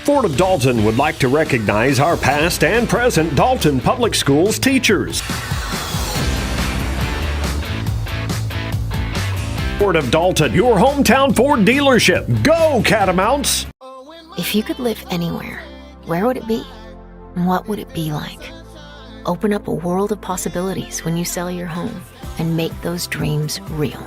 Ford of Dalton would like to recognize our past and present Dalton Public Schools teachers. Ford of Dalton, your hometown Ford dealership. Go Catamounts! If you could live anywhere, where would it be? And what would it be like? Open up a world of possibilities when you sell your home and make those dreams real.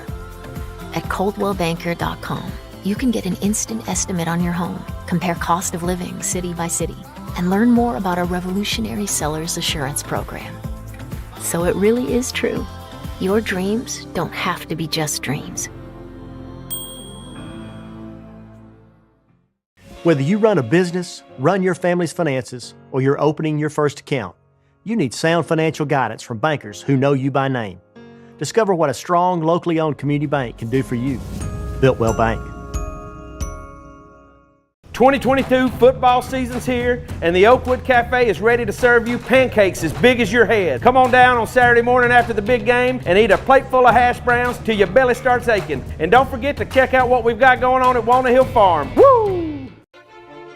At ColdwellBanker.com, you can get an instant estimate on your home, compare cost of living city by city, and learn more about our revolutionary seller's assurance program. So it really is true. Your dreams don't have to be just dreams. Whether you run a business, run your family's finances, or you're opening your first account, you need sound financial guidance from bankers who know you by name. Discover what a strong, locally owned community bank can do for you. Builtwell Bank. 2022 football season's here, and the Oakwood Cafe is ready to serve you pancakes as big as your head. Come on down on Saturday morning after the big game and eat a plate full of hash browns till your belly starts aching. And don't forget to check out what we've got going on at Walnut Hill Farm. Woo!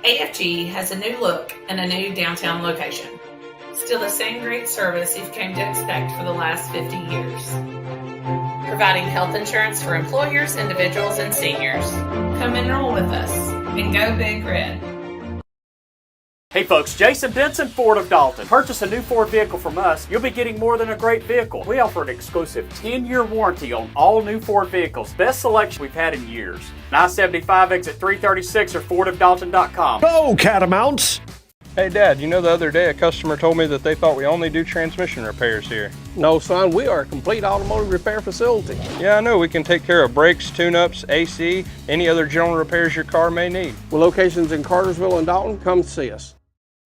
AFG has a new look and a new downtown location. Still the same great service you've come to expect for the last 50 years. Providing health insurance for employers, individuals, and seniors. Come enroll with us and go Big Red. Hey folks, Jason Benson, Ford of Dalton. Purchase a new Ford vehicle from us, you'll be getting more than a great vehicle. We offer an exclusive 10-year warranty on all new Ford vehicles. Best selection we've had in years. I-75 exit 336 or FordofDalton.com. Go Catamounts! Hey Dad, you know the other day a customer told me that they thought we only do transmission repairs here. No son, we are a complete automotive repair facility. Yeah, I know, we can take care of brakes, tune-ups, AC, any other general repairs your car may need. With locations in Cartersville and Dalton, come see us.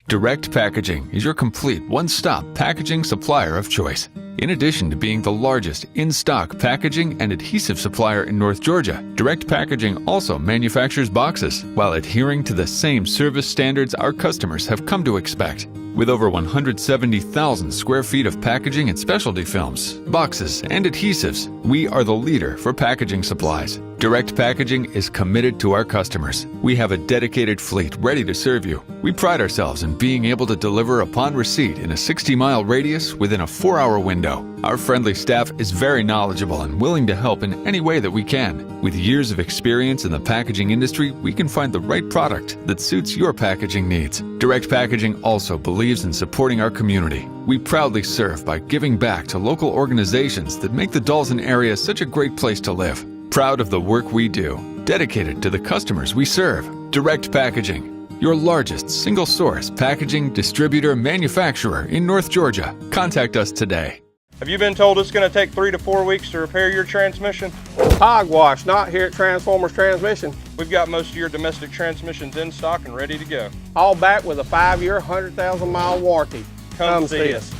Direct Packaging is your complete one-stop packaging supplier of choice. In addition to being the largest in-stock packaging and adhesive supplier in North Georgia, Direct Packaging also manufactures boxes while adhering to the same service standards our customers have come to expect. With over 170,000 square feet of packaging and specialty films, boxes, and adhesives, we are the leader for packaging supplies. Direct Packaging is committed to our customers. We have a dedicated fleet ready to serve you. We pride ourselves in being able to deliver upon receipt in a 60-mile radius within a 4-hour window. Our friendly staff is very knowledgeable and willing to help in any way that we can. With years of experience in the packaging industry, we can find the right product that suits your packaging needs. Direct Packaging also believes in supporting our community. We proudly serve by giving back to local organizations that make the Dalton area such a great place to live. Proud of the work we do, dedicated to the customers we serve. Direct Packaging, your largest single-source packaging distributor manufacturer in North Georgia. Contact us today. Have you been told it's going to take 3 to 4 weeks to repair your transmission? Hogwash, not here at Transformers Transmission. We've got most of your domestic transmissions in stock and ready to go. All back with a 5-year, 100,000-mile warranty. Come see us.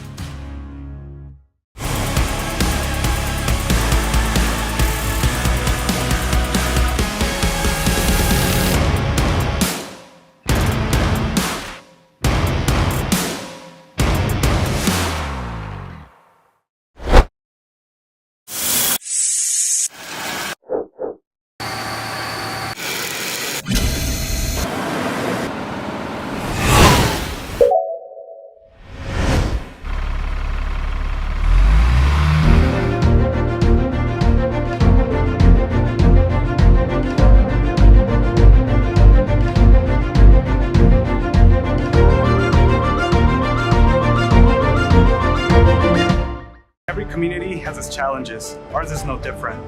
Community has its challenges. Ours is no different.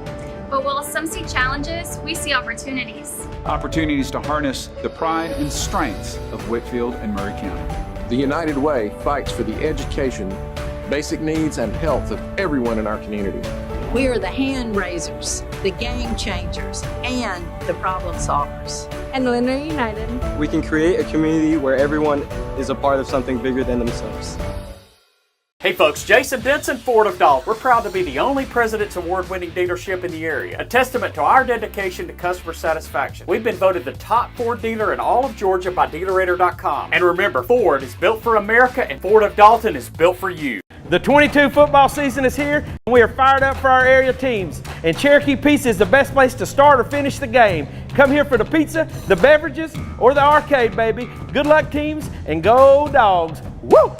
But while some see challenges, we see opportunities. Opportunities to harness the pride and strengths of Whitfield and Murray County. The United Way fights for the education, basic needs, and health of everyone in our community. We are the hand raisers, the game changers, and the problem solvers. And Linder United, we can create a community where everyone is a part of something bigger than themselves. Hey folks, Jason Benson, Ford of Dalton. We're proud to be the only President's Award-winning dealership in the area, a testament to our dedication to customer satisfaction. We've been voted the top Ford dealer in all of Georgia by DealerRater.com. And remember, Ford is built for America and Ford of Dalton is built for you. The 22 football season is here, and we are fired up for our area teams. And Cherokee Pizza is the best place to start or finish the game. Come here for the pizza, the beverages, or the arcade, baby. Good luck, teams, and go Dogs. Woo!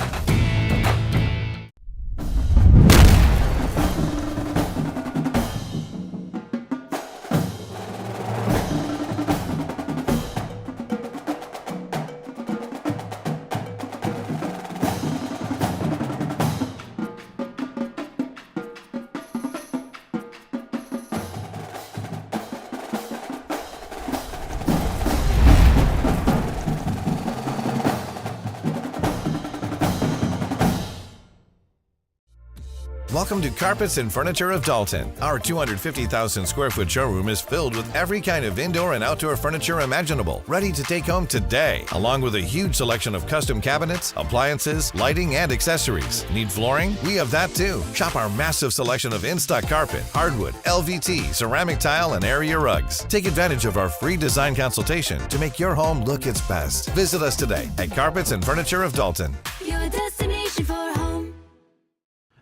Welcome to Carpets and Furniture of Dalton. Our 250,000 square foot showroom is filled with every kind of indoor and outdoor furniture imaginable, ready to take home today, along with a huge selection of custom cabinets, appliances, lighting, and accessories. Need flooring? We have that too. Shop our massive selection of in-stock carpet, hardwood, LVT, ceramic tile, and area rugs. Take advantage of our free design consultation to make your home look its best. Visit us today at Carpets and Furniture of Dalton. Your destination for home.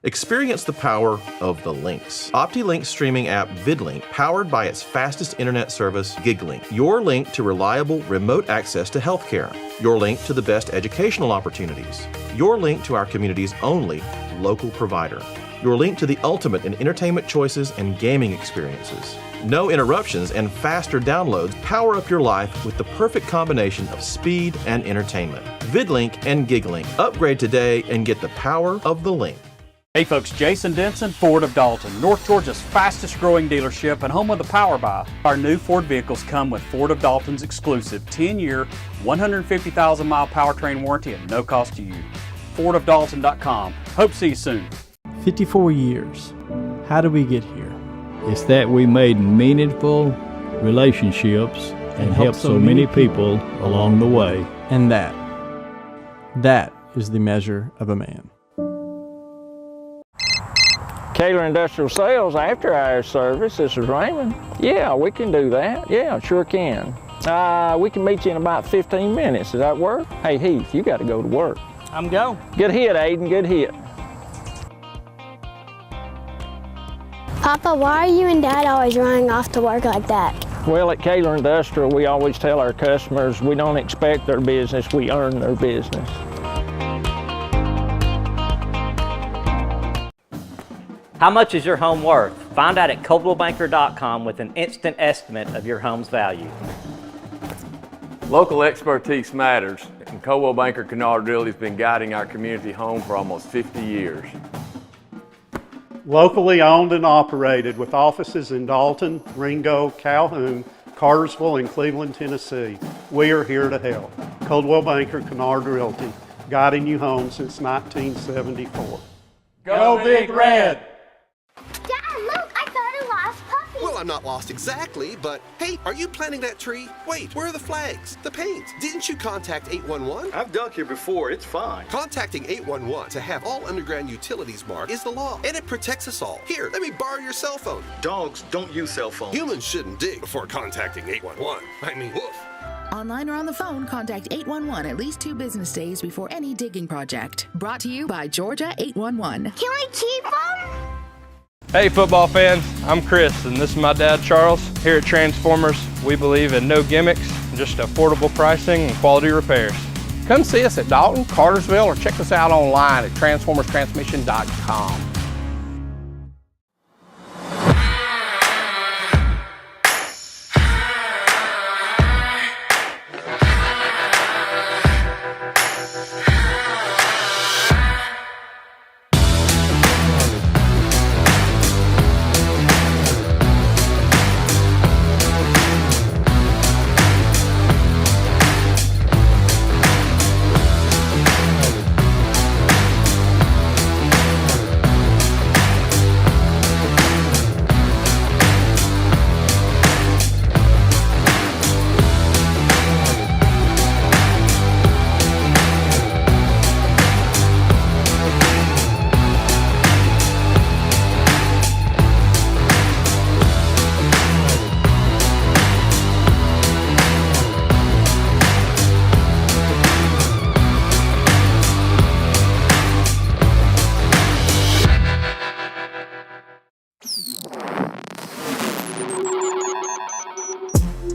Experience the power of the links. OptiLink's streaming app VidLink, powered by its fastest internet service, GigLink. Your link to reliable remote access to healthcare. Your link to the best educational opportunities. Your link to our community's only local provider. Your link to the ultimate in entertainment choices and gaming experiences. No interruptions and faster downloads power up your life with the perfect combination of speed and entertainment. VidLink and GigLink. Upgrade today and get the power of the link. Hey folks, Jason Denson, Ford of Dalton, North Georgia's fastest growing dealership and home of the Power Buy. Our new Ford vehicles come with Ford of Dalton's exclusive 10-year, 150,000-mile powertrain warranty at no cost to you. FordofDalton.com. Hope to see you soon. 54 years. How did we get here? It's that we made meaningful relationships and helped so many people along the way. And that is the measure of a man. Kaler Industrial Sales after hours service. This is Raymond. Yeah, we can do that. Yeah, sure can. We can meet you in about 15 minutes. Does that work? Hey, Heath, you got to go to work. I'm go. Good hit, Aiden. Good hit. Papa, why are you and Dad always running off to work like that? Well, at Kaler Industrial, we always tell our customers we don't expect their business, we earn their business. How much is your home worth? Find out at ColdwellBanker.com with an instant estimate of your home's value. Local expertise matters, and Coldwell Banker Kennard Realty has been guiding our community home for almost 50 years. Locally owned and operated with offices in Dalton, Ringo, Calhoun, Cartersville, and Cleveland, Tennessee. We are here to help. Coldwell Banker Kennard Realty, guiding you home since 1974. Go Big Red! Dad, look, I found a lost puppy. Well, I'm not lost exactly, but hey, are you planting that tree? Wait, where are the flags? The paint? Didn't you contact 811? I've dug here before, it's fine. Contacting 811 to have all underground utilities marked is the law, and it protects us all. Here, let me borrow your cell phone. Dogs don't use cell phones. Humans shouldn't dig before contacting 811. I mean, woof. Online or on the phone, contact 811 at least 2 business days before any digging project. Brought to you by Georgia 811. Can we keep them? Hey football fans, I'm Chris and this is my dad Charles. Here at Transformers, we believe in no gimmicks, just affordable pricing and quality repairs. Come see us at Dalton, Cartersville, or check us out online at transformerstransmission.com.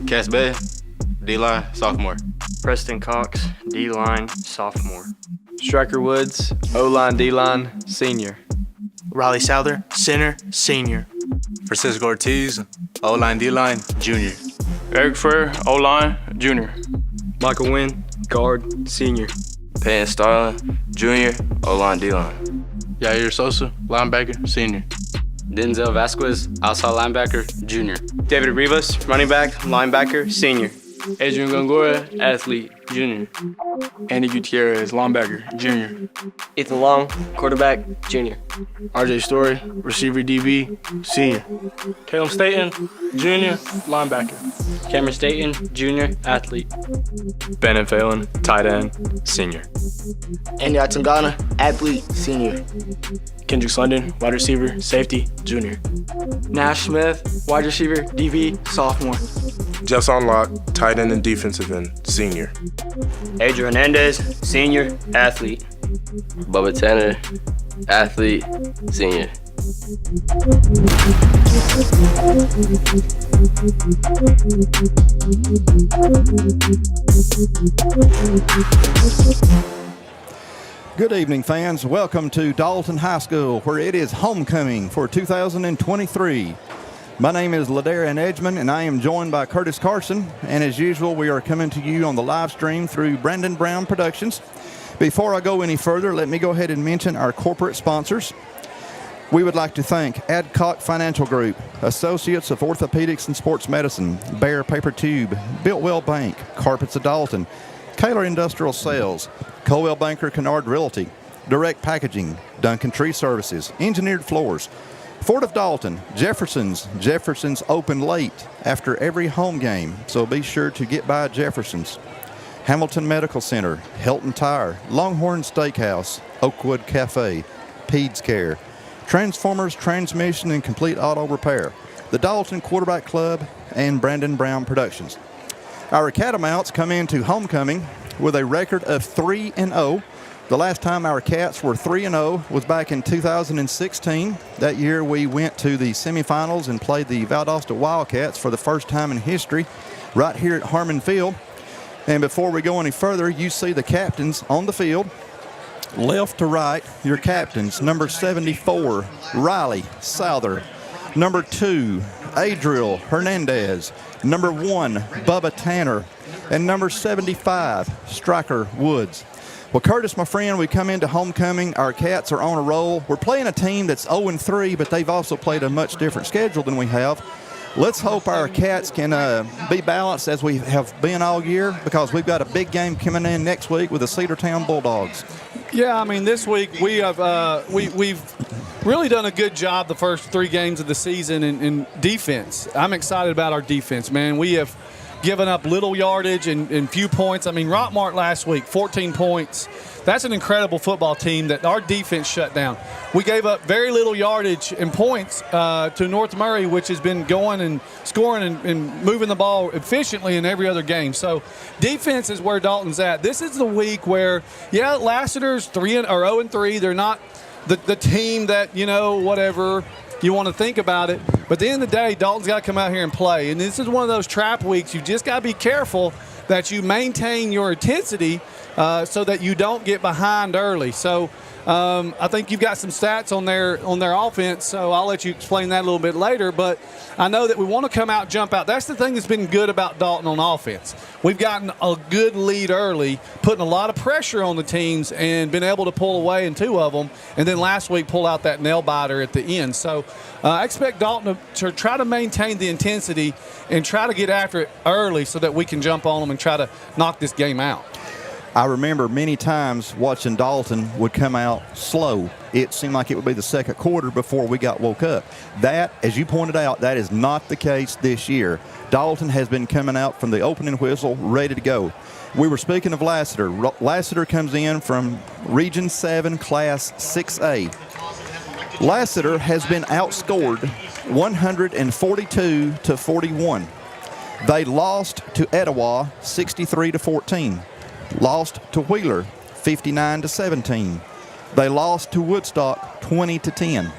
Cass Bay, D-line, sophomore. Preston Cox, D-line, sophomore. Striker Woods, O-line, D-line, senior. Riley Souther, center, senior. Francisco Ortiz, O-line, D-line, junior. Eric Frere, O-line, junior. Michael Wynn, guard, senior. Peyton Starling, junior, O-line, D-line. Yair Sosa, linebacker, senior. Denzel Vasquez, outside linebacker, junior. David Rivas, running back, linebacker, senior. Adrian Gongora, athlete, junior. Andy Gutierrez, linebacker, junior. Ethan Long, quarterback, junior. RJ Story, receiver DB, senior. Caleb Staten, junior, linebacker. Cameron Staten, junior, athlete. Bannon Phelan, tight end, senior. Andy Atangana, athlete, senior. Kendrick London, wide receiver, safety, junior. Nash Smith, wide receiver, DB, sophomore. Jeff Unlock, tight end and defensive end, senior. Adrian Hernandez, senior, athlete. Bubba Tanner, athlete, senior. Good evening, fans. Welcome to Dalton High School, where it is homecoming for 2023. My name is Ladarian Edgman, and I am joined by Curtis Carson. And as usual, we are coming to you on the live stream through Brandon Brown Productions. Before I go any further, let me go ahead and mention our corporate sponsors. We would like to thank Adcock Financial Group, Associates of Orthopedics and Sports Medicine, Bear Paper Tube, Builtwell Bank, Carpets of Dalton, Kaler Industrial Sales, Coldwell Banker Kennard Realty, Direct Packaging, Duncan Tree Services, Engineered Floors, Fort of Dalton, Jefferson's open late after every home game, so be sure to get by Jefferson's. Hamilton Medical Center, Helton Tire, Longhorn Steakhouse, Oakwood Cafe, Peds Care, Transformers, Transmission, and Complete Auto Repair, the Dalton Quarterback Club, and Brandon Brown Productions. Our Catamounts come into homecoming with a record of 3-0. The last time our Cats were 3-0 was back in 2016. That year we went to the semifinals and played the Valdosta Wildcats for the first time in history right here at Harmon Field. And before we go any further, you see the captains on the field. Left to right, your captains. Number 74, Riley Souther. Number 2, Adriel Hernandez. Number 1, Bubba Tanner. And number 75, Striker Woods. Well, Curtis, my friend, we come into homecoming. Our Cats are on a roll. We're playing a team that's 0-3, but they've also played a much different schedule than we have. Let's hope our Cats can be balanced as we have been all year, because we've got a big game coming in next week with the Cedartown Bulldogs. Yeah, I mean, this week we have we've really done a good job the first 3 games of the season in defense. I'm excited about our defense, man. We have given up little yardage and few points. I mean, Rockmart last week, 14 points. That's an incredible football team that our defense shut down. We gave up very little yardage and points to North Murray, which has been going and scoring and moving the ball efficiently in every other game. So defense is where Dalton's at. This is the week where, yeah, Lassiter's 0-3. They're not the team that, you know, whatever you want to think about it. But at the end of the day, Dalton's got to come out here and play. And this is one of those trap weeks. You just got to be careful that you maintain your intensity so that you don't get behind early. So I think you've got some stats on their offense, so I'll let you explain that a little bit later. But I know that we want to come out, jump out. That's the thing that's been good about Dalton on offense. We've gotten a good lead early, putting a lot of pressure on the teams and been able to pull away in 2 of them, and then last week pull out that nail biter at the end. So I expect Dalton to try to maintain the intensity and try to get after it early so that we can jump on them and try to knock this game out. I remember many times watching Dalton would come out slow. It seemed like it would be the second quarter before we got woke up. That, as you pointed out, that is not the case this year. Dalton has been coming out from the opening whistle ready to go. We were speaking of Lassiter. Lassiter comes in from Region 7, Class 6A. Lassiter has been outscored 142-41. They lost to Etowah 63-14. Lost to Wheeler 59-17. They lost to Woodstock 20-10.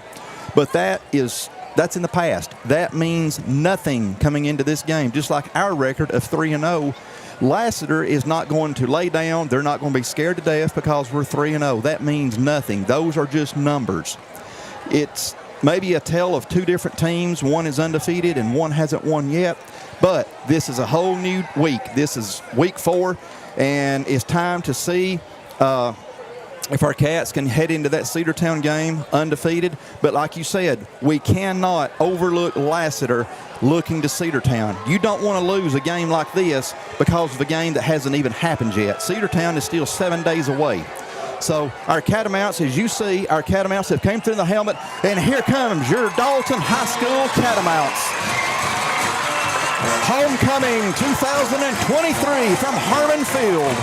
But that is that's in the past. That means nothing coming into this game. Just like our record of 3-0, Lassiter is not going to lay down. They're not going to be scared to death because we're 3-0. That means nothing. Those are just numbers. It's maybe a tale of two different teams. One is undefeated and one hasn't won yet. But this is a whole new week. This is week 4, and it's time to see if our Cats can head into that Cedartown game undefeated. But like you said, we cannot overlook Lassiter looking to Cedartown. You don't want to lose a game like this because of a game that hasn't even happened yet. Cedartown is still 7 days away. So our Catamounts, as you see, our Catamounts have came through the helmet, and here comes your Dalton High School Catamounts. Homecoming 2023 from Harmon Field.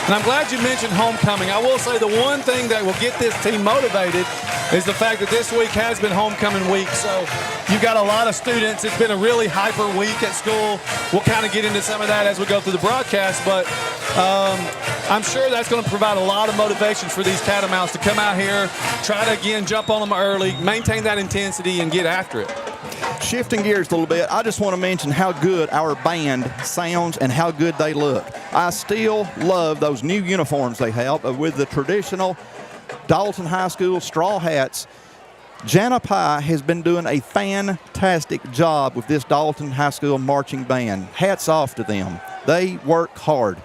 And I'm glad you mentioned homecoming. I will say the one thing that will get this team motivated is the fact that this week has been homecoming week. So you've got a lot of students. It's been a really hyper week at school. We'll kind of get into some of that as we go through the broadcast. But I'm sure that's going to provide a lot of motivation for these Catamounts to come out here, try to, again, jump on them early, maintain that intensity, and get after it. Shifting gears a little bit, I just want to mention how good our band sounds and how good they look. I still love those new uniforms they have with the traditional Dalton High School straw hats. Jana Pye has been doing a fantastic job with this Dalton High School marching band. Hats off to them. They work hard.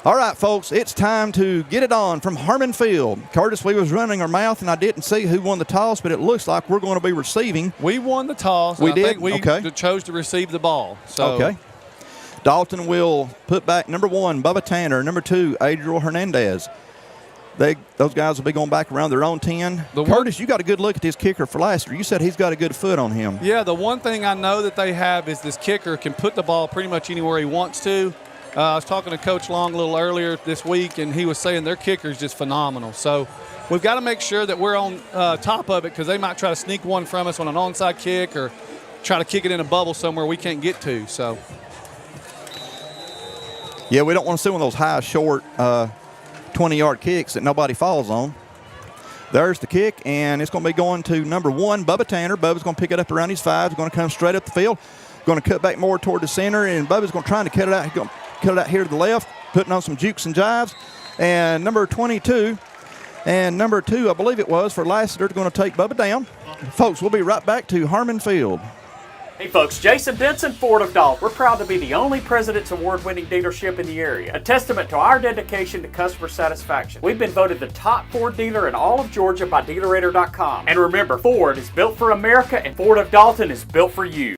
All right, folks, it's time to get it on from Harmon Field. Curtis, we was running our mouth, and I didn't see who won the toss, but it looks like we're going to be receiving. We won the toss. We did? I think we chose to receive the ball. So. Okay. Dalton will put back number 1, Bubba Tanner, number 2, Adriel Hernandez. Those guys will be going back around their own 10. Curtis, you got a good look at this kicker for Lassiter. You said he's got a good foot on him. Yeah, the one thing I know that they have is this kicker can put the ball pretty much anywhere he wants to. I was talking to Coach Long a little earlier this week, and he was saying their kicker is just phenomenal. So we've got to make sure that we're on top of it because they might try to sneak one from us on an onside kick or try to kick it in a bubble somewhere we can't get to. So, yeah, we don't want to see one of those high, short 20-yard kicks that nobody falls on. There's the kick, and it's going to be going to number 1, Bubba Tanner. Bubba's going to pick it up around his 5. He's going to come straight up the field. Going to cut back more toward the center, and Bubba's going to try to cut it out. He's going to cut it out here to the left, putting on some jukes and jives. And number 22, and number 2, I believe it was, for Lassiter, going to take Bubba down. Folks, we'll be right back to Harmon Field. Hey folks, Jason Benson, Ford of Dalton. We're proud to be the only President's Award-winning dealership in the area, a testament to our dedication to customer satisfaction. We've been voted the top Ford dealer in all of Georgia by DealerRater.com. And remember, Ford is built for America, and Ford of Dalton is built for you.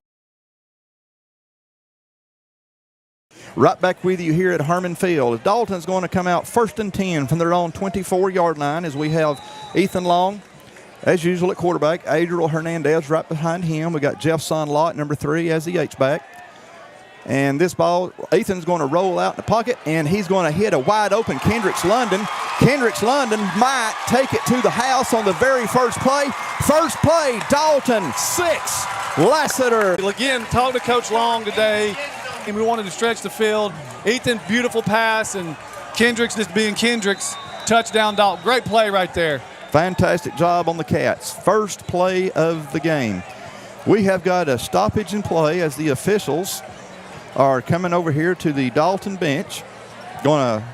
Right back with you here at Harmon Field. Dalton's going to come out 1st and 10 from their own 24-yard line as we have Ethan Long, as usual, at quarterback. Adriel Hernandez right behind him. We got Jeff Sonlott, number 3, as the H-back. And this ball, Ethan's going to roll out in the pocket, and he's going to hit a wide-open Kendricks London. Kendricks London might take it to the house on the very first play. First play, Dalton 6, Lassiter. Again, talked to Coach Long today. And we wanted to stretch the field. Ethan, beautiful pass, and Kendricks just being Kendricks. Touchdown, Dalton. Great play right there. Fantastic job on the Cats. First play of the game. We have got a stoppage in play as the officials are coming over here to the Dalton bench. Going to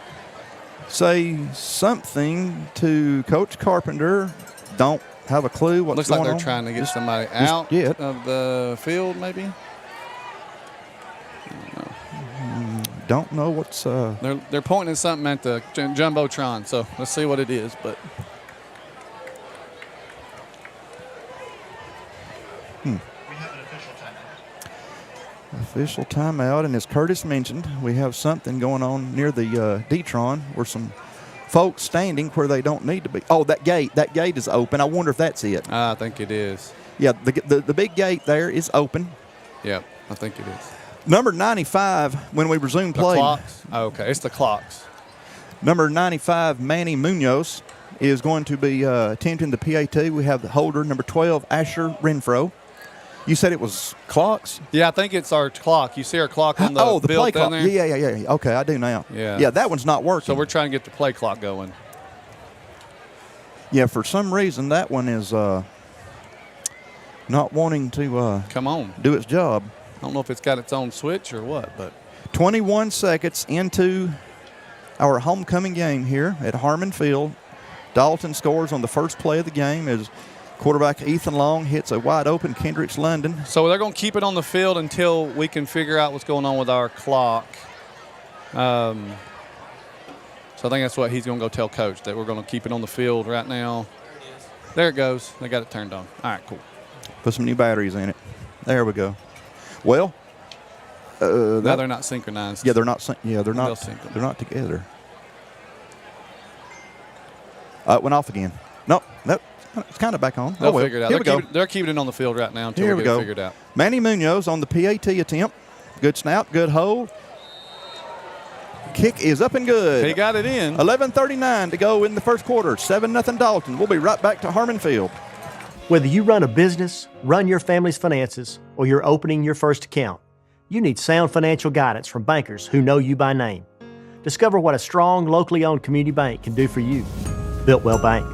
say something to Coach Carpenter. Don't have a clue what's going on. Looks like they're trying to get somebody out of the field, maybe. Don't know what's they're pointing at something at the jumbotron, so let's see what it is. But we have an official timeout, and as Curtis mentioned, we have something going on near the D-tron where some folks standing where they don't need to be. Oh, that gate is open. I wonder if that's it. I think it is. Yeah, the big gate there is open. Yeah, I think it is. Number 95, when we resume play. The clocks? Oh, okay, it's the clocks. Number 95, Manny Munoz, is going to be attempting the PAT. We have the holder, number 12, Asher Renfro. You said it was clocks? Yeah, I think it's our clock. You see our clock on the the play clock. There? Yeah. Okay, I do now. Yeah, that one's not working. So we're trying to get the play clock going. Yeah, for some reason that one is not wanting to come on, do its job. I don't know if it's got its own switch or what, but 21 seconds into our homecoming game here at Harmon Field. Dalton scores on the first play of the game as quarterback Ethan Long hits a wide open Kendricks London. So they're going to keep it on the field until we can figure out what's going on with our clock. So I think that's what he's going to go tell Coach, that we're going to keep it on the field right now. There it goes. They got it turned on. All right, cool. Put some new batteries in it. There we go. Well, now they're not synchronized. Yeah, they're not. They're not together. It went off again. Nope. It's kind of back on. They'll figure it out. They're keeping it on the field right now until we get it figured out. Manny Munoz on the PAT attempt. Good snap, good hold. Kick is up and good. He got it in. 11:39 to go in the first quarter. 7-0 Dalton. We'll be right back to Harmon Field. Whether you run a business, run your family's finances, or you're opening your first account, you need sound financial guidance from bankers who know you by name. Discover what a strong, locally owned community bank can do for you. Builtwell Bank.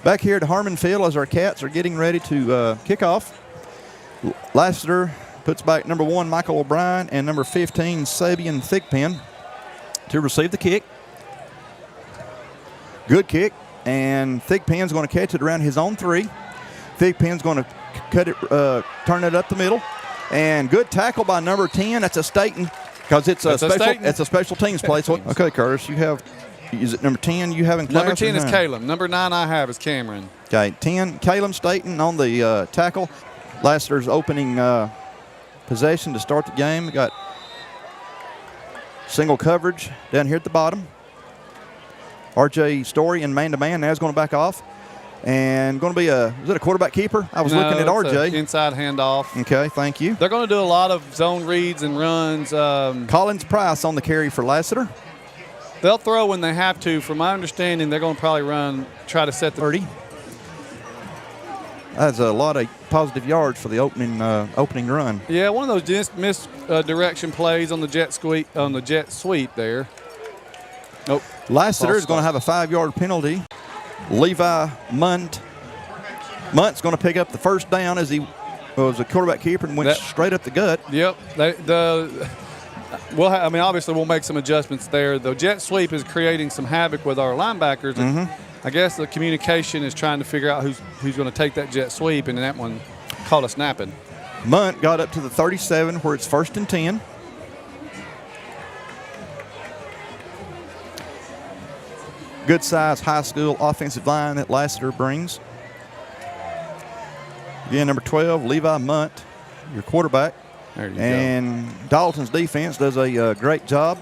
Back here at Harmon Field as our Cats are getting ready to kick off. Lassiter puts back number 1, Michael O'Brien, and number 15, Sabian Thigpen to receive the kick. Good kick, and Thigpen's going to catch it around his own 3. Thigpen's going to turn it up the middle. And good tackle by number 10. That's a Staten because it's a special teams play. So, okay, Curtis, you have. Is it number 10 you have in class? Number 10 is Caleb. Number 9 I have is Cameron. Okay, 10, Caleb Staten on the tackle. Lassiter's opening possession to start the game. We got single coverage down here at the bottom. RJ Story in man-to-man. Now he's going to back off. And going to be is it a quarterback keeper? I was looking at RJ. Inside handoff. Okay, thank you. They're going to do a lot of zone reads and runs. Collins Price on the carry for Lassiter. They'll throw when they have to. From my understanding, they're going to probably try to set the 30. That's a lot of positive yards for the opening run. Yeah, one of those misdirection plays on the jet sweep there. Nope. Lassiter is going to have a 5-yard penalty. Levi Munt's going to pick up the first down as he was a quarterback keeper and went straight up the gut. Yep. Obviously we'll make some adjustments there. The jet sweep is creating some havoc with our linebackers. And I guess the communication is trying to figure out who's going to take that jet sweep, and that one caught a snapping. Munt got up to the 37 where it's 1st and 10. Good size high school offensive line that Lassiter brings. Again, number 12, Levi Munt, your quarterback. There you go. Dalton's defense does a great job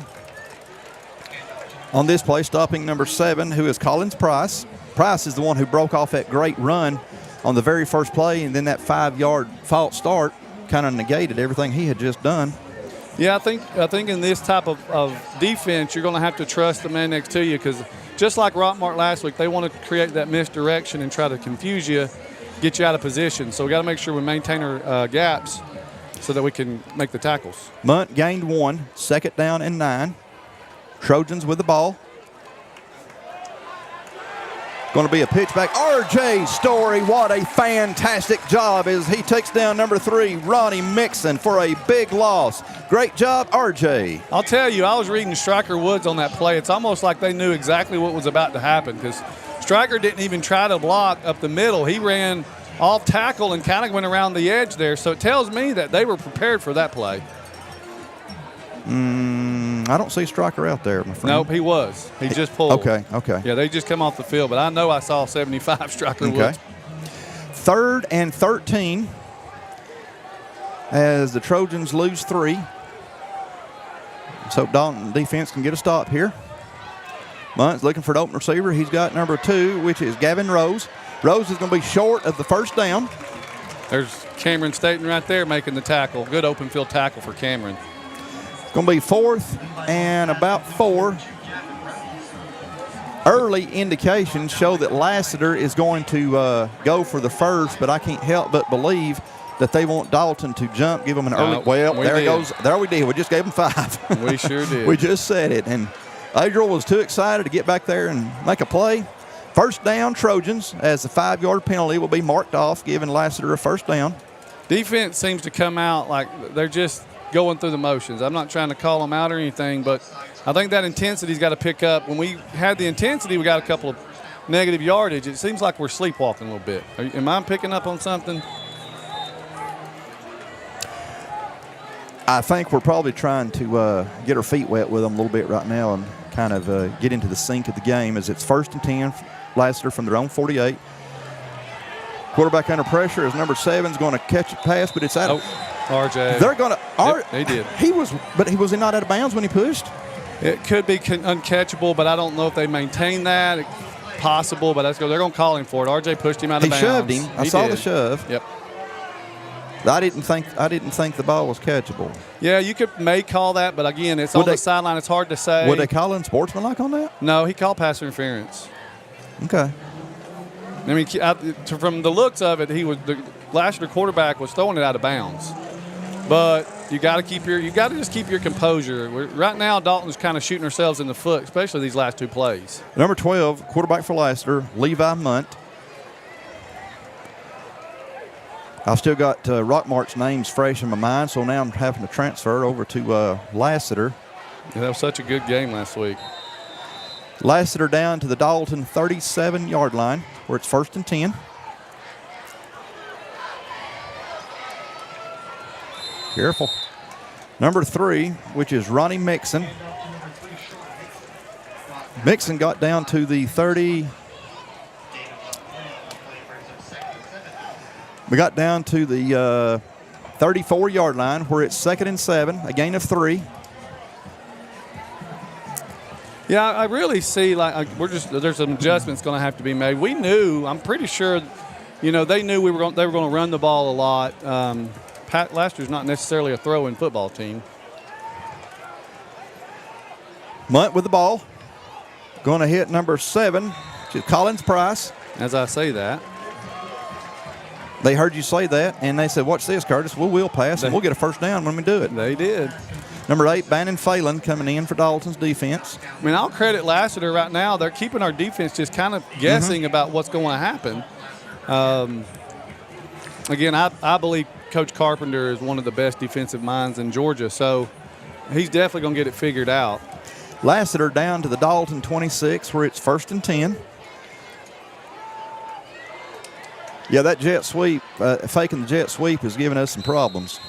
on this play, stopping number 7, who is Collins Price. Price is the one who broke off that great run on the very first play, and then that 5-yard false start kind of negated everything he had just done. Yeah, I think in this type of defense, you're going to have to trust the man next to you, because just like Rockmart last week, they want to create that misdirection and try to confuse you, get you out of position. So we got to make sure we maintain our gaps so that we can make the tackles. Munt gained 1, 2nd down and 9. Trojans with the ball. Going to be a pitch back. RJ Story, what a fantastic job as he takes down number 3, Ronnie Mixon, for a big loss. Great job, RJ. I'll tell you, I was reading Stryker Woods on that play. It's almost like they knew exactly what was about to happen, because Stryker didn't even try to block up the middle. He ran off tackle and kind of went around the edge there. So it tells me that they were prepared for that play. I don't see Stryker out there, my friend. Nope, he was. He just pulled. Okay. Yeah, they just come off the field, but I know I saw 75 Stryker Woods. 3rd and 13 as the Trojans lose 3. Let's hope Dalton defense can get a stop here. Munt's looking for an open receiver. He's got number 2, which is Gavin Rose. Rose is going to be short of the first down. There's Cameron Staten right there making the tackle. Good open field tackle for Cameron. It's going to be 4th and about 4. Early indications show that Lassiter is going to go for the first, but I can't help but believe that they want Dalton to jump, give him an early. Well, there it goes. There we did. We just gave him 5. We sure did. We just said it. And Adriel was too excited to get back there and make a play. First down, Trojans, as the 5-yard penalty will be marked off, giving Lassiter a first down. Defense seems to come out like they're just going through the motions. I'm not trying to call them out or anything, but I think that intensity's got to pick up. When we had the intensity, we got a couple of negative yardage. It seems like we're sleepwalking a little bit. Am I picking up on something? I think we're probably trying to get our feet wet with them a little bit right now and kind of get into the sync of the game as it's 1st and 10, Lassiter from their own 48. Quarterback under pressure as number 7 is going to catch a pass, but it's out of. RJ. They're going to. Yep, they did. He was he not out of bounds when he pushed? It could be uncatchable, but I don't know if they maintain that. Possible, but they're going to call him for it. RJ pushed him out of bounds. He shoved him. I saw the shove. Yep. I didn't think the ball was catchable. Yeah, you may call that, but again, it's on the sideline. It's hard to say. Would they call in sportsmanlike on that? No, he called pass interference. Okay. I mean, from the looks of it, the Lassiter quarterback was throwing it out of bounds. But you got to just keep your composure. Right now, Dalton's kind of shooting ourselves in the foot, especially these last 2 plays. Number 12, quarterback for Lassiter, Levi Munt. I've still got Rockmart's names fresh in my mind, so now I'm having to transfer over to Lassiter. Yeah, that was such a good game last week. Lassiter down to the Dalton 37-yard line, where it's 1st and 10. Careful. Number 3, which is Ronnie Mixon. Mixon got down to the 30. We got down to the 34-yard line where it's 2nd and 7, a gain of 3. Yeah, I really see there's some adjustments going to have to be made. We knew, I'm pretty sure, they knew they were going to run the ball a lot. Pat Lassiter's not necessarily a throwing football team. Munt with the ball. Going to hit number 7, which is Collins Price. As I say that. They heard you say that, and they said, watch this, Curtis. We'll pass, and we'll get a first down when we do it. They did. Number 8, Bannon Phelan coming in for Dalton's defense. I mean, I'll credit Lassiter right now. They're keeping our defense just kind of guessing about what's going to happen. Again, I believe Coach Carpenter is one of the best defensive minds in Georgia, so he's definitely going to get it figured out. Lassiter down to the Dalton 26 where it's 1st and 10. Yeah, that jet sweep, faking the jet sweep is giving us some problems.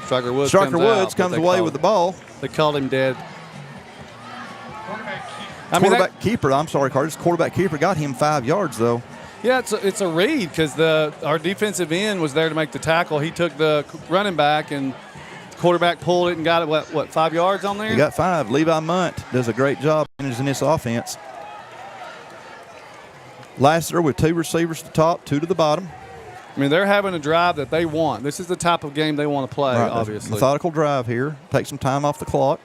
Striker Woods comes away with the ball. They called him dead. Quarterback keeper, I'm sorry, Curtis. Quarterback keeper got him 5 yards, though. Yeah, it's a read because our defensive end was there to make the tackle. He took the running back, and the quarterback pulled it and got it, what 5 yards on there? He got 5. Levi Munt does a great job in this offense. Lassiter with 2 receivers to the top, 2 to the bottom. I mean, they're having a drive that they want. This is the type of game they want to play, right, obviously. Methodical drive here. Take some time off the clock.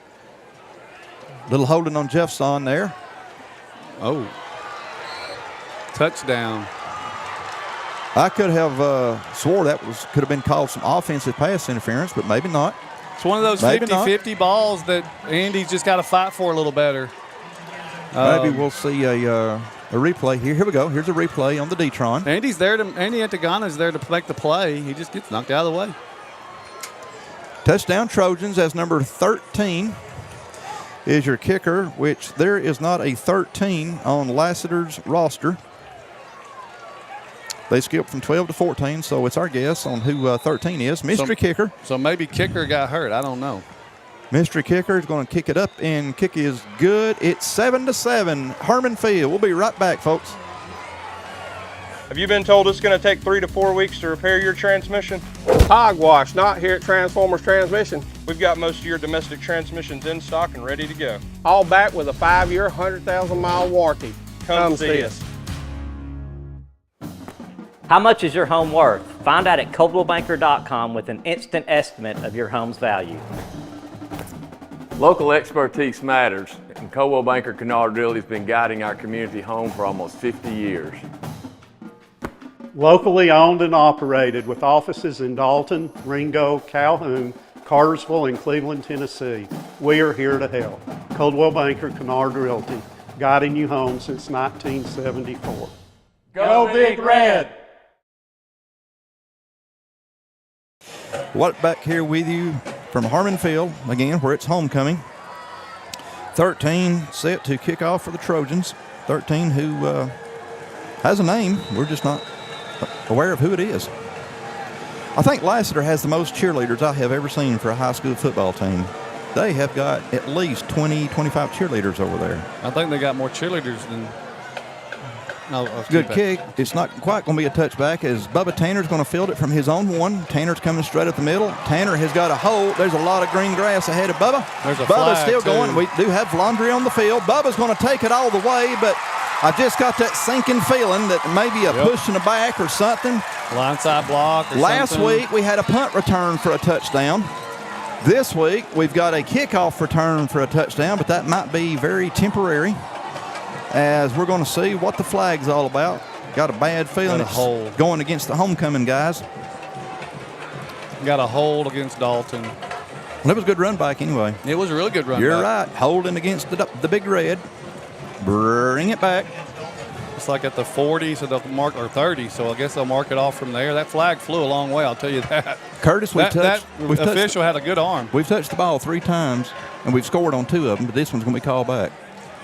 Little holding on Jeffson there. Oh. Touchdown. I could have swore that could have been called some offensive pass interference, but maybe not. It's one of those 50-50 balls that Andy's just got to fight for a little better. Maybe we'll see a replay here. Here we go. Here's a replay on the D-Tron. Andy Antagana's there to make the play. He just gets knocked out of the way. Touchdown Trojans as number 13 is your kicker, which there is not a 13 on Lassiter's roster. They skipped from 12 to 14, so it's our guess on who 13 is. Mystery kicker. So maybe kicker got hurt. I don't know. Mystery kicker is going to kick it up, and kick is good. It's 7-7, Herman Field. We'll be right back, folks. Have you been told it's going to take 3 to 4 weeks to repair your transmission? Hogwash, not here at Transformers Transmission. We've got most of your domestic transmissions in stock and ready to go. All back with a 5-year, 100,000-mile warranty. Come see us. How much is your home worth? Find out at ColdwellBanker.com with an instant estimate of your home's value. Local expertise matters, and Coldwell Banker Kennard Realty has been guiding our community home for almost 50 years. Locally owned and operated with offices in Dalton, Ringo, Calhoun, Cartersville, and Cleveland, Tennessee. We are here to help. Coldwell Banker Kennard Realty, guiding you home since 1974. Go Big Red! Watt back here with you from Harmon Field, again, where it's homecoming. 13 set to kick off for the Trojans. 13 who has a name. We're just not aware of who it is. I think Lassiter has the most cheerleaders I have ever seen for a high school football team. They have got at least 20, 25 cheerleaders over there. I think they got more cheerleaders than... Good kick. It's not quite going to be a touchback as Bubba Tanner's going to field it from his own one. Tanner's coming straight up the middle. Tanner has got a hold. There's a lot of green grass ahead of Bubba. There's a Bubba's flag, still too. going. We do have laundry on the field. Bubba's going to take it all the way, but I just got that sinking feeling that maybe a push in the back or something. Blindside block or Last something. week we had a punt return for a touchdown. This week we've got a kickoff return for a touchdown, but that might be very temporary as we're going to see what the flag's all about. Got a bad feeling it's going against the homecoming guys. Got a hold against Dalton. Well, it was a good run back anyway. It was a really good run You're back. right. Holding against the Big Red. Bring it back. It's like at the 40, so they'll mark, or 30, so I guess they'll mark it off from there. That flag flew a long way, I'll tell you that. Curtis, we've touched. That official had a good arm. We've touched the ball 3 times, and we've scored on 2 of them, but this one's going to be called back.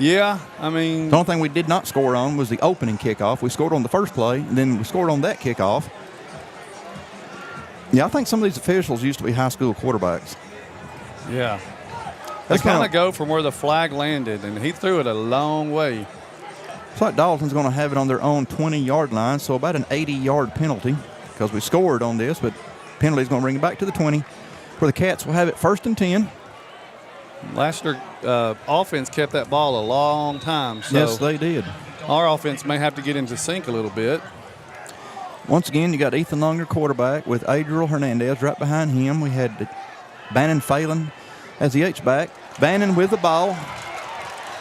Yeah, I mean... The only thing we did not score on was the opening kickoff. We scored on the first play, and then we scored on that kickoff. Yeah, I think some of these officials used to be high school quarterbacks. Yeah. They kind of go from where the flag landed, and he threw it a long way. It's like Dalton's going to have it on their own 20-yard line, so about an 80-yard penalty because we scored on this, but penalty's going to bring it back to the 20, where the Cats will have it 1st and 10. Lassiter offense kept that ball a long time. So yes, they did. Our offense may have to get into sync a little bit. Once again, you got Ethan Longer quarterback with Adriel Hernandez right behind him. We had Bannon Phelan as the H-back. Bannon with the ball.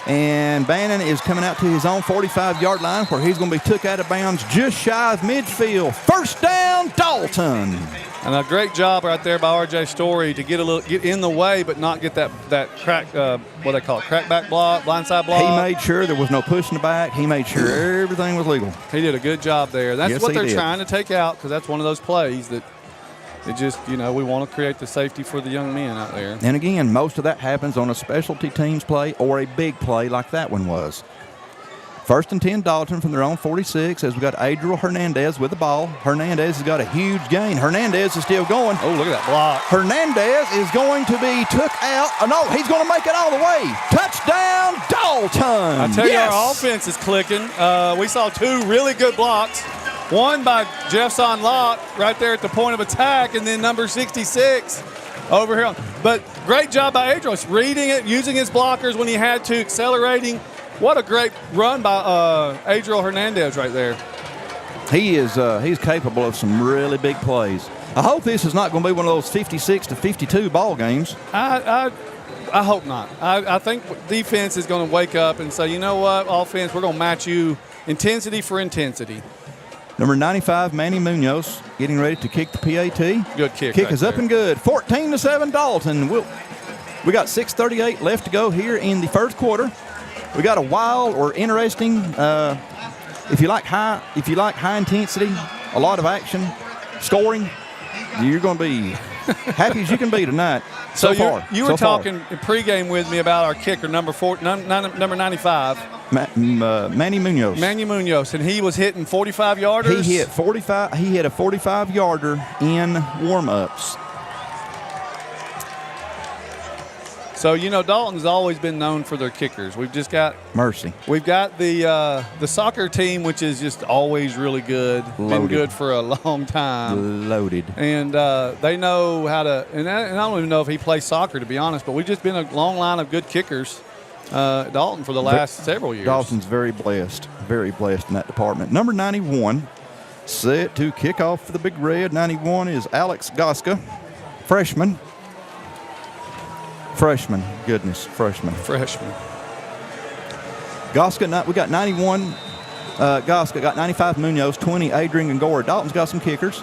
And Bannon is coming out to his own 45-yard line where he's going to be took out of bounds just shy of midfield. 1st down, Dalton. And a great job right there by R.J. Story to get in the way, but not get that crack, what they call it, crackback block, blindside block. He made sure there was no push in the back. He made sure everything was legal. He did a good job there. That's yes, what they're did. trying to take out, because that's one of those plays that it just, we want to create the safety for the young men out there. And again, most of that happens on a specialty teams play or a big play like that one was. 1st and 10, Dalton from their own 46 as we got Adriel Hernandez with the ball. Hernandez has got a huge gain. Hernandez is still going. Oh, look at that block. Hernandez is going to be took out. Oh, no, he's going to make it all the way. Touchdown, Dalton. I tell you, our offense is clicking. We saw 2 really good blocks. One by Jeffson Locke right there at the point of attack, and then number 66 over here. But great job by Adriel. Reading it, using his blockers when he had to, accelerating. What a great run by Adriel Hernandez right there. He's capable of some really big plays. I hope this is not going to be one of those 56-52 ball games. I hope not. I think defense is going to wake up and say, you know what, offense, we're going to match you intensity for intensity. Number 95, Manny Munoz, getting ready to kick the PAT. Good kick. Kick right is up there. and good. 14-7 Dalton. We got 6:38 left to go here in the first quarter. We got a wild or interesting, if you like high intensity, a lot of action, scoring, you're going to be happy as you can be tonight. So far. You were talking in pregame with me about our kicker, number 95. Manny Munoz. Manny Munoz, and he was hitting 45-yarders. He hit 45. He hit a 45-yarder in warm-ups. So, Dalton's always been known for their kickers. We've just got Mercy. We've got the soccer team, which is just always really good. Loaded. Been good for a long time. Loaded. And they know how to – and I don't even know if he plays soccer, to be honest, but we've just been a long line of good kickers at Dalton for the last several years. Dalton's very blessed in that department. Number 91, set to kick off for the Big Red. 91 is Alex Goska, freshman. Freshman. Goska, we got 91. Goska got 95 Munoz, 20 Adrian and Gore. Dalton's got some kickers.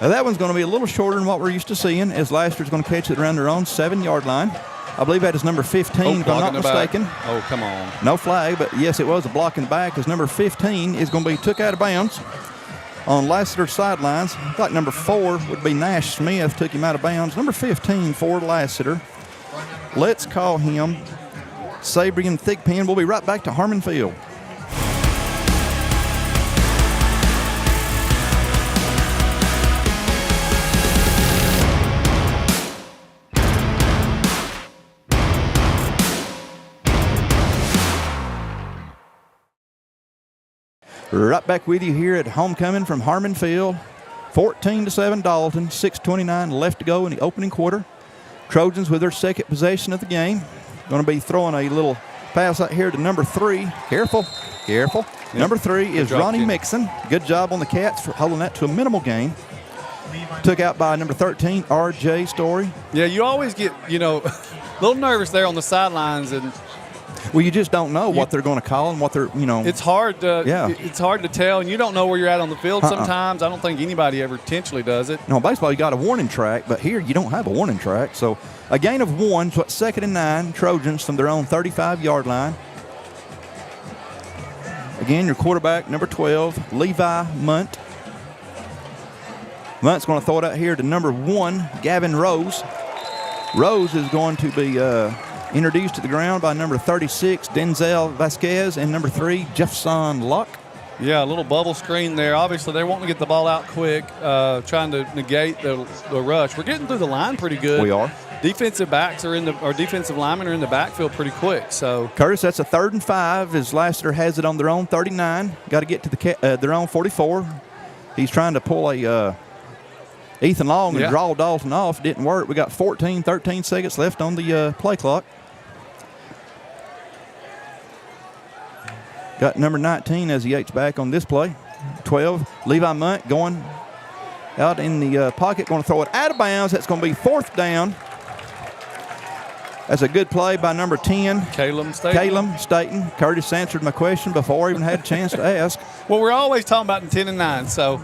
Now that one's going to be a little shorter than what we're used to seeing, as Lassiter's going to catch it around their own 7-yard line. I believe that is number 15, if I'm not mistaken. Oh, come on. No flag, but yes, it was a block in the back, as number 15 is going to be took out of bounds on Lassiter's sidelines. I thought number 4 would be Nash Smith, took him out of bounds. Number 15 for Lassiter. Let's call him Sabrian Thigpen. We'll be right back to Harmon Field. Right back with you here at homecoming from Harmon Field. 14-7 Dalton, 6:29 left to go in the opening quarter. Trojans with their second possession of the game. Going to be throwing a little pass out here to number 3. Careful. Yep. Number 3 is Ronnie Mixon. Good job on the Cats for holding that to a minimal gain. Took out by number 13, R.J. Story. Yeah, you always get, a little nervous there on the sidelines, and well, you just don't know what they're going to call and what they're, It's hard to tell, and you don't know where you're at on the field sometimes. I don't think anybody ever intentionally does it. No, baseball, you got a warning track, but here you don't have a warning track. So a gain of 1, so it's 2nd and 9, Trojans from their own 35-yard line. Again, your quarterback, number 12, Levi Munt. Munt's going to throw it out here to number 1, Gavin Rose. Rose is going to be introduced to the ground by number 36, Denzel Vasquez, and number 3, Jefferson Locke. Yeah, a little bubble screen there. Obviously, they're wanting to get the ball out quick, trying to negate the rush. We're getting through the line pretty good. We are. Defensive linemen are in the backfield pretty quick. So Curtis, that's a 3rd and 5 as Lassiter has it on their own 39. Got to get to their own 44. He's trying to pull a Ethan Long and draw Dalton off. Didn't work. We got 13 seconds left on the play clock. Got number 19 as he H back on this play. 12, Levi Munt going out in the pocket, going to throw it out of bounds. That's going to be 4th down. That's a good play by number 10. Caleb Staten. Curtis answered my question before I even had a chance to ask. Well, we're always talking about in 10 and 9, so.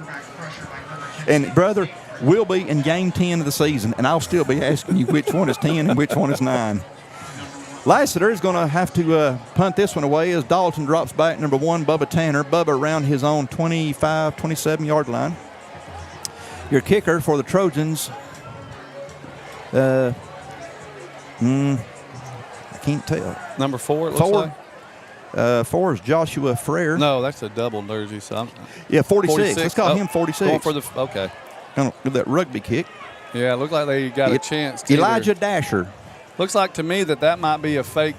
And, brother, we'll be in game 10 of the season, and I'll still be asking you which one is 10 and which one is 9. Lassiter is going to have to punt this one away as Dalton drops back number 1, Bubba Tanner. Bubba around his own 25, 27-yard line. Your kicker for the Trojans, I can't tell. Number 4, it looks like. 4 is Joshua Frere. No, that's a double jersey. So 46. Let's call him 46. Going for kind of that rugby kick. Yeah, it looked like they got a chance. Elijah Dasher. Looks like to me that might be a fake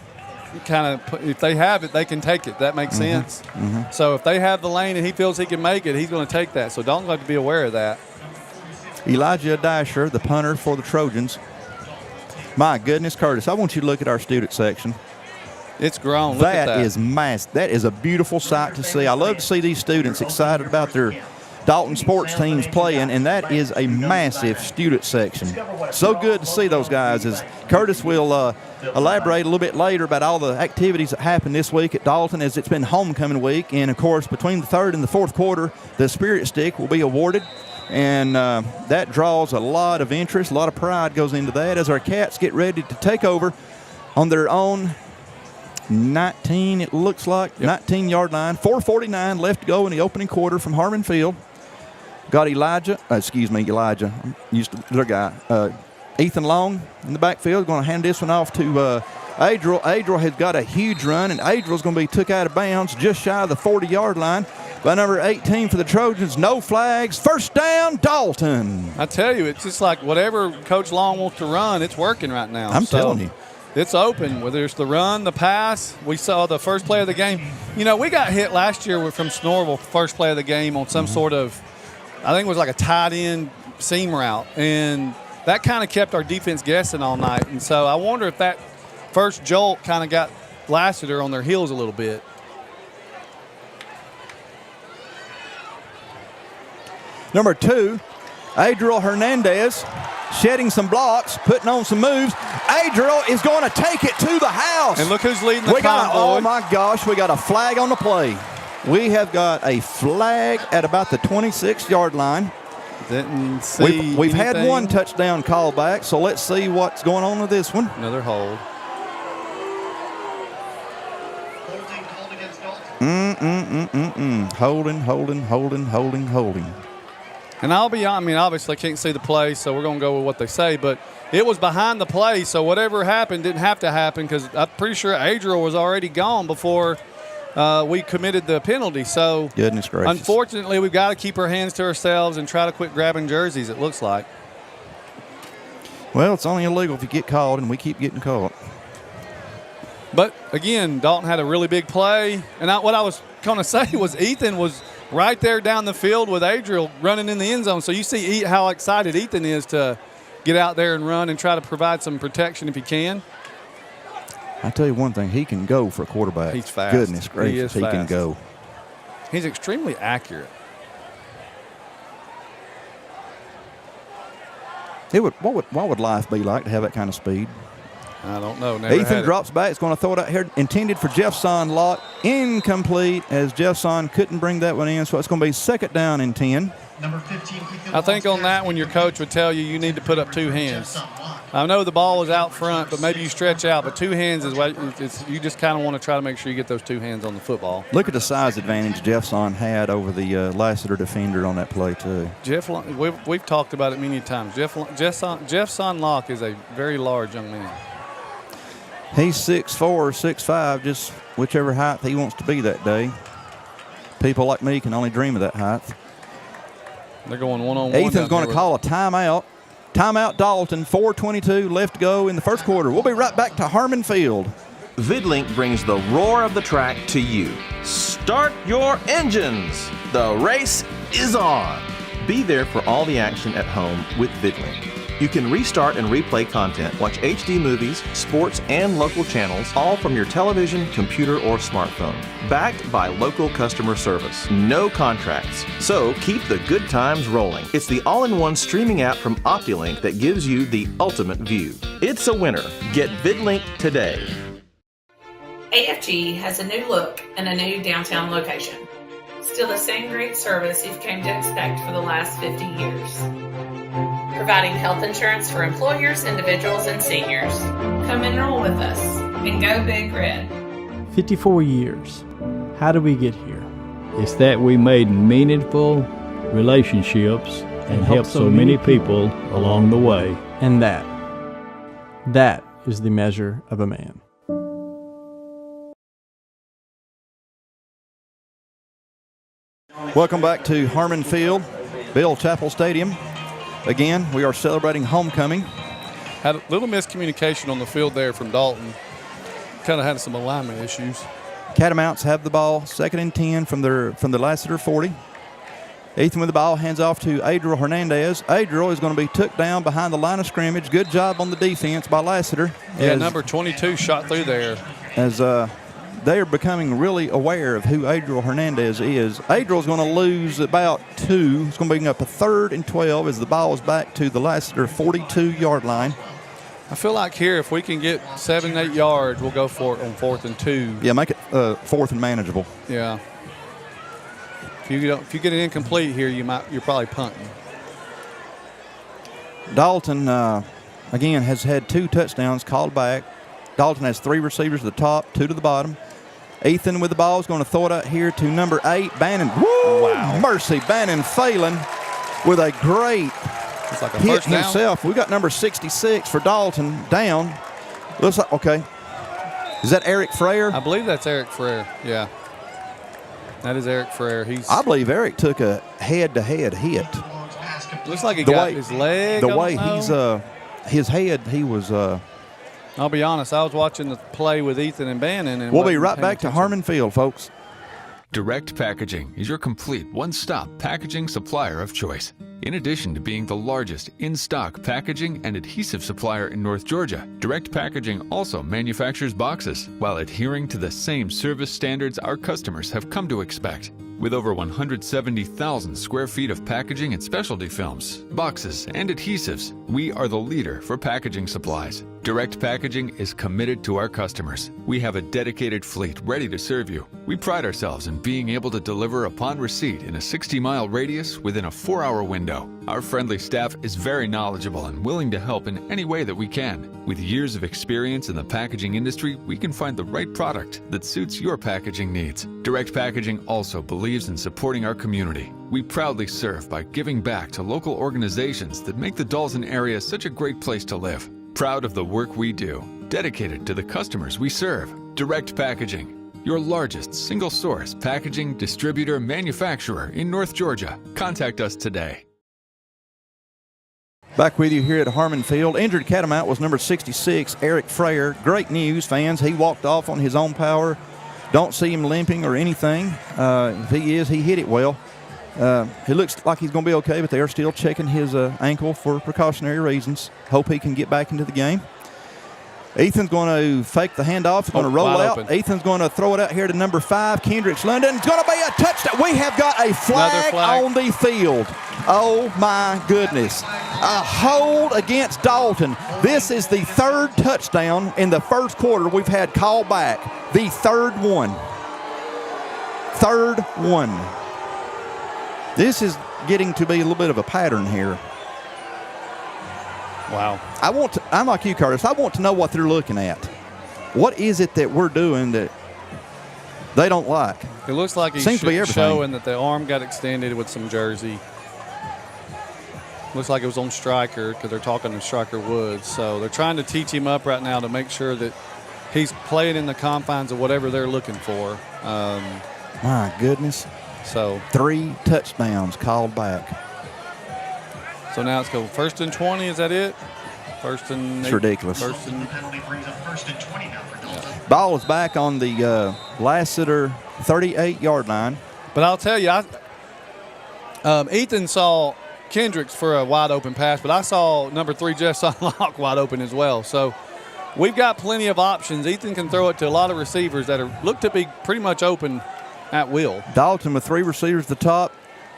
kind of. If they have it, they can take it. That makes sense. Mm-hmm. So if they have the lane and he feels he can make it, he's going to take that. So Dalton's got to be aware of that. Elijah Dasher, the punter for the Trojans. My goodness, Curtis, I want you to look at our student section. It's grown. Look at that. That is massive. That is a beautiful sight to see. I love to see these students excited about their Dalton sports teams playing, and that is a massive student section. So good to see those guys. As Curtis will elaborate a little bit later about all the activities that happened this week at Dalton, as it's been homecoming week. And, of course, between the 3rd and the 4th quarter, the Spirit Stick will be awarded. And that draws a lot of interest, a lot of pride goes into that as our Cats get ready to take over on their own 19, it looks like, 19-yard line. 4:49 left to go in the opening quarter from Harmon Field. Got Elijah. I'm used to their guy. Ethan Long in the backfield, going to hand this one off to Adriel. Adriel has got a huge run, and Adriel's going to be took out of bounds just shy of the 40-yard line by number 18 for the Trojans. No flags. 1st down, Dalton. I tell you, it's just like whatever Coach Long wants to run, it's working right now. I'm telling you. it's open, whether it's the run, the pass. We saw the first play of the game. You know, we got hit last year from Snorville, first play of the game on some sort of, I think it was like a tight end seam route. And that kind of kept our defense guessing all night. And so I wonder if that first jolt kind of got Lassiter on their heels a little bit. Number 2, Adriel Hernandez, shedding some blocks, putting on some moves. Adriel is going to take it to the house. And look who's leading the convoy. Oh, my gosh, we got a flag on the play. We have got a flag at about the 26-yard line. Didn't see We've had anything. one touchdown call back, so let's see what's going on with this one. Another hold. Holding. And I'll be honest, I mean, obviously I can't see the play, so we're going to go with what they say, but it was behind the play, so whatever happened didn't have to happen because I'm pretty sure Adriel was already gone before we committed the penalty. So goodness gracious. Unfortunately, we've got to keep our hands to ourselves and try to quit grabbing jerseys, it looks like. Well, it's only illegal if you get caught, and we keep getting caught. But, again, Dalton had a really big play. And what I was going to say was Ethan was right there down the field with Adriel running in the end zone. So you see how excited Ethan is to get out there and run and try to provide some protection if he can. I tell you one thing, he can go for a quarterback. He's fast. Goodness gracious, he can fast. go. He's extremely accurate. What would life be like to have that kind of speed? I don't know. Never Ethan had drops back. It's going to throw it out here. Intended for Jeffson Lott. Incomplete as Jeffson couldn't bring that one in. So it's going to be 2nd down and 10. Number 15. I think on that one your coach would tell you need to put up 2 hands. I know the ball was out front, but maybe you stretch out. But 2 hands is what you just kind of want to try to make sure you get those 2 hands on the football. Look at the size advantage Jeffson had over the Lassiter defender on that play too. We've talked about it many times. Jeffson Locke is a very large young man. He's 6'4", 6'5", just whichever height he wants to be that day. People like me can only dream of that height. They're going one-on-one. Ethan's going to call a timeout. Timeout Dalton, 4:22 left to go in the first quarter. We'll be right back to Harmon Field. VidLink brings the roar of the track to you. Start your engines. The race is on. Be there for all the action at home with VidLink. You can restart and replay content, watch HD movies, sports, and local channels, all from your television, computer, or smartphone. Backed by local customer service. No contracts. So keep the good times rolling. It's the all-in-one streaming app from OptiLink that gives you the ultimate view. It's a winner. Get VidLink today. AFG has a new look and a new downtown location. Still the same great service you've come to expect for the last 50 years. Providing health insurance for employers, individuals, and seniors. Come enroll with us and go Big Red. 54 years. How did we get here? It's that we made meaningful relationships and helped so many people along the way. And that is the measure of a man. Welcome back to Harmon Field, Bill Chappell Stadium. Again, we are celebrating homecoming. Had a little miscommunication on the field there from Dalton. Kind of had some alignment issues. Catamounts have the ball, 2nd and 10 from the Lassiter 40. Ethan with the ball, hands off to Adriel Hernandez. Adriel is going to be took down behind the line of scrimmage. Good job on the defense by Lassiter. Yeah, number 22 shot through there. As they are becoming really aware of who Adriel Hernandez is. Adriel's going to lose about 2. It's going to bring up a 3rd and 12 as the ball is back to the Lassiter 42-yard line. I feel like here, if we can get 7, 8 yards, we'll go for it on 4th and 2. Yeah, make it 4th and manageable. Yeah. If you get it incomplete here, you're probably punting. Dalton again has had 2 touchdowns called back. Dalton has 3 receivers to the top, 2 to the bottom. Ethan with the ball is going to throw it out here to number 8, Bannon. Woo! Wow. Mercy, Bannon Phelan with a great hit himself. We got number 66 for Dalton down. Looks like, okay. Is that Eric Frere? I believe that's Eric Frere, yeah. That is Eric Frere. I believe Eric took a head-to-head hit. Looks like he got his leg. The way he's his head, he was I'll be honest, I was watching the play with Ethan and Bannon. And we'll be right back to Harmon Field, folks. Direct Packaging is your complete one-stop packaging supplier of choice. In addition to being the largest in-stock packaging and adhesive supplier in North Georgia, Direct Packaging also manufactures boxes while adhering to the same service standards our customers have come to expect. With over 170,000 square feet of packaging and specialty films, boxes, and adhesives, we are the leader for packaging supplies. Direct Packaging is committed to our customers. We have a dedicated fleet ready to serve you. We pride ourselves in being able to deliver upon receipt in a 60-mile radius within a 4-hour window. Our friendly staff is very knowledgeable and willing to help in any way that we can. With years of experience in the packaging industry, we can find the right product that suits your packaging needs. Direct Packaging also believes in supporting our community. We proudly serve by giving back to local organizations that make the Dalton area such a great place to live. Proud of the work we do, dedicated to the customers we serve. Direct Packaging, your largest single-source packaging distributor manufacturer in North Georgia. Contact us today. Back with you here at Harmon Field. Injured Catamount was number 66, Eric Frayer. Great news, fans. He walked off on his own power. Don't see him limping or anything. If he is, he hit it well. He looks like he's going to be okay, but they are still checking his ankle for precautionary reasons. Hope he can get back into the game. Ethan's going to fake the handoff. He's going to roll out. Open. Ethan's going to throw it out here to number 5, Kendricks London. It's going to be a touchdown. We have got a flag on the field. Oh, my goodness. A hold against Dalton. This is the 3rd touchdown in the first quarter we've had called back. The 3rd one. 3rd one. This is getting to be a little bit of a pattern here. Wow. I'm like you, Curtis. I want to know what they're looking at. What is it that we're doing that they don't like? It looks like he's showing that the arm got extended with some jersey. Looks like it was on Stryker because they're talking to Stryker Woods. So they're trying to teach him up right now to make sure that he's playing in the confines of whatever they're looking for. My goodness. So 3 touchdowns called back. So now it's go 1st and 20. Is that it? First and it's ridiculous. First and ball is back on the Lassiter 38-yard line. But I'll tell you, Ethan saw Kendricks for a wide open pass, but I saw number 3 Jeff Sonlock wide open as well. So we've got plenty of options. Ethan can throw it to a lot of receivers that look to be pretty much open at will. Dalton with 3 receivers at the top.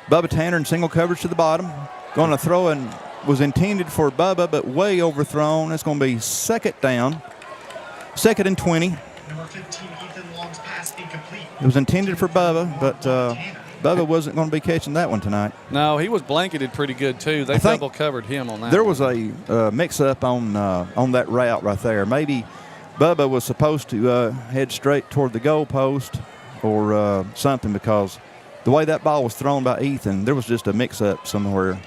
Bubba Tanner in single coverage to the bottom. Going to throw and was intended for Bubba, but way overthrown. It's going to be 2nd down. 2nd and 20. Number 15, Ethan Long's pass incomplete. It was intended for Bubba, but Bubba wasn't going to be catching that one tonight. No, he was blanketed pretty good too. They double covered him on that. There was a mix-up on that route right there. Maybe Bubba was supposed to head straight toward the goal post or something, because the way that ball was thrown by Ethan, there was just a mix-up somewhere.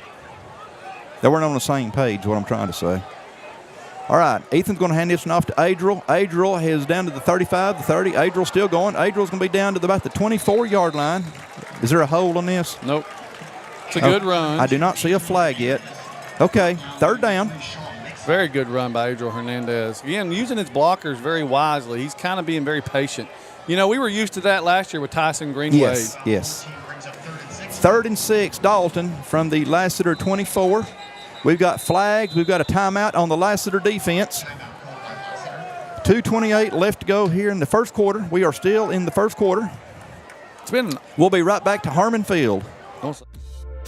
They weren't on the same page, what I'm trying to say. All right, Ethan's going to hand this one off to Adriel. Adriel is down to the 35, the 30. Adriel's still going. Adriel's going to be down to about the 24-yard line. Is there a hold on this? Nope. It's a good run. I do not see a flag yet. Okay, 3rd down. Very good run by Adriel Hernandez. Again, using his blockers very wisely. He's kind of being very patient. You know, we were used to that last year with Tyson Greenwade. Yes. 3rd and 6, Dalton from the Lassiter 24. We've got flags. We've got a timeout on the Lassiter defense. 2:28 left to go here in the first quarter. We are still in the first quarter. We'll be right back to Harmon Field.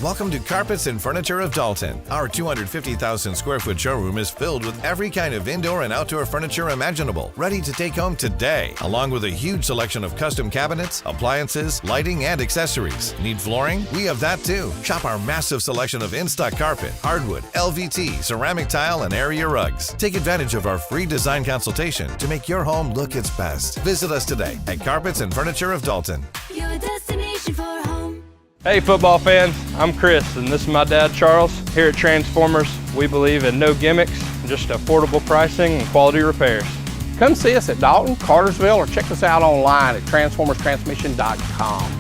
Welcome to Carpets and Furniture of Dalton. Our 250,000 square foot showroom is filled with every kind of indoor and outdoor furniture imaginable, ready to take home today, along with a huge selection of custom cabinets, appliances, lighting, and accessories. Need flooring? We have that too. Shop our massive selection of in-stock carpet, hardwood, LVT, ceramic tile, and area rugs. Take advantage of our free design consultation to make your home look its best. Visit us today at Carpets and Furniture of Dalton. Your destination for home. Hey football fans, I'm Chris and this is my dad Charles. Here at Transformers, we believe in no gimmicks, just affordable pricing and quality repairs. Come see us at Dalton, Cartersville, or check us out online at transformerstransmission.com.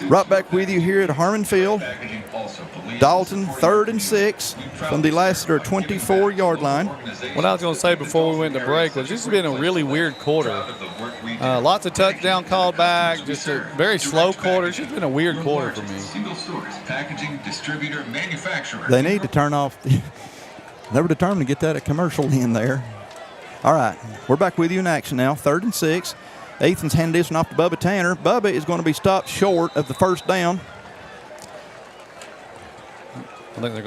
Right back with you here at Harmon Field. Dalton 3rd and 6 from the Lassiter 24-yard line. What I was going to say before we went to break was this has been a really weird quarter. Lots of touchdown called back, just a very slow quarter. It's just been a weird quarter for me. They need to turn off. They were determined to get that commercial in there. All right, we're back with you in action now. 3rd and 6. Ethan's handed this one off to Bubba Tanner. Bubba is going to be stopped short of the first down. I think they're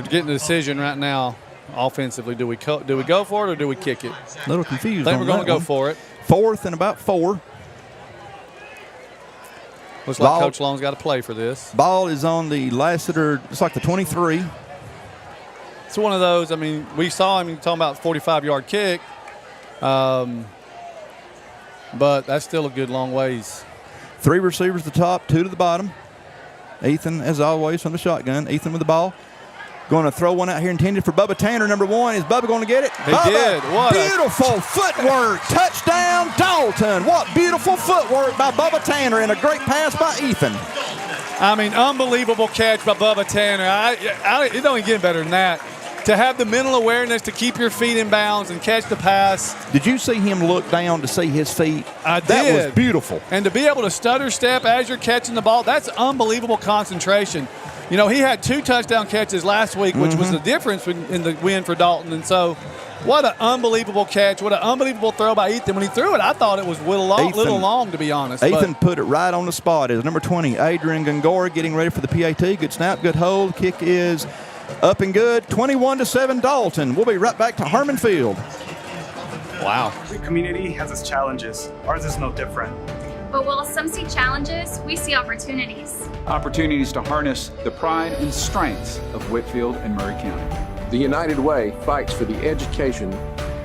getting a decision right now offensively. Do we go for it or do we kick it? A little confused. I think we're going to go for it. 4th and about 4. Looks like Coach Long's got to play for this. Ball is on the Lassiter, it's like the 23. It's one of those, I mean, we saw him talking about 45-yard kick, but that's still a good long ways. 3 receivers at the top, 2 to the bottom. Ethan, as always, from the shotgun. Ethan with the ball. Going to throw one out here intended for Bubba Tanner. Number 1. Is Bubba going to get it? He Bubba, did. What beautiful footwork. Touchdown, Dalton. What beautiful footwork by Bubba Tanner and a great pass by Ethan. I mean, unbelievable catch by Bubba Tanner. It don't even get better than that. To have the mental awareness to keep your feet in bounds and catch the pass. Did you see him look down to see his feet? I did. That was beautiful. And to be able to stutter step as you're catching the ball, that's unbelievable concentration. You know, he had 2 touchdown catches last week, which was the difference in the win for Dalton. And so, what an unbelievable catch. What an unbelievable throw by Ethan. When he threw it, I thought it was a little long, to be honest. Ethan put it right on the spot. As number 20, Adrian Gongora, getting ready for the PAT. Good snap, good hold. Kick is up and good. 21-7 Dalton. We'll be right back to Harmon Field. Wow. Every community has its challenges. Ours is no different. But while some see challenges, we see opportunities. Opportunities to harness the pride and strengths of Whitfield and Murray County. The United Way fights for the education,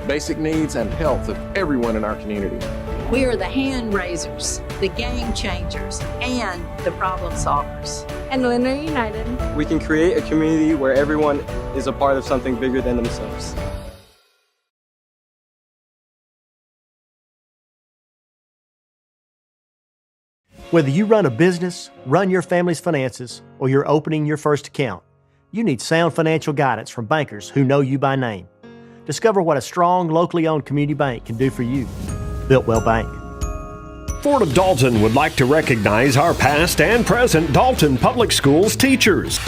basic needs, and health of everyone in our community. We are the hand raisers, the game changers, and the problem solvers. And when we're united, we can create a community where everyone is a part of something bigger than themselves. Whether you run a business, run your family's finances, or you're opening your first account, you need sound financial guidance from bankers who know you by name. Discover what a strong, locally owned community bank can do for you. Builtwell Bank. Ford of Dalton would like to recognize our past and present Dalton Public Schools teachers.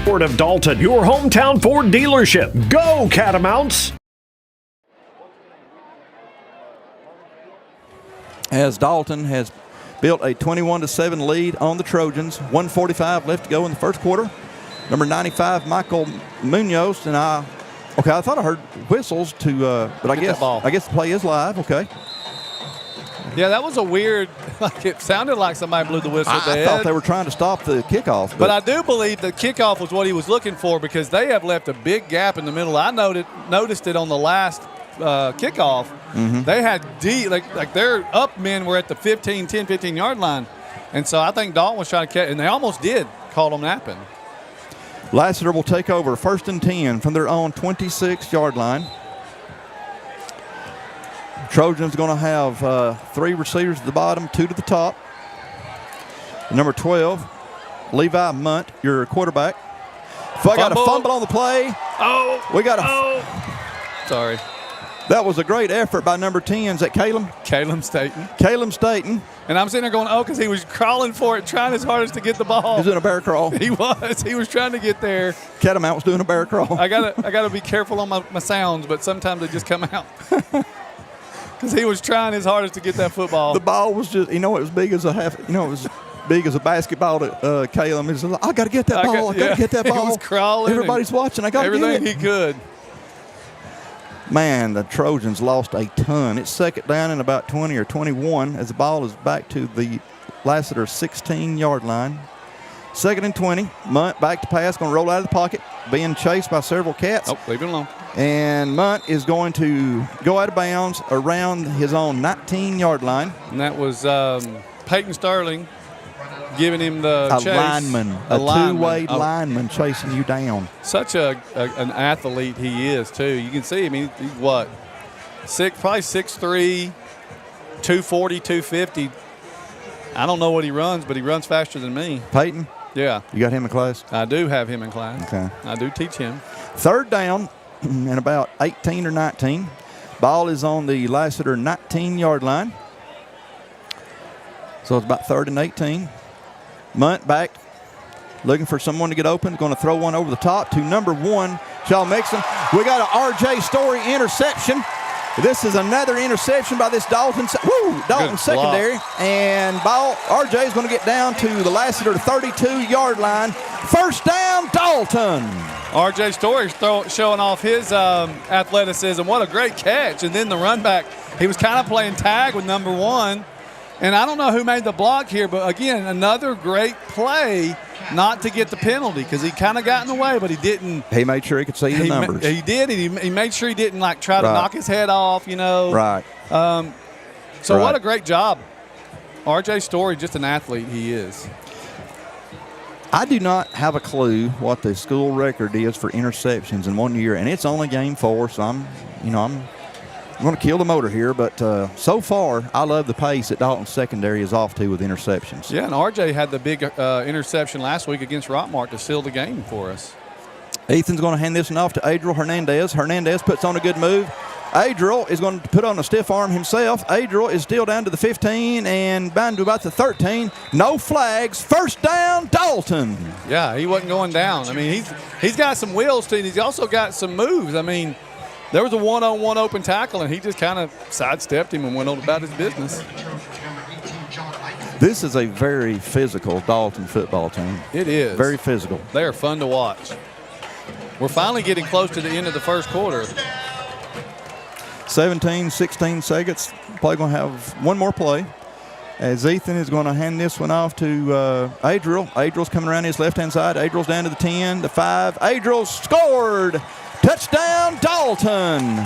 Ford of Dalton, your hometown Ford dealership. Go Catamounts! As Dalton has built a 21-7 lead on the Trojans. 1:45 left to go in the first quarter. Number 95, Michael Munoz, and I thought I heard whistles but I guess the play is live. Okay. Yeah, that was a weird. It sounded like somebody blew the whistle. I thought they were trying to stop the kickoff. But I do believe the kickoff was what he was looking for because they have left a big gap in the middle. I noticed it on the last kickoff. Mm-hmm. They had like their up men were at the 10-15 yard line, and so I think Dalton was trying to catch, and they almost did call them napping. Lassiter will take over 1st and 10 from their own 26-yard line. Trojans going to have 3 receivers at the bottom, 2 to the top. Number 12, Levi Munt, your quarterback. I got a fumble on the play. We got Sorry. That was a great effort by number 10. Is that Caleb? Caleb Staten. Caleb Staten. And I'm sitting there going, because he was crawling for it, trying his hardest to get the ball. He was doing a bear crawl. He was. He was trying to get there. Catamount was doing a bear crawl. I gotta be careful on my sounds, but sometimes they just come out. Because he was trying his hardest to get that football. The ball was just, it was big as it was big as a basketball to Caleb. He said, I got to get that ball. I got to get that ball. He was crawling. Everybody's watching. I got to get it. Everything he could. Man, the Trojans lost a ton. It's second down and about 20 or 21 as the ball is back to the Lassiter 16-yard line. 2nd and 20. Munt back to pass, going to roll out of the pocket, being chased by several cats. Leave it alone. And Munt is going to go out of bounds around his own 19-yard line. And that was Peyton Sterling giving him the chase. A two-way lineman chasing you down. Such an athlete he is, too. You can see him. He's what, Probably 6'3", 240, 250. I don't know what he runs, but he runs faster than me. Peyton? Yeah. You got him in class? I do have him in class. Okay. I do teach him. Third down and about 18 or 19. Ball is on the Lassiter 19-yard line. So it's about 3rd and 18. Munt back, looking for someone to get open. Going to throw one over the top to number 1, Sean Mixon. We got an R.J. Story interception. This is another interception by this Dalton secondary. And ball, R.J. is going to get down to the Lassiter 32-yard line. First down, Dalton. R.J. Story showing off his athleticism. What a great catch. And then the run back, he was kind of playing tag with number 1. And I don't know who made the block here, but again, another great play not to get the penalty because he kind of got in the way, but he didn't. He made sure he could see the numbers. He did. He made sure he didn't try to knock his head off, Right. What a great job. R.J. Story, just an athlete he is. I do not have a clue what the school record is for interceptions in 1 year, and it's only game 4, so I'm going to kill the motor here, but so far, I love the pace that Dalton's secondary is off to with interceptions. Yeah, and RJ had the big interception last week against Rockmart to seal the game for us. Ethan's going to hand this one off to Adriel Hernandez. Hernandez puts on a good move. Adriel is going to put on a stiff arm himself. Adriel is still down to the 15 and bound to about the 13. No flags. First down, Dalton. Yeah, he wasn't going down. I mean, he's got some wheels, too, and he's also got some moves. I mean, there was a one-on-one open tackle, and he just kind of sidestepped him and went on about his business. This is a very physical Dalton football team. It is. Very physical. They are fun to watch. We're finally getting close to the end of the first quarter. 16 seconds. Play going to have one more play. As Ethan is going to hand this one off to Adriel. Adriel's coming around his left-hand side. Adriel's down to the 10, the 5. Adriel scored. Touchdown, Dalton.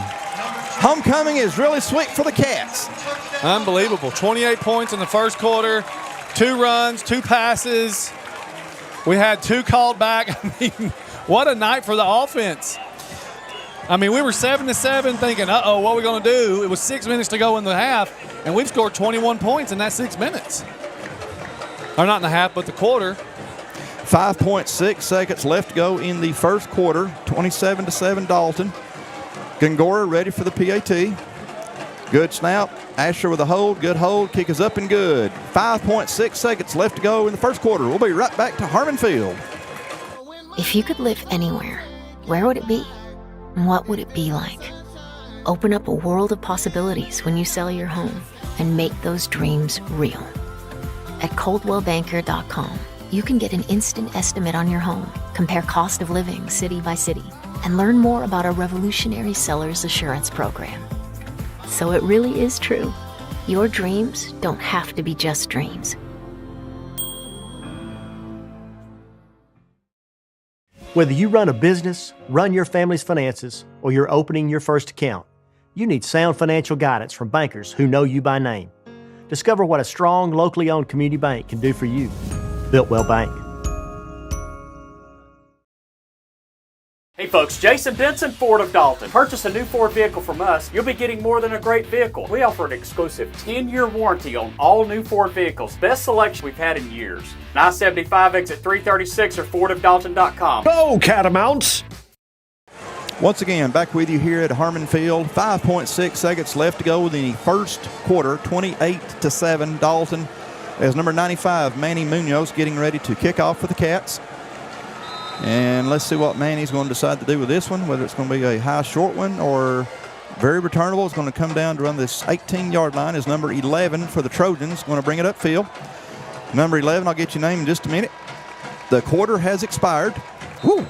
Homecoming is really sweet for the Cats. Unbelievable. 28 points in the first quarter, 2 runs, 2 passes. We had 2 called back. I mean, what a night for the offense. I mean, we were 7-7 thinking, uh-oh, what are we going to do? It was 6 minutes to go in the half, and we've scored 21 points in that 6 minutes. Or not in the half, but the quarter. 5.6 seconds left to go in the first quarter. 27-7 Dalton. Gongora ready for the PAT. Good snap. Asher with a hold. Good hold. Kick is up and good. 5.6 seconds left to go in the first quarter. We'll be right back to Harmon Field. If you could live anywhere, where would it be? And what would it be like? Open up a world of possibilities when you sell your home and make those dreams real. At ColdwellBanker.com, you can get an instant estimate on your home, compare cost of living city by city, and learn more about our revolutionary seller's assurance program. So it really is true. Your dreams don't have to be just dreams. Whether you run a business, run your family's finances, or you're opening your first account, you need sound financial guidance from bankers who know you by name. Discover what a strong, locally owned community bank can do for you. Builtwell Bank. Hey folks, Jason Benson, Ford of Dalton. Purchase a new Ford vehicle from us, you'll be getting more than a great vehicle. We offer an exclusive 10-year warranty on all new Ford vehicles. Best selection we've had in years. 975 exit 336 or FordofDalton.com. Go Catamounts! Once again, back with you here at Harmon Field. 5.6 seconds left to go in the first quarter. 28-7 Dalton. As number 95, Manny Munoz, getting ready to kick off for the Cats. And let's see what Manny's going to decide to do with this one, whether it's going to be a high short one or very returnable. It's going to come down to run this 18-yard line. Is number 11 for the Trojans, going to bring it upfield. Number 11, I'll get your name in just a minute. The quarter has expired. Woo!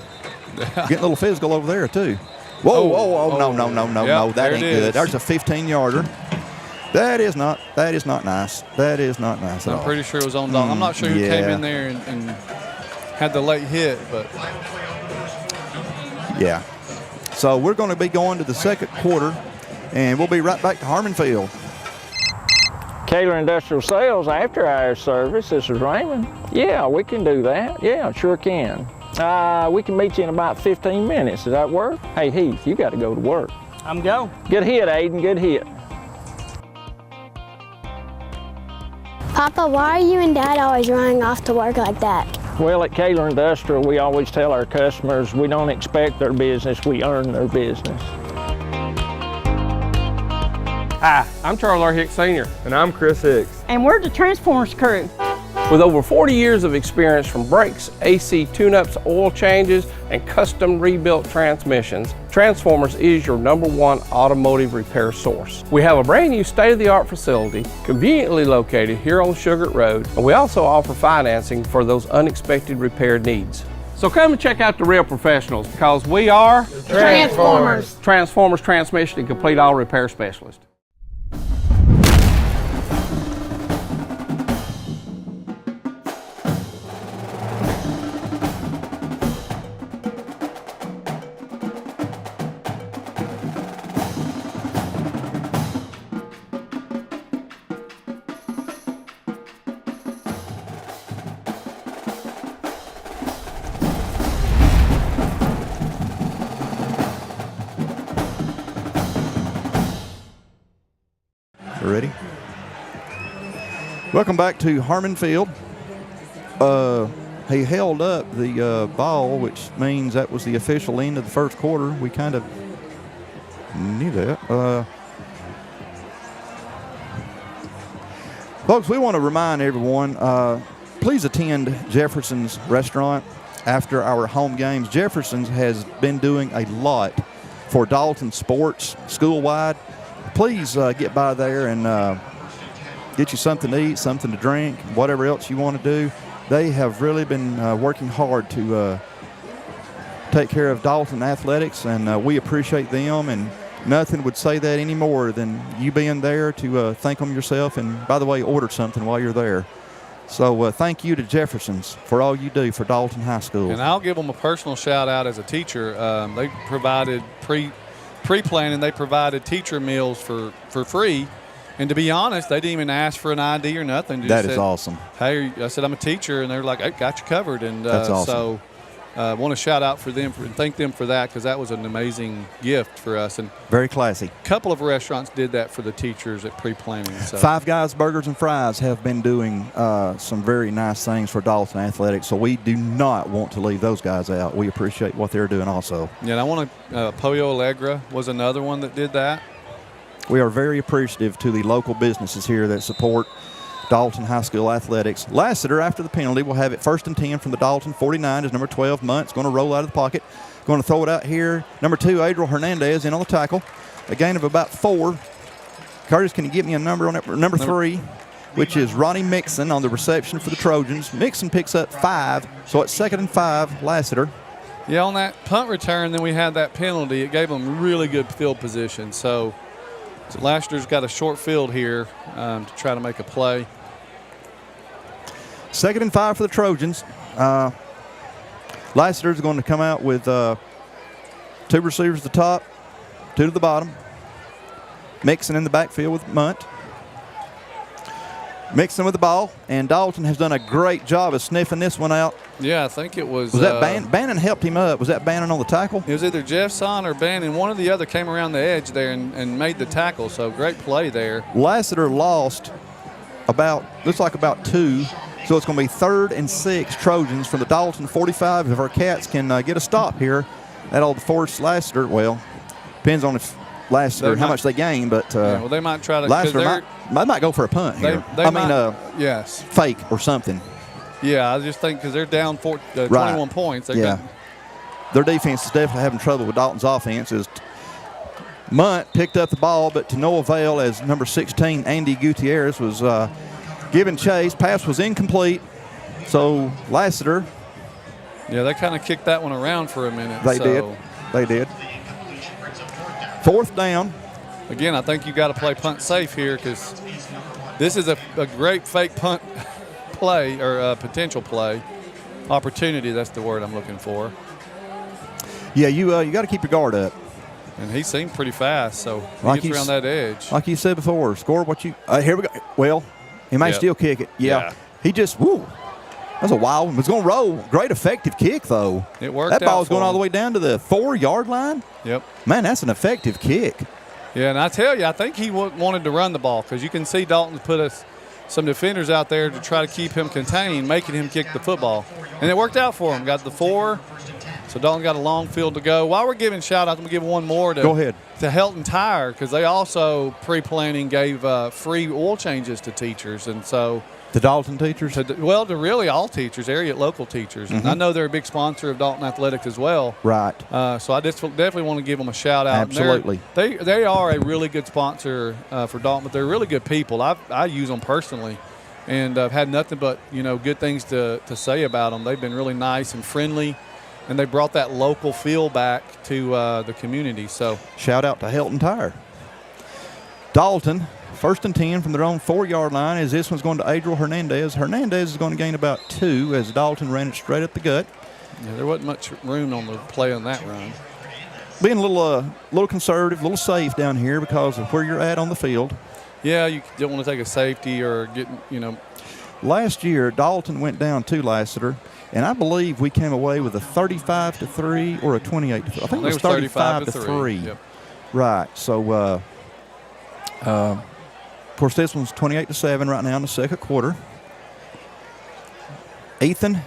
Getting a little physical over there, too. Whoa, no, that ain't good. There's a 15-yarder. That is not nice. That is not nice at all. I'm pretty sure it was on Dalton. I'm not sure who came in there and had the late hit, but. Yeah. So we're going to be going to the second quarter, and we'll be right back to Harmon Field. Kaler Industrial Sales after hours service. This is Raymond. Yeah, we can do that. Yeah, sure can. We can meet you in about 15 minutes. Does that work? Hey, Heath, you got to go to work. I'm go. Good hit, Aiden, good hit. Papa, why are you and Dad always running off to work like that? Well, at Kaler Industrial, we always tell our customers we don't expect their business, we earn their business. Hi, I'm Charles R. Hicks Sr. And I'm Chris Hicks. And we're the Transformers crew. With over 40 years of experience from brakes, AC tune-ups, oil changes, and custom rebuilt transmissions, Transformers is your #1 automotive repair source. We have a brand new state-of-the-art facility conveniently located here on Sugar Road, and we also offer financing for those unexpected repair needs. So come and check out the real professionals, because we are Transformers. Transformers Transmission and Complete Auto Repair Specialist. Ready? Welcome back to Harmon Field. He held up the ball, which means that was the official end of the first quarter. We kind of knew that. Folks, we want to remind everyone, please attend Jefferson's restaurant after our home games. Jefferson's has been doing a lot for Dalton sports school-wide. Please get by there and get you something to eat, something to drink, whatever else you want to do. They have really been working hard to take care of Dalton athletics, and we appreciate them, and nothing would say that any more than you being there to thank them yourself, and by the way, order something while you're there. So thank you to Jefferson's for all you do for Dalton High School. And I'll give them a personal shout out as a teacher. They provided pre-planning, they provided teacher meals for free. And to be honest, they didn't even ask for an ID or nothing. That is awesome. Hey, I said, I'm a teacher. And they're like, I got you covered. And that's awesome. So I want to shout out for them and thank them for that, because that was an amazing gift for us. And very classy. A couple of restaurants did that for the teachers at pre-planning. So. Five Guys Burgers and Fries have been doing some very nice things for Dalton athletics, so we do not want to leave those guys out. We appreciate what they're doing also. Yeah, and I want to Pollo Allegra was another one that did that. We are very appreciative to the local businesses here that support Dalton High School athletics. Lassiter, after the penalty, will have it 1st and 10 from the Dalton 49 as number 12, Muntz, going to roll out of the pocket. Going to throw it out here. Number 2, Adriel Hernandez in on the tackle. A gain of about 4. Curtis, can you give me a number on that? Number 3, which is Ronnie Mixon on the reception for the Trojans. Mixon picks up 5, so it's 2nd and 5, Lassiter. Yeah, on that punt return, then we had that penalty. It gave them really good field position. So Lassiter's got a short field here to try to make a play. 2nd and 5 for the Trojans. Lassiter's going to come out with 2 receivers at the top, 2 to the bottom. Mixon in the backfield with Munt. Mixon with the ball, and Dalton has done a great job of sniffing this one out. Yeah, I think it was. Was that Bannon helped him up? Was that Bannon on the tackle? It was either Jeff Son or Bannon. One or the other came around the edge there and made the tackle, so great play there. Lassiter lost looks like about 2, so it's going to be 3rd and 6 Trojans from the Dalton 45. If our Cats can get a stop here, that'll force Lassiter. Well, depends on if Lassiter, how much they gain, but yeah, well, they might try to. Lassiter might go for a punt here. Yes, fake or something. Yeah, I just think because they're down 21 points. Their defense is definitely having trouble with Dalton's offense. Munt picked up the ball, but to no avail as number 16, Andy Gutierrez, was given chase. Pass was incomplete. So Lassiter. Yeah, they kind of kicked that one around for a minute. They did. 4th down. Again, I think you got to play punt safe here, because this is a great fake punt play, or potential play opportunity. That's the word I'm looking for. Yeah, you got to keep your guard up. And he seemed pretty fast, so he gets around that edge. Like you said before, score what you. Here we go. Well, he may still kick it. Yeah. He just That's a wild one. It's going to roll. Great effective kick, though. It worked. That ball's out going for all the him. way down to the 4-yard line. Yep. Man, that's an effective kick. Yeah, and I tell you, I think he wanted to run the ball because you can see Dalton put some defenders out there to try to keep him contained, making him kick the football. And it worked out for him. Got the 4. So Dalton got a long field to go. While we're giving shout-outs, I'm going to give one more to, Go ahead. to Helton Tire because they also, pre-planning, gave free oil changes to teachers. And so The Dalton teachers? to really all teachers, area local teachers. And I know they're a big sponsor of Dalton Athletics as well. Right. So I just definitely want to give them a shout-out. Absolutely. They are a really good sponsor for Dalton, but they're really good people. I use them personally, and I've had nothing but good things to say about them. They've been really nice and friendly, and they brought that local feel back to the community. So shout out to Helton Tire. Dalton, 1st and 10 from their own 4-yard line as this one's going to Adriel Hernandez. Hernandez is going to gain about 2 as Dalton ran it straight up the gut. Yeah, there wasn't much room on the play on that run. Being a little conservative, a little safe down here because of where you're at on the field. Yeah, you don't want to take a safety or get, Last year, Dalton went down to Lassiter, and I believe we came away with a 35-3 or a 28-3. I think it was 35-3. Yep. Right. So, of course, this one's 28-7 right now in the second quarter. Ethan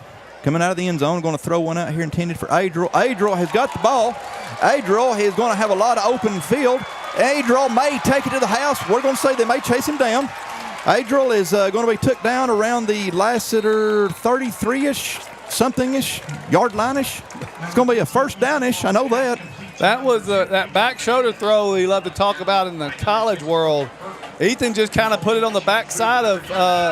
coming out of the end zone, going to throw one out here intended for Adriel. Adriel has got the ball. Adriel is going to have a lot of open field. Adriel may take it to the house. We're going to say they may chase him down. Adriel is going to be took down around the Lassiter 33-ish, something-ish, yard line-ish. It's going to be a first down-ish. I know that. That was that back shoulder throw we love to talk about in the college world. Ethan just kind of put it on the backside of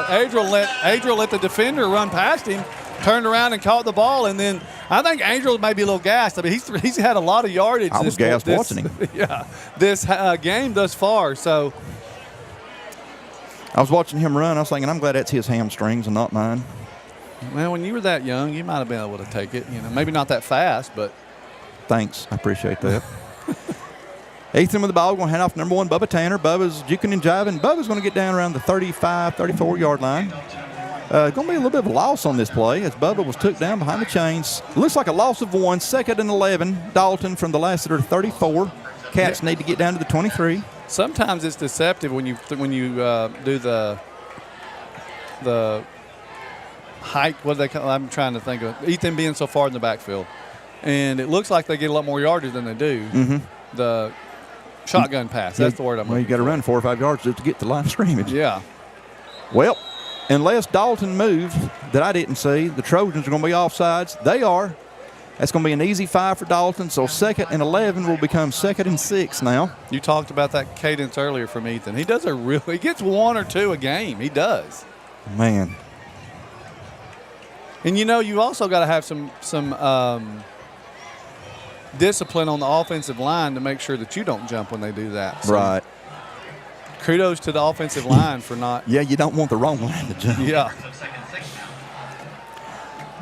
Adriel. Adriel let the defender run past him, turned around and caught the ball, and then I think Adriel may be a little gassed. I mean, he's had a lot of yardage. I was gassed watching him. Yeah, this game thus far. So I was watching him run. I was thinking, I'm glad that's his hamstrings and not mine. Well, when you were that young, you might have been able to take it. Maybe not that fast, but. Thanks. I appreciate that. Ethan with the ball, going to hand off number 1, Bubba Tanner. Bubba's juking and jiving. Bubba's going to get down around the 35, 34-yard line. Going to be a little bit of a loss on this play as Bubba was took down behind the chains. Looks like a loss of 1, 2nd and 11. Dalton from the Lassiter 34. Cats need to get down to the 23. Sometimes it's deceptive when you do the hike. What do they call? I'm trying to think of Ethan being so far in the backfield, and it looks like they get a lot more yardage than they do. Mm-hmm. The shotgun pass. That's the word I'm. Well, you got to run 4 or 5 yards just to get to the line of scrimmage. Yeah. Well, unless Dalton moves that I didn't see, the Trojans are going to be offsides. They are. That's going to be an easy 5 for Dalton. So 2nd and 11 will become 2nd and 6 now. You talked about that cadence earlier from Ethan. He does he gets 1 or 2 a game. He does. Man. And you also got to have some discipline on the offensive line to make sure that you don't jump when they do that. So right. Kudos to the offensive line for not. Yeah, you don't want the wrong line to jump. Yeah.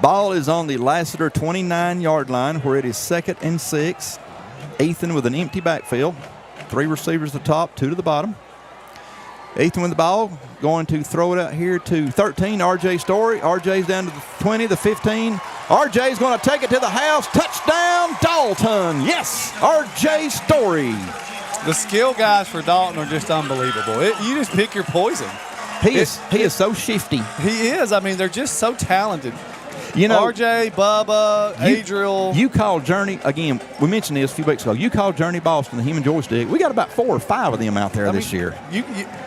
Ball is on the Lassiter 29-yard line where it is 2nd and 6. Ethan with an empty backfield. 3 receivers at the top, 2 to the bottom. Ethan with the ball, going to throw it out here to 13, R.J. Story. R.J.'s down to the 20, the 15. R.J.'s going to take it to the house. Touchdown, Dalton. Yes, R.J. Story. The skill guys for Dalton are just unbelievable. You just pick your poison. He is so shifty. He is. I mean, they're just so talented. RJ, Bubba, Adriel. You called Journey, again, we mentioned this a few weeks ago. You called Journey Boston, the human joystick. We got about 4 or 5 of them out there this year.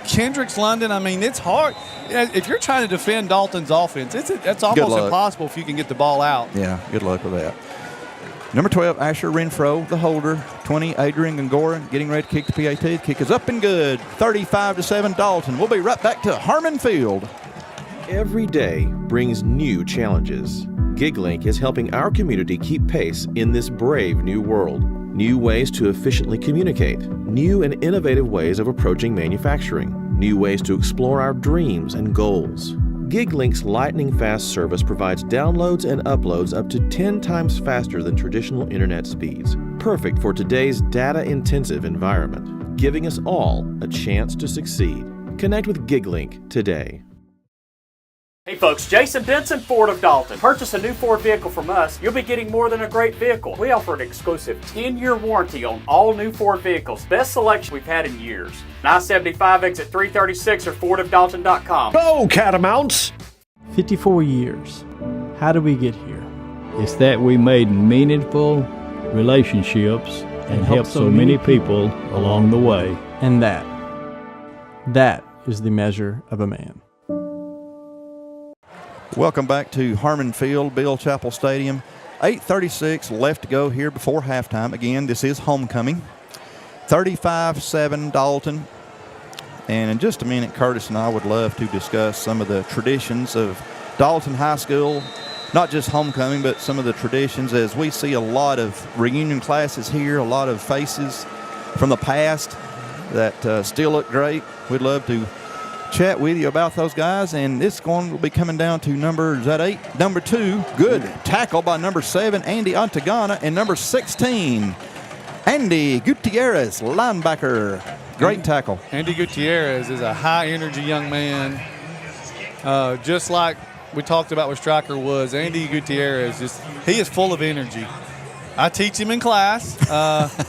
Kendrick's London, I mean, it's hard. If you're trying to defend Dalton's offense, it's almost impossible if you can get the ball out. Yeah, good luck with that. Number 12, Asher Renfro, the holder. 20, Adrian Gongora, getting ready to kick the PAT. The kick is up and good. 35-7 Dalton. We'll be right back to Harmon Field. Every day brings new challenges. GigLink is helping our community keep pace in this brave new world. New ways to efficiently communicate, new and innovative ways of approaching manufacturing, new ways to explore our dreams and goals. GigLink's lightning-fast service provides downloads and uploads up to 10 times faster than traditional internet speeds, perfect for today's data-intensive environment, giving us all a chance to succeed. Connect with GigLink today. Hey folks, Jason Benson, Ford of Dalton. Purchase a new Ford vehicle from us, you'll be getting more than a great vehicle. We offer an exclusive 10-year warranty on all new Ford vehicles. Best selection we've had in years. I-75 exit 336 or FordofDalton.com. Go Catamounts! 54 years. How did we get here? It's that we made meaningful relationships and helped so many people along the way. And that is the measure of a man. Welcome back to Harmon Field, Bill Chapel Stadium. 8:36 left to go here before halftime. Again, this is homecoming. 35-7 Dalton. And in just a minute, Curtis and I would love to discuss some of the traditions of Dalton High School. Not just homecoming, but some of the traditions, as we see a lot of reunion classes here, a lot of faces from the past that still look great. We'd love to chat with you about those guys, and this going will be coming down to number 2. Good tackle by number 7, Andy Antagana, and number 16, Andy Gutierrez, linebacker. Great tackle. Andy Gutierrez is a high-energy young man, just like we talked about with Striker Woods. Andy Gutierrez, he is full of energy. I teach him in class.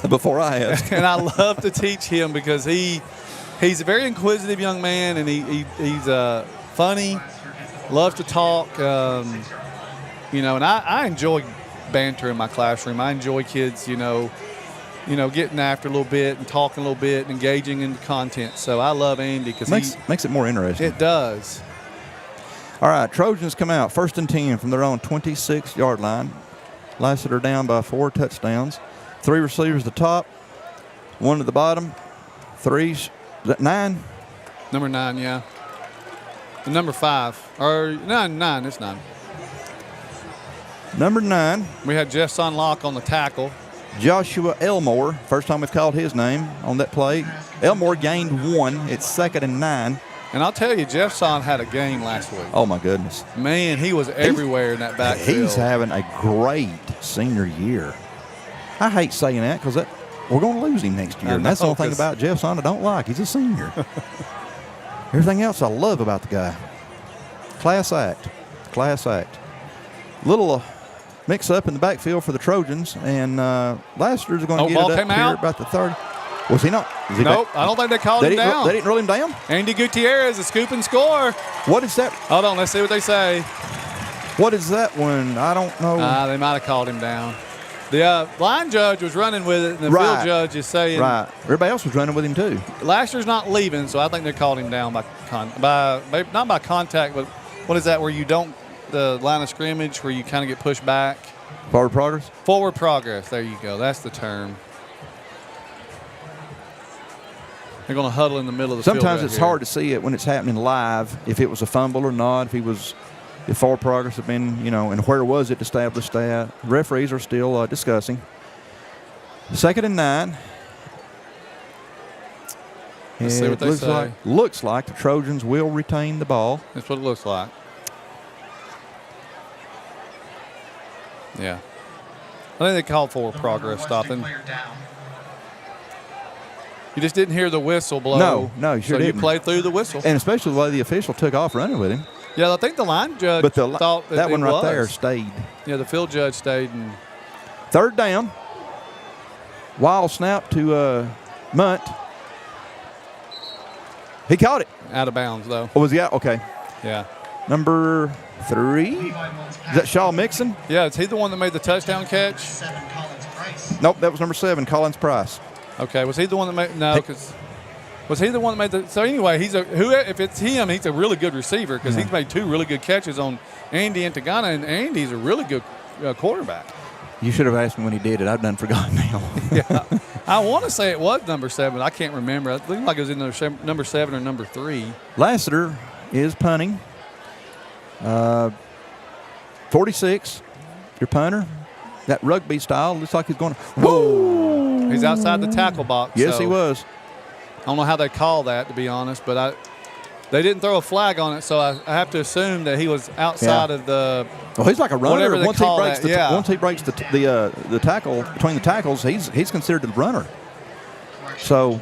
Before I asked. And I love to teach him because he's a very inquisitive young man, and he's funny, loves to talk, and I enjoy banter in my classroom. I enjoy kids, getting after a little bit and talking a little bit, engaging in the content. So I love Andy because makes it more interesting. It does. All right, Trojans come out 1st and 10 from their own 26-yard line. Lassiter down by 4 touchdowns. 3 receivers at the top, 1 at the bottom, 3. Is that 9? Number 9, yeah. And number 5. Or 9, it's 9. Number 9. We had Jeff Sonlock on the tackle. Joshua Elmore, first time we've called his name on that play. Elmore gained 1. It's 2nd and 9. And I'll tell you, Jeff Son had a game last week. Oh, my goodness. Man, he was everywhere in that backfield. He's having a great senior year. I hate saying that because we're going to lose him next year. And that's the only thing about Jeff Son I don't like. He's a senior. Everything else I love about the guy. Class act. Little mix-up in the backfield for the Trojans. And Lassiter's going to get it up here about the 30. Was he not? Nope, I don't think they called him down. They didn't roll him down? Andy Gutierrez, a scoop and score. What is that? Hold on, let's see what they say. What is that one? I don't know. They might have called him down. The line judge was running with it, and the field judge is saying. Right. Everybody else was running with him, too. Lassiter's not leaving, so I think they called him down not by contact, but what is that where you don't, the line of scrimmage where you kind of get pushed back? Forward progress? Forward progress. There you go. That's the term. They're going to huddle in the middle of the field. Sometimes it's hard to see it when it's happening live, if it was a fumble or not, if forward progress had been, and where was it established that. Referees are still discussing. 2nd and 9. Let's see what they say. Looks like the Trojans will retain the ball. That's what it looks like. Yeah. I think they called forward progress stopping. You just didn't hear the whistle blow. No, you sure didn't. You played through the whistle. And especially the way the official took off running with him. Yeah, I think the line judge thought that one right there stayed. Yeah, the field judge stayed. And 3rd down. Wild snap to Munt. He caught it. Out of bounds, though. Oh, was he out? Okay. Yeah. Number 3. Is that Shaw Mixon? Yeah, is he the one that made the touchdown catch? Nope, that was number 7, Collins Price. Okay, was he the one that made? No, because was he the one that made the? So anyway, if it's him, he's a really good receiver because he's made 2 really good catches on Andy Antagana, and Andy's a really good quarterback. You should have asked me when he did it. I've done forgotten now. Yeah, I want to say it was number 7. I can't remember. It looked like it was in number 7 or number 3. Lassiter is punting. 46. Your punter. That rugby style looks like he's going. Whoa! He's outside the tackle box. Yes, he was. I don't know how they call that, to be honest, but they didn't throw a flag on it, so I have to assume that he was outside of the. Well, he's like a runner. Once he breaks the tackle between the tackles, he's considered the runner. So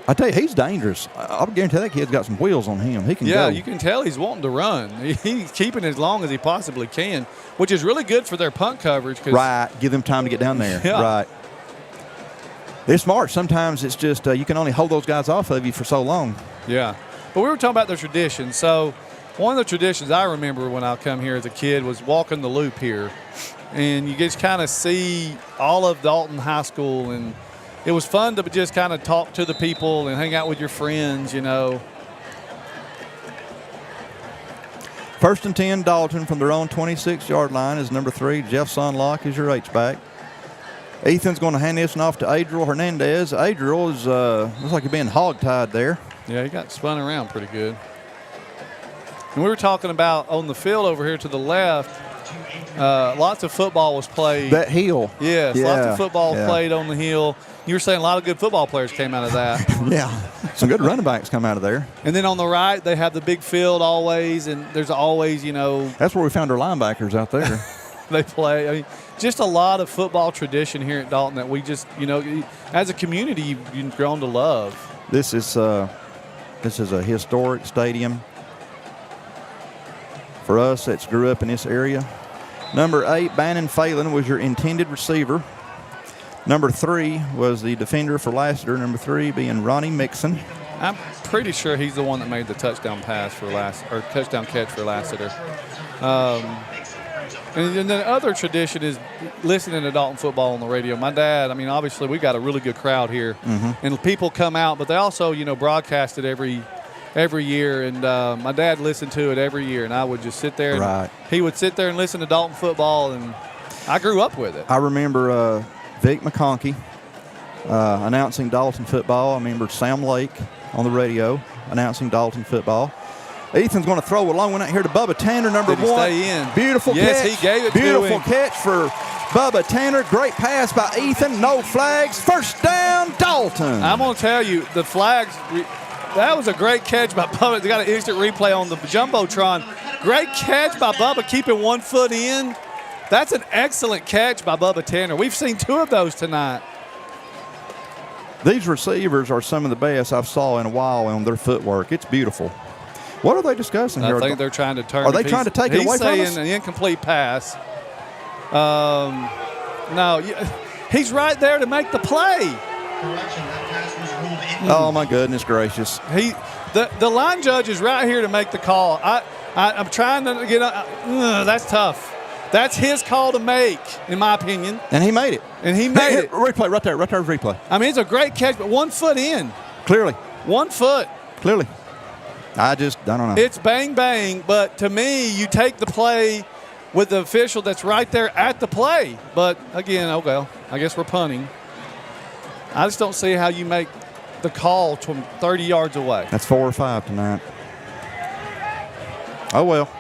I tell you, he's dangerous. I'll guarantee that kid's got some wheels on him. He can go. Yeah, you can tell he's wanting to run. He's keeping as long as he possibly can, which is really good for their punt coverage. Right. Give them time to get down there. Yeah. Right. They're smart. Sometimes it's just you can only hold those guys off of you for so long. Yeah. But we were talking about the traditions. So one of the traditions I remember when I come here as a kid was walking the loop here. And you just kind of see all of Dalton High School, and it was fun to just kind of talk to the people and hang out with your friends, you know. 1st and 10, Dalton from their own 26-yard line is number 3. Jeff Sonlock is your H-back. Ethan's going to hand this one off to Adriel Hernandez. Adriel is looks like he's being hog-tied there. Yeah, he got spun around pretty good. And we were talking about on the field over here to the left, lots of football was played. That hill. Yes, yeah, lots of football played on the hill. You were saying a lot of good football players came out of that. Yeah, some good running backs come out of there. And then on the right, they have the big field always, and there's always, you know. That's where we found our linebackers out there. They play. I mean, just a lot of football tradition here at Dalton that we just, you know, as a community, you've grown to love. This is a historic stadium for us that grew up in this area. Number 8, Bannon Phelan, was your intended receiver. Number 3 was the defender for Lassiter. Number 3 being Ronnie Mixon. I'm pretty sure he's the one that made the touchdown pass for touchdown catch for Lassiter. And then the other tradition is listening to Dalton football on the radio. My dad, I mean, obviously we got a really good crowd here, and people come out, but they also, you know, broadcast it every year. And my dad listened to it every year, and I would just sit there. And he would sit there and listen to Dalton football, and I grew up with it. I remember Vic McConkey announcing Dalton football. I remember Sam Lake on the radio announcing Dalton football. Ethan's going to throw a long one out here to Bubba Tanner, number 1. Stay in. Beautiful catch. Yes, he gave it to him. Beautiful catch for Bubba Tanner. Great pass by Ethan. No flags. First down, Dalton. I'm going to tell you, the flags, that was a great catch by Bubba. They got an instant replay on the Jumbotron. Great catch by Bubba, keeping 1 foot in. That's an excellent catch by Bubba Tanner. We've seen 2 of those tonight. These receivers are some of the best I've saw in a while on their footwork. It's beautiful. What are they discussing here? I think they're trying to turn. Are they trying to take it away from us? He's saying an incomplete pass. No, he's right there to make the play. Oh, my goodness gracious. The line judge is right here to make the call. I'm trying to get that's tough. That's his call to make, in my opinion. And he made it. Replay, right there, replay. I mean, it's a great catch, but 1 foot in. Clearly. 1 foot. Clearly. I don't know. It's bang, bang, but to me, you take the play with the official that's right there at the play. But, again, oh, well, I guess we're punting. I just don't see how you make the call from 30 yards away. That's 4 or 5 tonight. Oh, well.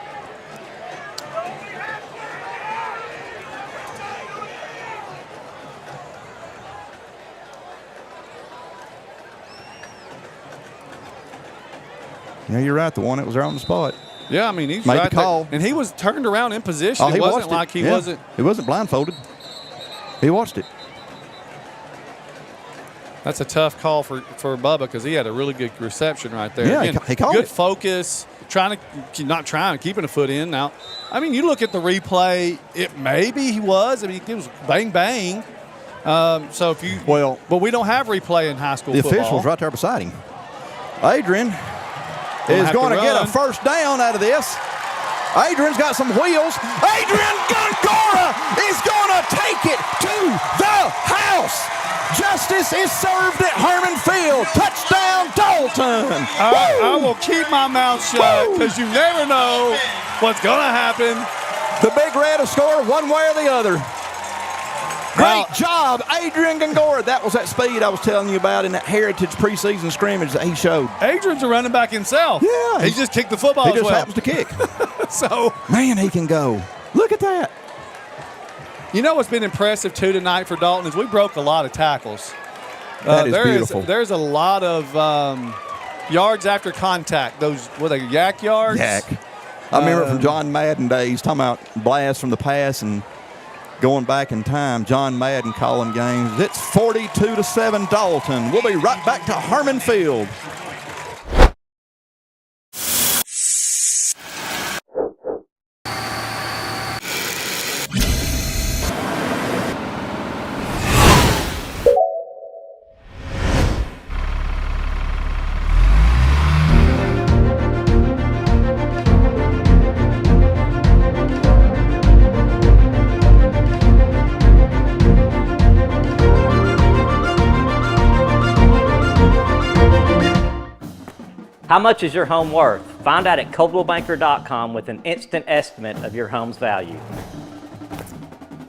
Yeah, you're right. The one that was there on the spot. Yeah, I mean, he's made right the call. there. And he was turned around in position. He it wasn't watched like he yeah. wasn't. He wasn't blindfolded. He watched it. That's a tough call for Bubba because he had a really good reception right there. Yeah, Again, he called good it. Focus, keeping a foot in. Now, I mean, you look at the replay, maybe he was. I mean, it was bang, bang. But we don't have replay in high school the football. official's right there beside him. Adrian is going to get a first down out of this. Adrian's got some wheels. Adrian Gongora is going to take it to the house. Justice is served at Harmon Field. Touchdown, Dalton. I will keep my mouth shut because you never know what's going to happen. The Big Red will score one way or the other. Great job, Adrian Gongora. That was that speed I was telling you about in that Heritage preseason scrimmage that he showed. Adrian's a running back himself. Yeah. He just kicked the football He just well. happens to kick. So, man, he can go. Look at that. You know what's been impressive, too, tonight for Dalton is we broke a lot of tackles. That is beautiful. There's a lot of yards after contact. Those, what are they, yak yards? Yak. I remember from John Madden days talking about blast from the pass and going back in time, John Madden calling games. It's 42-7 Dalton. We'll be right back to Harmon Field. How much is your home worth? Find out at ColdwellBanker.com with an instant estimate of your home's value.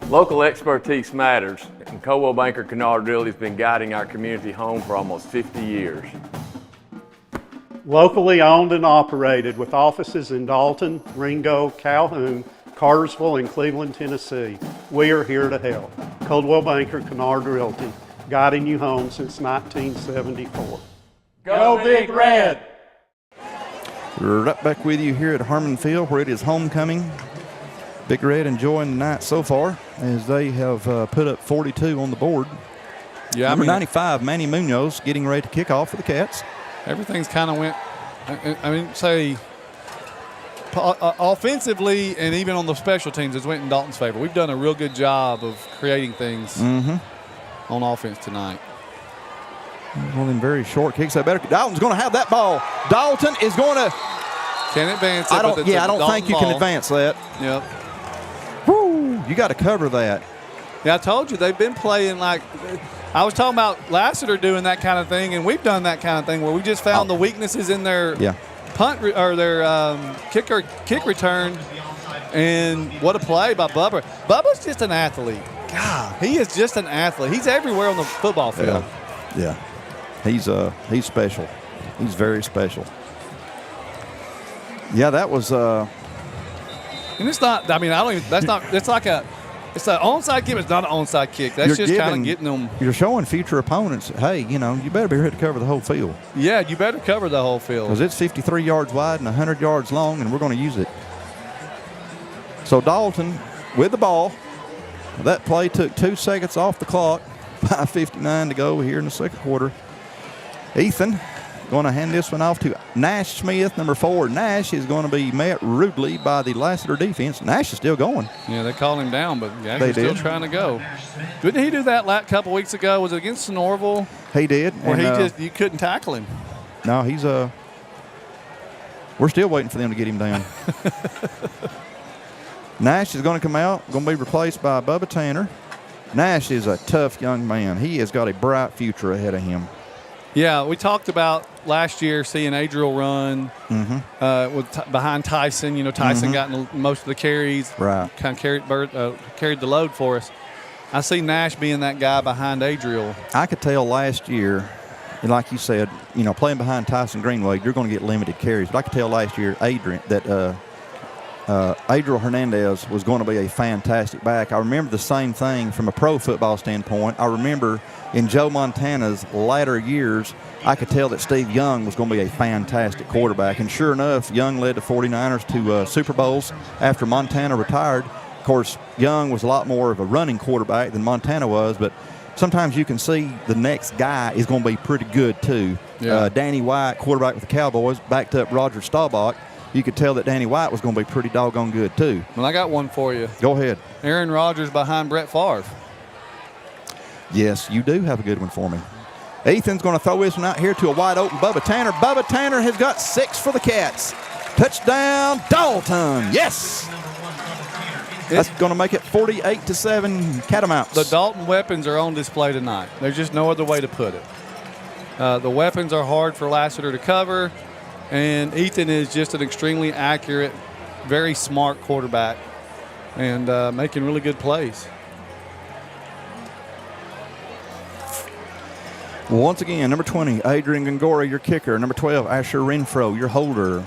Local expertise matters, and Coldwell Banker Kennard Realty has been guiding our community home for almost 50 years. Locally owned and operated with offices in Dalton, Ringo, Calhoun, Cartersville, and Cleveland, Tennessee. We are here to help. Coldwell Banker Kennard Realty, guiding you home since 1974. Go Big Red! We're right back with you here at Harmon Field where it is homecoming. Big Red enjoying the night so far as they have put up 42 on the board. Yeah, Number 95, Manny Munoz, getting ready to kick off for the Cats. Everything's kind of went, say, offensively and even on the special teams, it's went in Dalton's favor. We've done a real good job of creating things on offense tonight. One of them very short kicks. Dalton's going to have that ball. Dalton is going to. Can advance it. I don't think you can advance that. Yep. Woo! You got to cover that. Yeah, I told you they've been playing like. I was talking about Lassiter doing that kind of thing, and we've done that kind of thing where we just found the weaknesses in their punt or their kick return. And what a play by Bubba. Bubba's just an athlete. God, he is just an athlete. He's everywhere on the football field. Yeah. He's special. He's very special. Yeah, that was. And it's not. I mean, I don't even. That's not. It's like a. It's an onside kick. It's not an onside kick. That's just kind of getting them. You're showing future opponents, hey, you better be ready to cover the whole field. Yeah, you better cover the whole field. Because it's 53 yards wide and 100 yards long, and we're going to use it. So Dalton with the ball. That play took 2 seconds off the clock. 5:59 to go here in the second quarter. Ethan going to hand this one off to Nash Smith, number 4. Nash is going to be met rudely by the Lassiter defense. Nash is still going. Yeah, they called him down, but he's still trying to go. Didn't he do that couple weeks ago? Was it against Sonoraville? He did. Where you couldn't tackle him. No, he's we're still waiting for them to get him down. Nash is going to come out, going to be replaced by Bubba Tanner. Nash is a tough young man. He has got a bright future ahead of him. Yeah, we talked about last year seeing Adriel run behind Tyson. Tyson got most of the carries, right? Kind of carried the load for us. I see Nash being that guy behind Adriel. I could tell last year, and like you said, playing behind Tyson Greenway, you're going to get limited carries. But I could tell last year, Adriel Hernandez was going to be a fantastic back. I remember the same thing from a pro football standpoint. I remember in Joe Montana's latter years, I could tell that Steve Young was going to be a fantastic quarterback. And sure enough, Young led the 49ers to Super Bowls after Montana retired. Of course, Young was a lot more of a running quarterback than Montana was, but sometimes you can see the next guy is going to be pretty good too. Yeah. Danny White, quarterback with the Cowboys, backed up Roger Staubach. You could tell that Danny White was going to be pretty doggone good too. Well, I got one for you. Go ahead. Aaron Rodgers behind Brett Favre. Yes, you do have a good one for me. Ethan's going to throw this one out here to a wide open Bubba Tanner. Bubba Tanner has got 6 for the Cats. Touchdown, Dalton. Yes. That's going to make it 48-7 Catamounts. The Dalton weapons are on display tonight. There's just no other way to put it. The weapons are hard for Lassiter to cover, and Ethan is just an extremely accurate, very smart quarterback, and making really good plays. Once again, number 20, Adrian Gongora, your kicker. Number 12, Asher Renfro, your holder.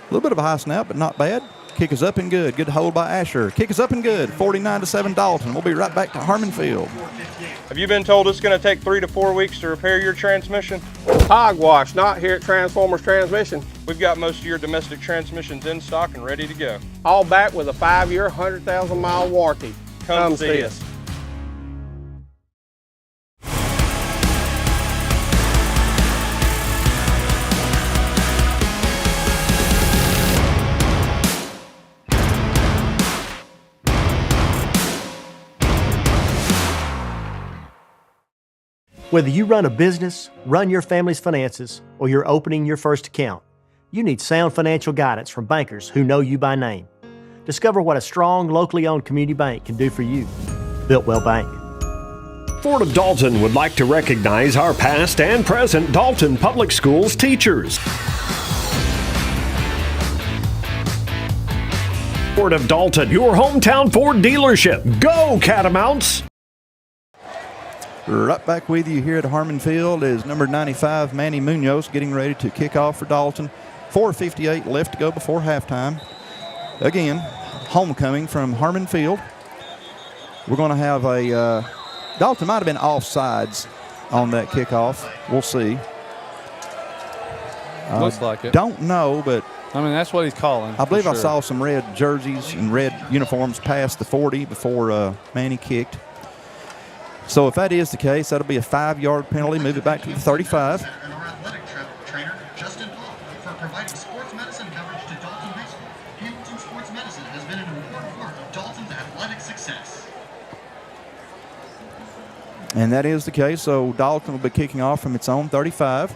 A little bit of a high snap, but not bad. Kick is up and good. Good hold by Asher. Kick is up and good. 49-7 Dalton. We'll be right back to Harmon Field. Have you been told it's going to take 3 to 4 weeks to repair your transmission? Hogwash, not here at Transformers Transmission. We've got most of your domestic transmissions in stock and ready to go. All back with a 5-year, 100,000-mile warranty. Come see us. Whether you run a business, run your family's finances, or you're opening your first account, you need sound financial guidance from bankers who know you by name. Discover what a strong, locally owned community bank can do for you. Built Well Bank. Ford of Dalton would like to recognize our past and present Dalton Public Schools teachers. Ford of Dalton, your hometown Ford dealership. Go Catamounts! Right back with you here at Harmon Field is number 95, Manny Munoz, getting ready to kick off for Dalton. 4:58 left to go before halftime. Again, homecoming from Harmon Field. We're going to have a Dalton might have been offsides on that kickoff. We'll see. Looks like it. Don't know, but I mean, that's what he's calling. I believe sure. I saw some red jerseys and red uniforms past the 40 before Manny kicked. So if that is the case, that'll be a 5-yard penalty. Move it back to the 35. Providing sports medicine coverage to Dalton High School. Hamilton Sports Medicine has been an important part of Dalton's athletic success. And that is the case, so Dalton will be kicking off from its own 35.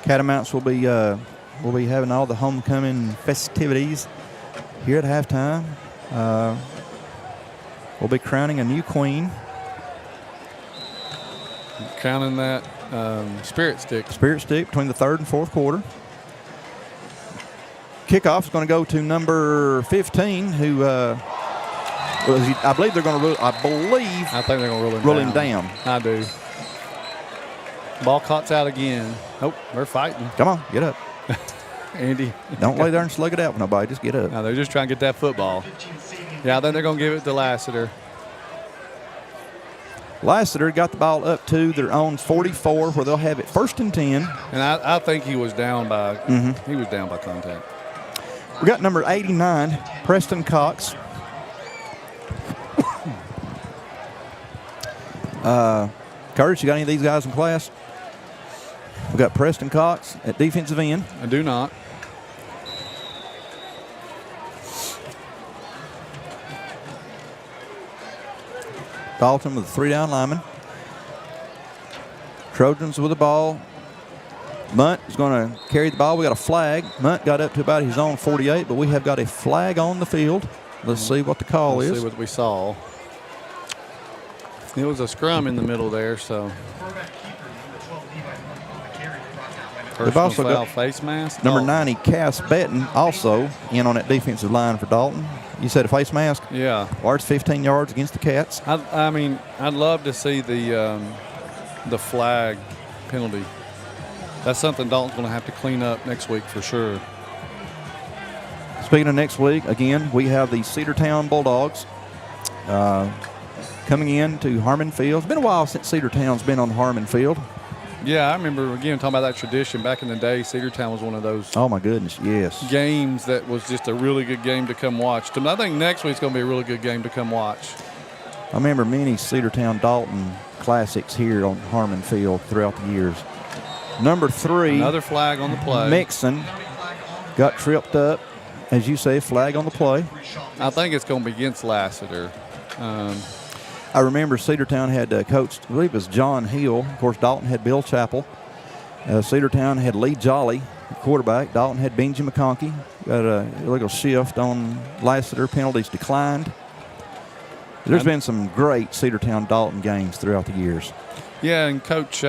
Catamounts will be having all the homecoming festivities here at halftime. We'll be crowning a new queen. Crowning that spirit stick. Spirit stick between the third and fourth quarter. Kickoff is going to go to number 15, who I believe they're going to rule. I think they're going to rule him down. I do. Ball caught out again. Oh, they're fighting. Come on, get up. Andy. Don't lay there and slug it out with nobody. Just get up. No, they're just trying to get that football. Yeah, I think they're going to give it to Lassiter. Lassiter got the ball up to their own 44, where they'll have it 1st and 10. And I think he was down by contact. We got number 89, Preston Cox. Curtis, you got any of these guys in class? We got Preston Cox at defensive end. I do not. Dalton with a 3-down lineman. Trojans with the ball. Munt is going to carry the ball. We got a flag. Munt got up to about his own 48, but we have got a flag on the field. Let's see what the call is. Let's see what we saw. It was a scrum in the middle there, so. They've also got face mask. Number 90, Cass Betton, also in on that defensive line for Dalton. You said a face mask? Yeah. Large 15 yards against the Cats. I mean, I'd love to see the flag penalty. That's something Dalton's going to have to clean up next week for sure. Speaking of next week, again, we have the Cedartown Bulldogs coming in to Harmon Field. It's been a while since Cedartown's been on Harmon Field. Yeah, I remember, again, talking about that tradition. Back in the day, Cedartown was one of those oh, my goodness, yes, games that was just a really good game to come watch. I think next week's going to be a really good game to come watch. I remember many Cedartown Dalton classics here on Harmon Field throughout the years. Number 3. Another flag on the play. Mixon got tripped up. As you say, flag on the play. I think it's going to be against Lassiter. I remember Cedartown had coached, I believe it was John Hill. Of course, Dalton had Bill Chappell. Cedartown had Lee Jolly, quarterback. Dalton had Benji McConkey. Got a illegal shift on Lassiter. Penalties declined. There's been some great Cedartown Dalton games throughout the years. Yeah, and Coach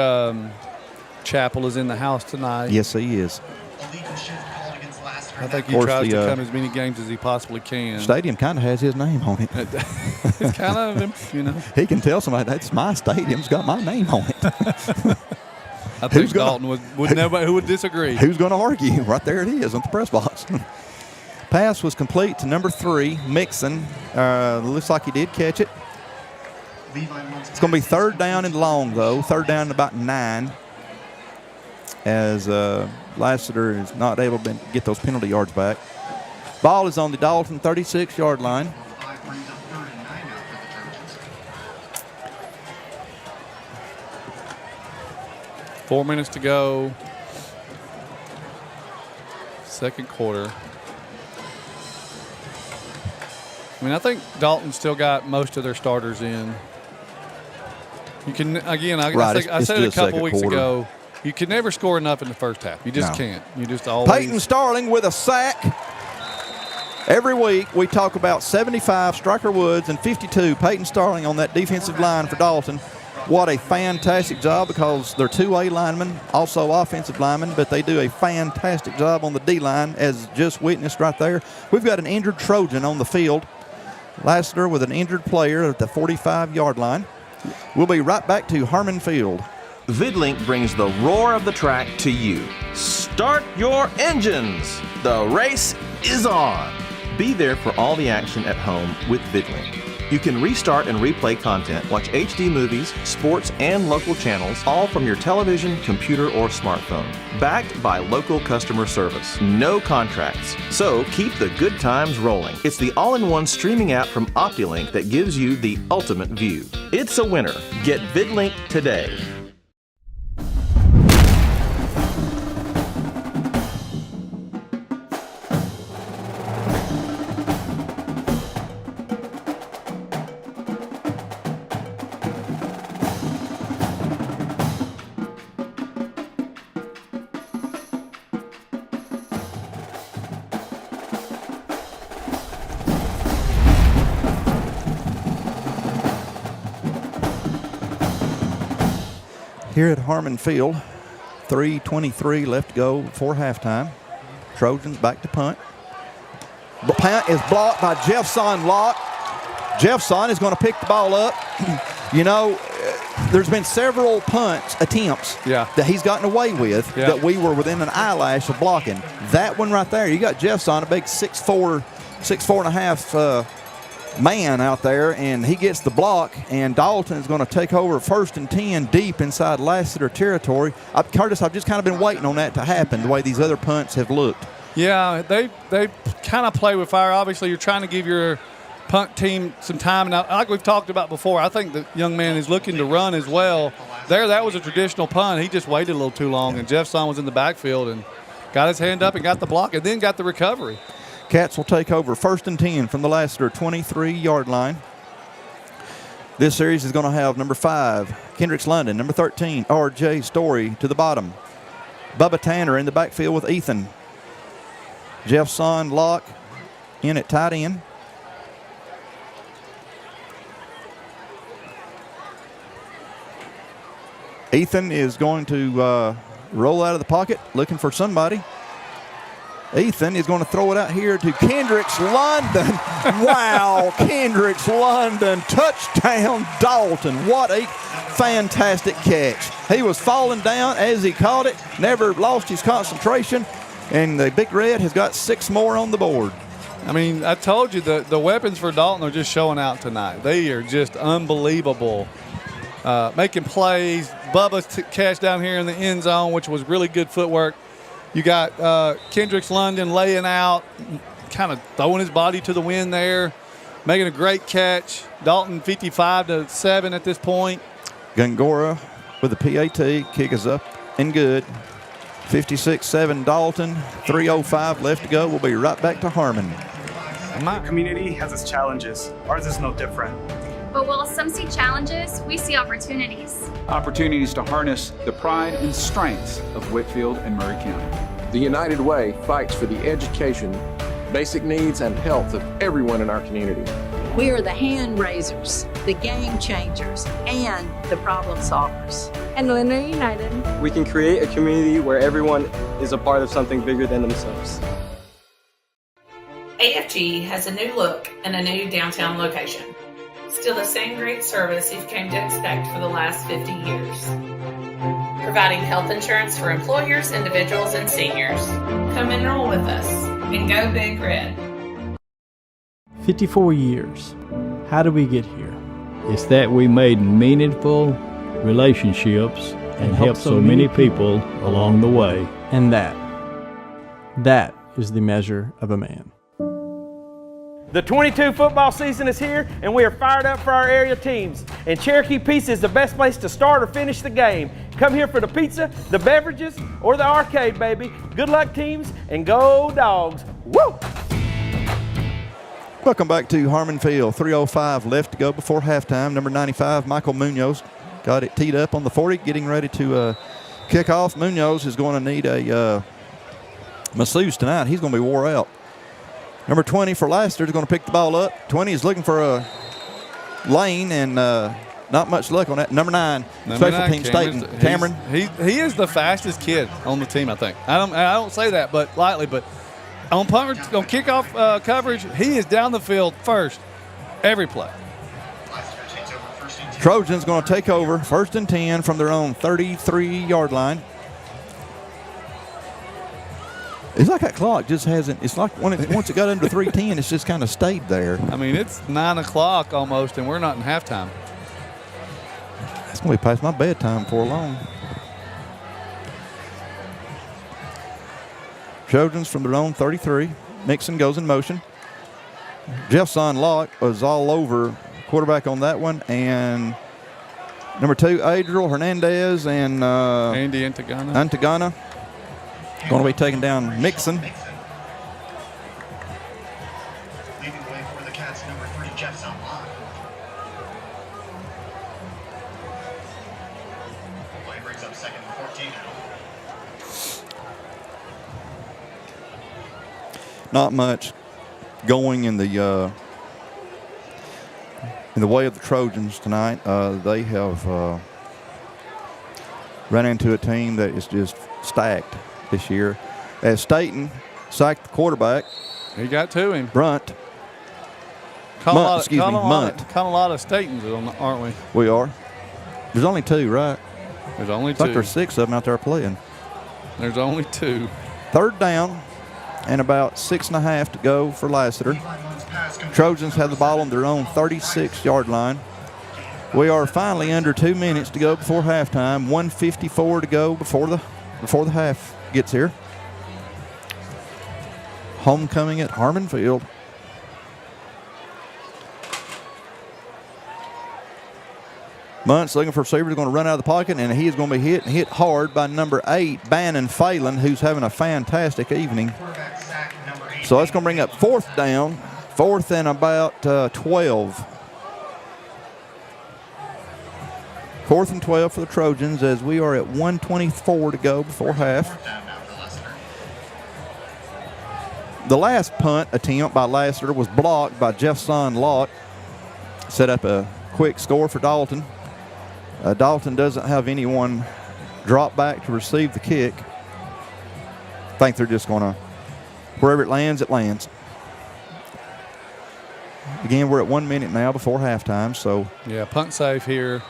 Chappell is in the house tonight. Yes, he is. I think he tries to come as many games as he possibly can. Stadium kind of has his name on it. It's kind of, you know. He can tell somebody, that's my stadium. It's got my name on it. I think Dalton would nobody who would disagree. Who's going to argue? Right there it is on the press box. Pass was complete to number 3, Mixon. Looks like he did catch it. It's going to be third down and long, though. Third down and about 9, as Lassiter is not able to get those penalty yards back. Ball is on the Dalton 36-yard line. Four minutes to go. Second quarter. I mean, I think Dalton still got most of their starters in. You can, again, I said it a couple weeks ago, you can never score enough in the first half. You just can't. You just always. Peyton Starling with a sack. Every week we talk about 75 Striker Woods and 52 Peyton Starling on that defensive line for Dalton. What a fantastic job, because they're 2A linemen, also offensive linemen, but they do a fantastic job on the D-line, as just witnessed right there. We've got an injured Trojan on the field. Lassiter with an injured player at the 45-yard line. We'll be right back to Harmon Field. VidLink brings the roar of the track to you. Start your engines! The race is on! Be there for all the action at home with VidLink. You can restart and replay content, watch HD movies, sports, and local channels, all from your television, computer, or smartphone. Backed by local customer service. No contracts. So keep the good times rolling. It's the all-in-one streaming app from OptiLink that gives you the ultimate view. It's a winner. Get VidLink today. Here at Harmon Field, 3:23 left to go before halftime. Trojans back to punt. The punt is blocked by Jeffson Locke. Jeffson is going to pick the ball up. You know, there's been several punt attempts that he's gotten away with that we were within an eyelash of blocking. That one right there, you got Jeffson, a big 6'4", 6'4.5" man out there, and he gets the block, and Dalton is going to take over 1st and 10 deep inside Lassiter territory. Curtis, I've just kind of been waiting on that to happen, the way these other punts have looked. Yeah, they kind of play with fire. Obviously, you're trying to give your punt team some time. And like we've talked about before, I think the young man is looking to run as well. That was a traditional punt. He just waited a little too long, and Jeffson was in the backfield and got his hand up and got the block and then got the recovery. Cats will take over 1st and 10 from the Lassiter 23-yard line. This series is going to have number 5, Kendricks London, number 13, R.J. Story to the bottom. Bubba Tanner in the backfield with Ethan. Jeffson Locke in at tight end. Ethan is going to roll out of the pocket, looking for somebody. Ethan is going to throw it out here to Kendricks London. Wow, Kendricks London, touchdown Dalton. What a fantastic catch. He was falling down as he caught it, never lost his concentration, and the Big Red has got 6 more on the board. I mean, I told you the weapons for Dalton are just showing out tonight. They are just unbelievable. Making plays. Bubba's catch down here in the end zone, which was really good footwork. You got Kendricks London laying out, kind of throwing his body to the wind there, making a great catch. Dalton 55-7 at this point. Gongora with the PAT. Kick is up and good. 56-7 Dalton. 3:05 left to go. We'll be right back to Harmon. My community has its challenges. Ours is no different. But while some see challenges, we see opportunities. Opportunities to harness the pride and strengths of Whitfield and Murray County. The United Way fights for the education, basic needs, and health of everyone in our community. We are the hand raisers, the game changers, and the problem solvers. And Linder United. We can create a community where everyone is a part of something bigger than themselves. AFG has a new look and a new downtown location. Still the same great service you've come to expect for the last 50 years. Providing health insurance for employers, individuals, and seniors. Come enroll with us and go Big Red. 54 years. How did we get here? It's that we made meaningful relationships and helped so many people along the way. And that is the measure of a man. The 22 football season is here, and we are fired up for our area teams. And Cherokee Pizza is the best place to start or finish the game. Come here for the pizza, the beverages, or the arcade, baby. Good luck, teams, and go Dogs. Woo! Welcome back to Harmon Field. 3:05 left to go before halftime. Number 95, Michael Munoz, got it teed up on the 40, getting ready to kick off. Munoz is going to need a masseuse tonight. He's going to be wore out. Number 20 for Lassiter is going to pick the ball up. 20 is looking for a lane, and not much luck on that. Number 9, special team Staten, Cameron. He is the fastest kid on the team, I think. I don't say that, but lightly, but on kickoff coverage, he is down the field first every play. Trojans going to take over 1st and 10 from their own 33-yard line. It's like that clock just hasn't. It's like once it got under 3:10, it's just kind of stayed there. I mean, it's 9 o'clock almost, and we're not in halftime. It's going to be past my bedtime before long. Trojans from their own 33. Nixon goes in motion. Jeffson Locke was all over quarterback on that one, and number 2, Adriel Hernandez and Andy Antagana. Going to be taking down Nixon. Leading the way for the Cats, number 3, Jeffson Locke. Play brings up 2nd and 14 now. Not much going in the way of the Trojans tonight. They have run into a team that is just stacked this year. As Staten sacked the quarterback. He got to him. Munt. Caught a lot of Statens, aren't we? We are. There's only 2, right? There's only 2. It's like there's 6 of them out there playing. There's only 2. 3rd down and about 6.5 to go for Lassiter. Trojans have the ball on their own 36-yard line. We are finally under 2 minutes to go before halftime. 1:54 to go before the half gets here. Homecoming at Harmon Field. Muntz looking for receivers, going to run out of the pocket, and he is going to be hit hard by number 8, Bannon Phelan, who's having a fantastic evening. So that's going to bring up 4th down, 4th and about 12. 4th and 12 for the Trojans as we are at 1:24 to go before half. The last punt attempt by Lassiter was blocked by Jeffson Locke. Set up a quick score for Dalton. Dalton doesn't have anyone drop back to receive the kick. I think they're just going to, wherever it lands, it lands. Again, we're at 1 minute now before halftime, so. Yeah, punt safe here.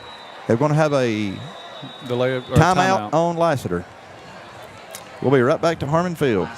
They're going to have a timeout on Lassiter. We'll be right back to Harmon Field.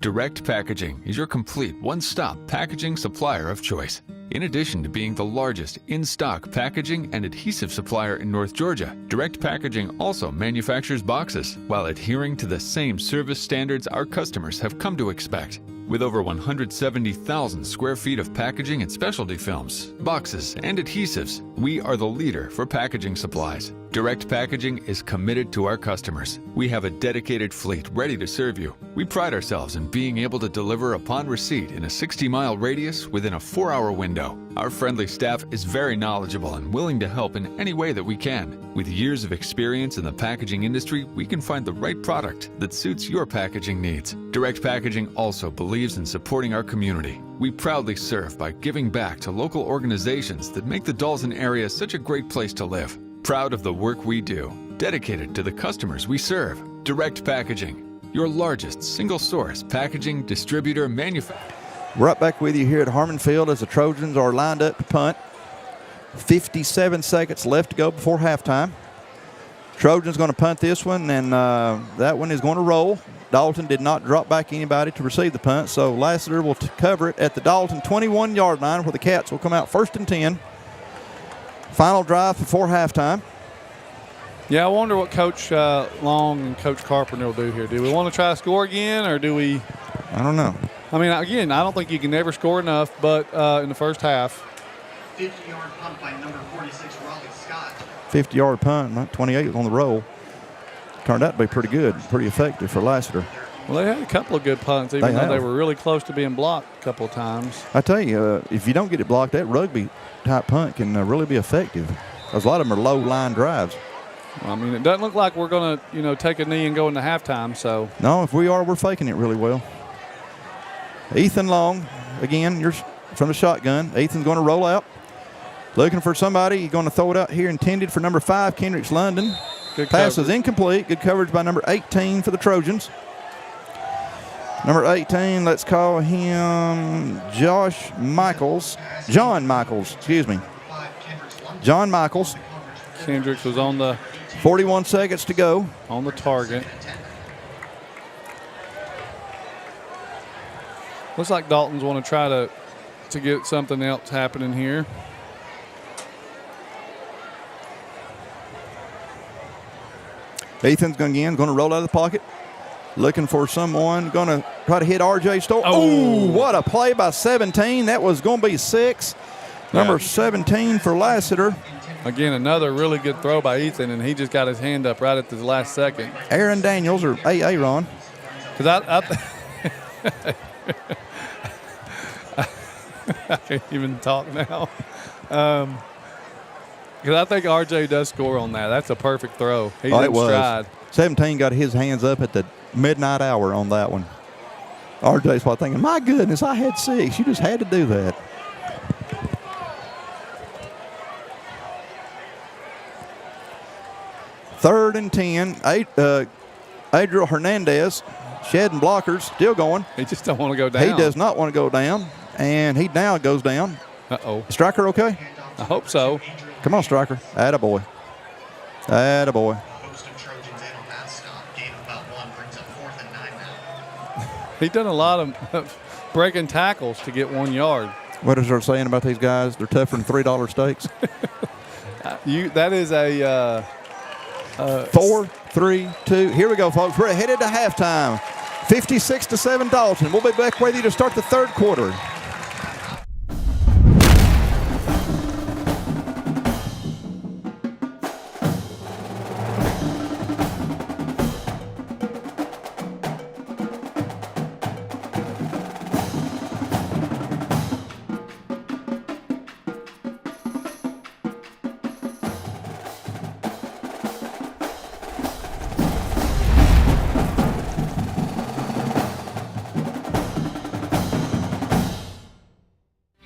Direct Packaging is your complete one-stop packaging supplier of choice. In addition to being the largest in-stock packaging and adhesive supplier in North Georgia, Direct Packaging also manufactures boxes while adhering to the same service standards our customers have come to expect. With over 170,000 square feet of packaging and specialty films, boxes, and adhesives, we are the leader for packaging supplies. Direct Packaging is committed to our customers. We have a dedicated fleet ready to serve you. We pride ourselves in being able to deliver upon receipt in a 60-mile radius within a 4-hour window. Our friendly staff is very knowledgeable and willing to help in any way that we can. With years of experience in the packaging industry, we can find the right product that suits your packaging needs. Direct Packaging also believes in supporting our community. We proudly serve by giving back to local organizations that make the Dalton area such a great place to live. Proud of the work we do, dedicated to the customers we serve. Direct Packaging, your largest single-source packaging distributor manufacturer. We're right back with you here at Harmon Field as the Trojans are lined up to punt. 57 seconds left to go before halftime. Trojans going to punt this one, and that one is going to roll. Dalton did not drop back anybody to receive the punt, so Lassiter will cover it at the Dalton 21-yard line where the Cats will come out 1st and 10. Final drive before halftime. Yeah, I wonder what Coach Long and Coach Carpenter will do here. Do we want to try to score again, or do we? I don't know. I mean, again, I don't think you can never score enough, but in the first half. 50-yard punt by number 46, Raleigh Scott. 50-yard punt, 28 on the roll. Turned out to be pretty good, pretty effective for Lassiter. Well, they had a couple of good punts, even though they were really close to being blocked a couple of times. I tell you, if you don't get it blocked, that rugby-type punt can really be effective. Because a lot of them are low-line drives. Well, I mean, it doesn't look like we're going to, take a knee and go into halftime. So no, if we are, we're faking it really well. Ethan Long, again, you're from the shotgun. Ethan's going to roll out. Looking for somebody. He's going to throw it out here, intended for number 5, Kendricks London. Good Pass coverage. is incomplete. Good coverage by number 18 for the Trojans. Number 18, let's call him John Michaels, excuse me. John Michaels. Kendricks was on the 41 seconds to go. On the target. Looks like Dalton's want to try to get something else happening here. Ethan's going to roll out of the pocket. Looking for someone. Going to try to hit R.J. Stoll. Oh, what a play by 17. That was going to be 6. Number 17 for Lassiter. Again, another really good throw by Ethan, and he just got his hand up right at the last second. Aaron Daniels, or Aaron. Because I can't even talk now. Because I think R.J. does score on that. That's a perfect throw. He's in stride. 17 got his hands up at the midnight hour on that one. R.J.'s probably thinking, my goodness, I had 6. You just had to do that. Third and 10. Adriel Hernandez shedding blockers, still going. He just don't want to go down. He does not want to go down, and he now goes down. Uh-oh. Striker okay? I hope so. Come on, Striker. Attaboy. Attaboy. He's done a lot of breaking tackles to get 1 yard. What is there saying about these guys? They're tougher than $3 steaks. That is a 4, 3, 2. Here we go, folks. We're headed to halftime. 56-7 Dalton. We'll be back with you to start the third quarter.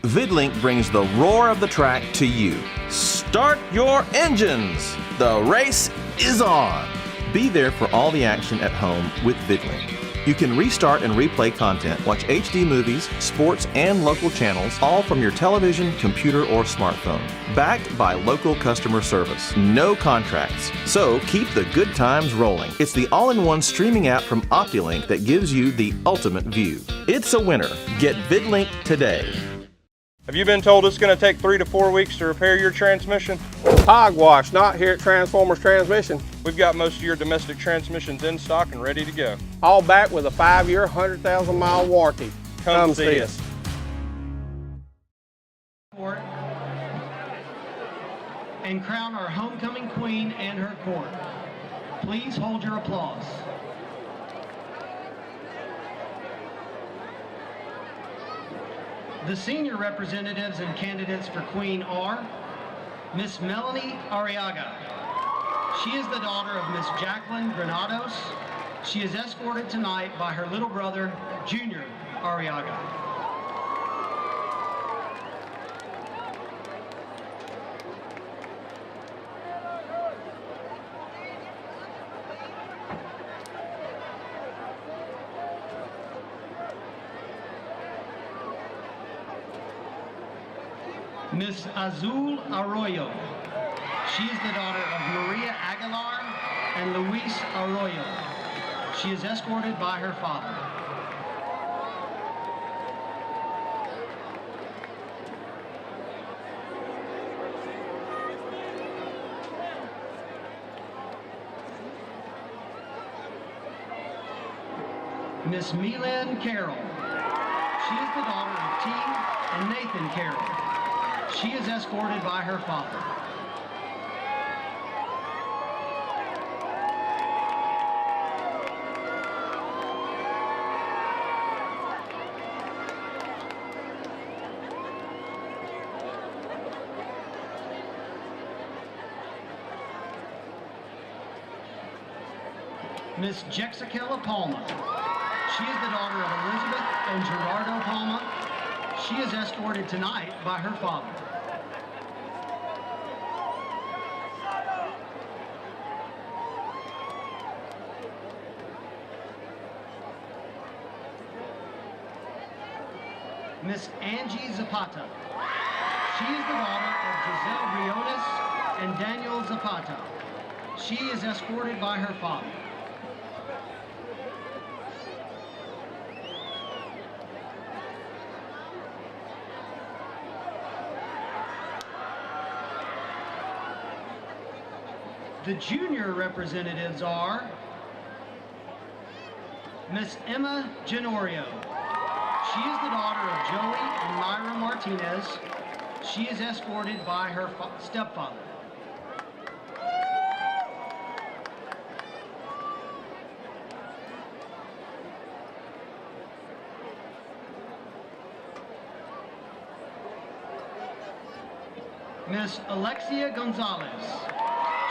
VidLink brings the roar of the track to you. Start your engines! The race is on! Be there for all the action at home with VidLink. You can restart and replay content, watch HD movies, sports, and local channels, all from your television, computer, or smartphone. Backed by local customer service. No contracts. So keep the good times rolling. It's the all-in-one streaming app from OptiLink that gives you the ultimate view. It's a winner. Get VidLink today. Have you been told it's going to take 3 to 4 weeks to repair your transmission? Hogwash, not here at Transformers Transmission. We've got most of your domestic transmissions in stock and ready to go. All back with a 5-year, 100,000-mile warranty. Come see us. And crown our homecoming queen and her court. Please hold your applause. The senior representatives and candidates for Queen are Miss Melanie Arriaga. She is the daughter of Miss Jacqueline Granados. She is escorted tonight by her little brother, Junior Arriaga. Miss Azul Arroyo. She is the daughter of Maria Aguilar and Luis Arroyo. She is escorted by her father. Miss Melin Carroll. She is the daughter of T. and Nathan Carroll. She is escorted by her father. Miss Jexicella Palma. She is the daughter of Elizabeth and Gerardo Palma. She is escorted tonight by her father. Miss Angie Zapata. She is the daughter of Giselle Briones and Daniel Zapata. She is escorted by her father. The junior representatives are Miss Emma Genorio. She is the daughter of Joey and Myra Martinez. She is escorted by her stepfather. Miss Alexia Gonzalez.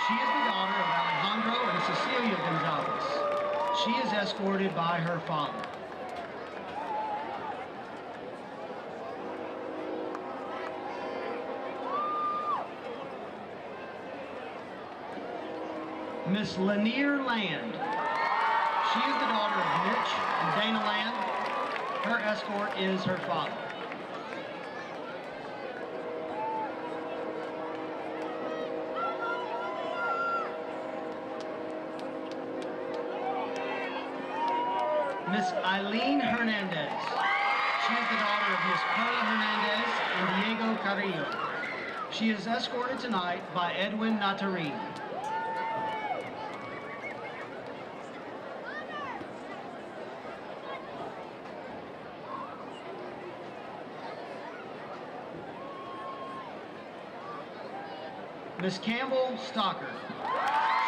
She is the daughter of Alejandro and Cecilia Gonzalez. She is escorted by her father. Miss Lanier Land. She is the daughter of Mitch and Dana Land. Her escort is her father. Miss Eileen Hernandez. She is the daughter of Miss Perla Hernandez and Diego Carrillo. She is escorted tonight by Edwin Natarin. Miss Campbell Stockard.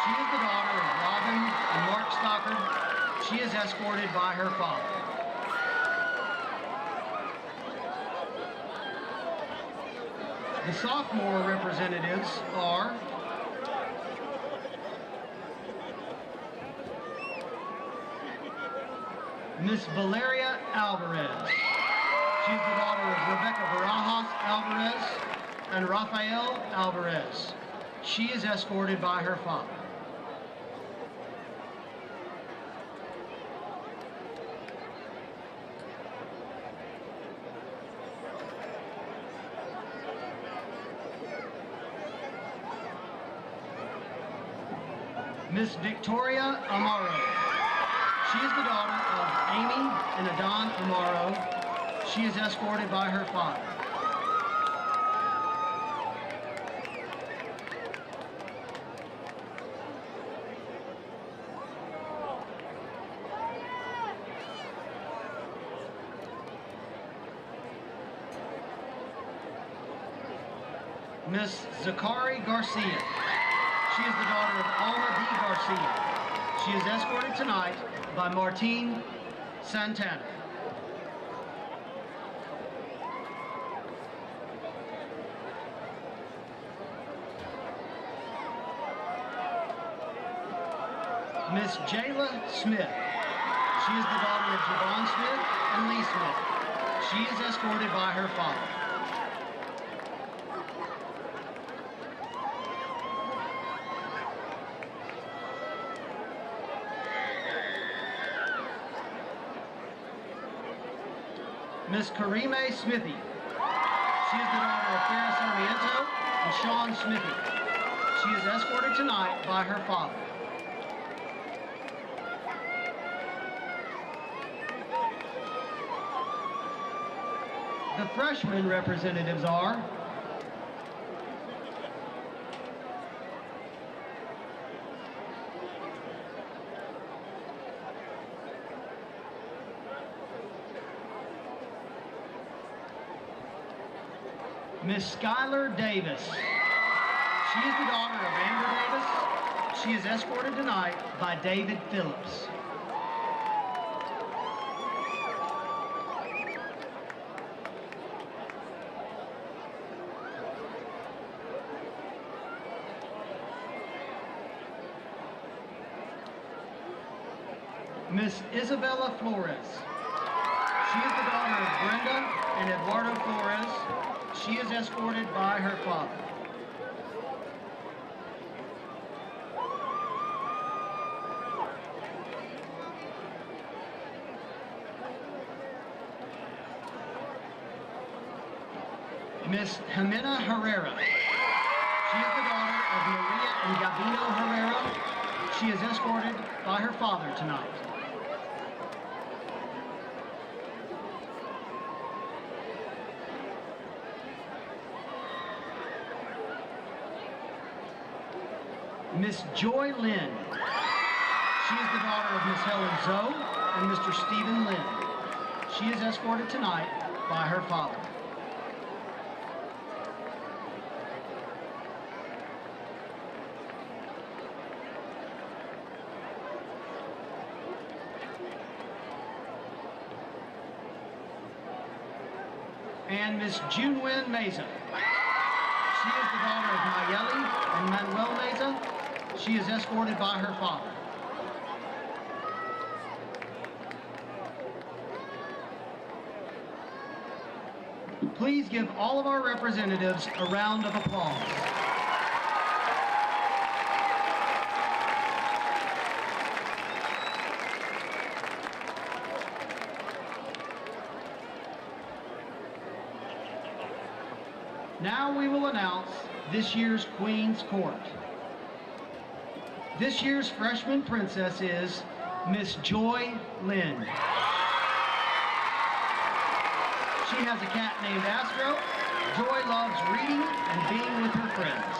She is the daughter of Robin and Mark Stockard. She is escorted by her father. The sophomore representatives are Miss Valeria Alvarez. She is the daughter of Rebecca Barajas Alvarez and Rafael Alvarez. She is escorted by her father. Miss Victoria Amaro. She is the daughter of Amy and Adon Amaro. She is escorted by her father. Miss Zakari Garcia. She is the daughter of Alma D. Garcia. She is escorted tonight by Martine Santana. Miss Jayla Smith. She is the daughter of Javon Smith and Lee Smith. She is escorted by her father. Miss Karime Smithy. She is the daughter of Farrah Sarmiento and Sean Smithy. She is escorted tonight by her father. The freshman representatives are Miss Skylar Davis. She is the daughter of Amber Davis. She is escorted tonight by David Phillips. Miss Isabella Flores. She is the daughter of Brenda and Eduardo Flores. She is escorted by her father. Miss Jimena Herrera. She is the daughter of Maria and Gabino Herrera. She is escorted by her father tonight. Miss Joy Lynn. She is the daughter of Miss Helen Zoe and Mr. Stephen Lynn. She is escorted tonight by her father. And Miss Junewin Meza. She is the daughter of Nayeli and Manuel Meza. She is escorted by her father. Please give all of our representatives a round of applause. Now we will announce this year's Queen's Court. This year's freshman princess is Miss Joy Lynn. She has a cat named Astro. Joy loves reading and being with her friends.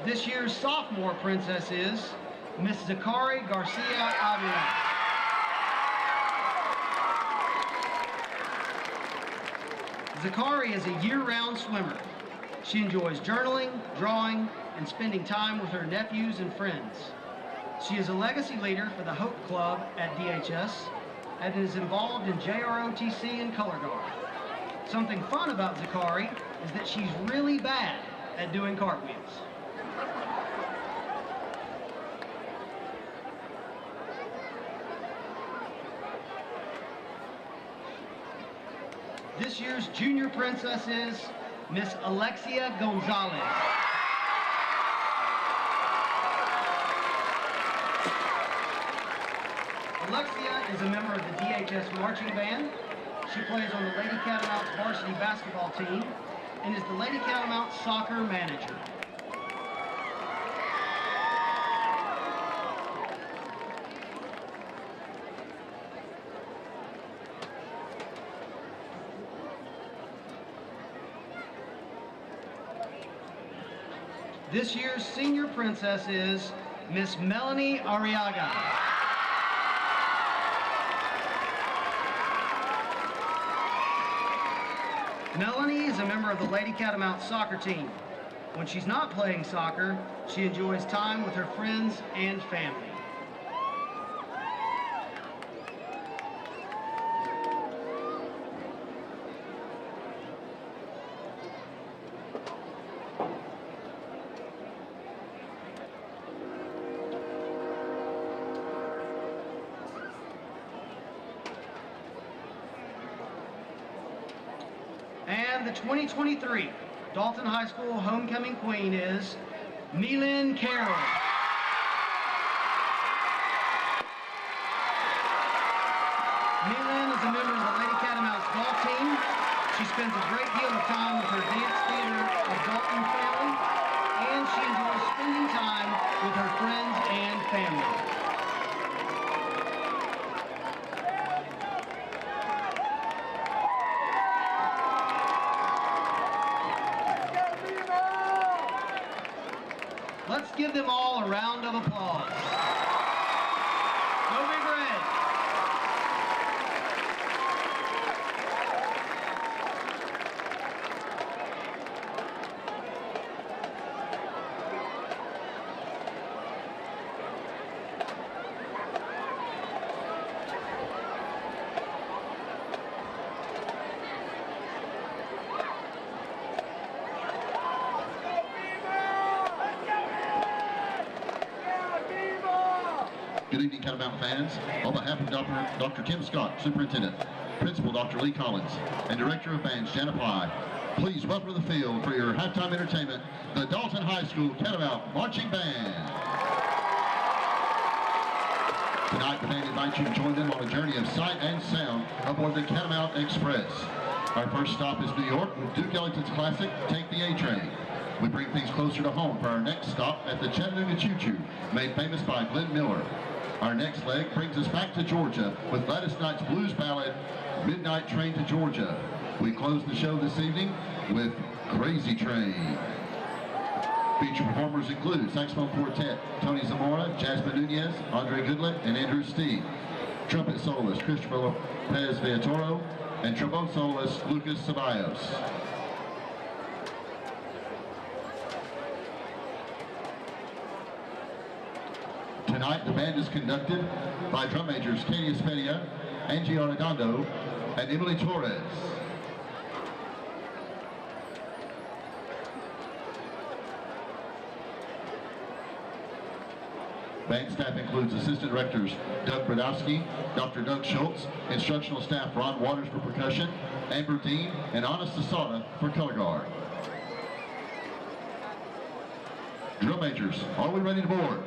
This year's sophomore princess is Miss Zakari Garcia Avila. Zakari is a year-round swimmer. She enjoys journaling, drawing, and spending time with her nephews and friends. She is a legacy leader for the Hope Club at DHS and is involved in JROTC and Color Guard. Something fun about Zakari is that she's really bad at doing cartwheels. This year's junior princess is Miss Alexia Gonzalez. Alexia is a member of the DHS marching band. She plays on the Lady Catamounts varsity basketball team and is the Lady Catamounts soccer manager. This year's senior princess is Miss Melanie Arriaga. Melanie is a member of the Lady Catamounts soccer team. When she's not playing soccer, she enjoys time with her friends and family. And the 2023 Dalton High School Homecoming Queen is Meelin Carroll. Meelin is a member of the Lady Catamounts golf team. She spends a great deal of time with her dance theater of Dalton family, and she enjoys spending time with her friends and family. Let's give them all a round of applause. Go Big Red. Good evening, Catamount fans. On behalf of Dr. Tim Scott, Superintendent, Principal Dr. Lee Collins, and Director of Bands Janet Ply, please welcome to the field for your halftime entertainment, the Dalton High School Catamount Marching Band. Tonight, the band invites you to join them on a journey of sight and sound aboard the Catamount Express. Our first stop is New York with Duke Ellington's classic, Take the A-Train. We bring things closer to home for our next stop at the Chattanooga Choo Choo, made famous by Glenn Miller. Our next leg brings us back to Georgia with Gladys Knight's blues ballad, Midnight Train to Georgia. We close the show this evening with Crazy Train. Featured performers include saxophone quartet Tony Zamora, Jasmine Nunez, Andre Goodlett, and Andrew Steve. Trumpet soloist Christopher Lopez Villatoro, and trombone soloist Lucas Ceballos. Tonight, the band is conducted by drum majors Katie Espedia, Angie Arredondo, and Emily Torres. Band staff includes Assistant Directors Doug Brodowski, Dr. Doug Schultz, Instructional Staff Ron Waters for percussion, Amber Dean, and Anna Sasada for color guard. Drum majors, are we ready to board?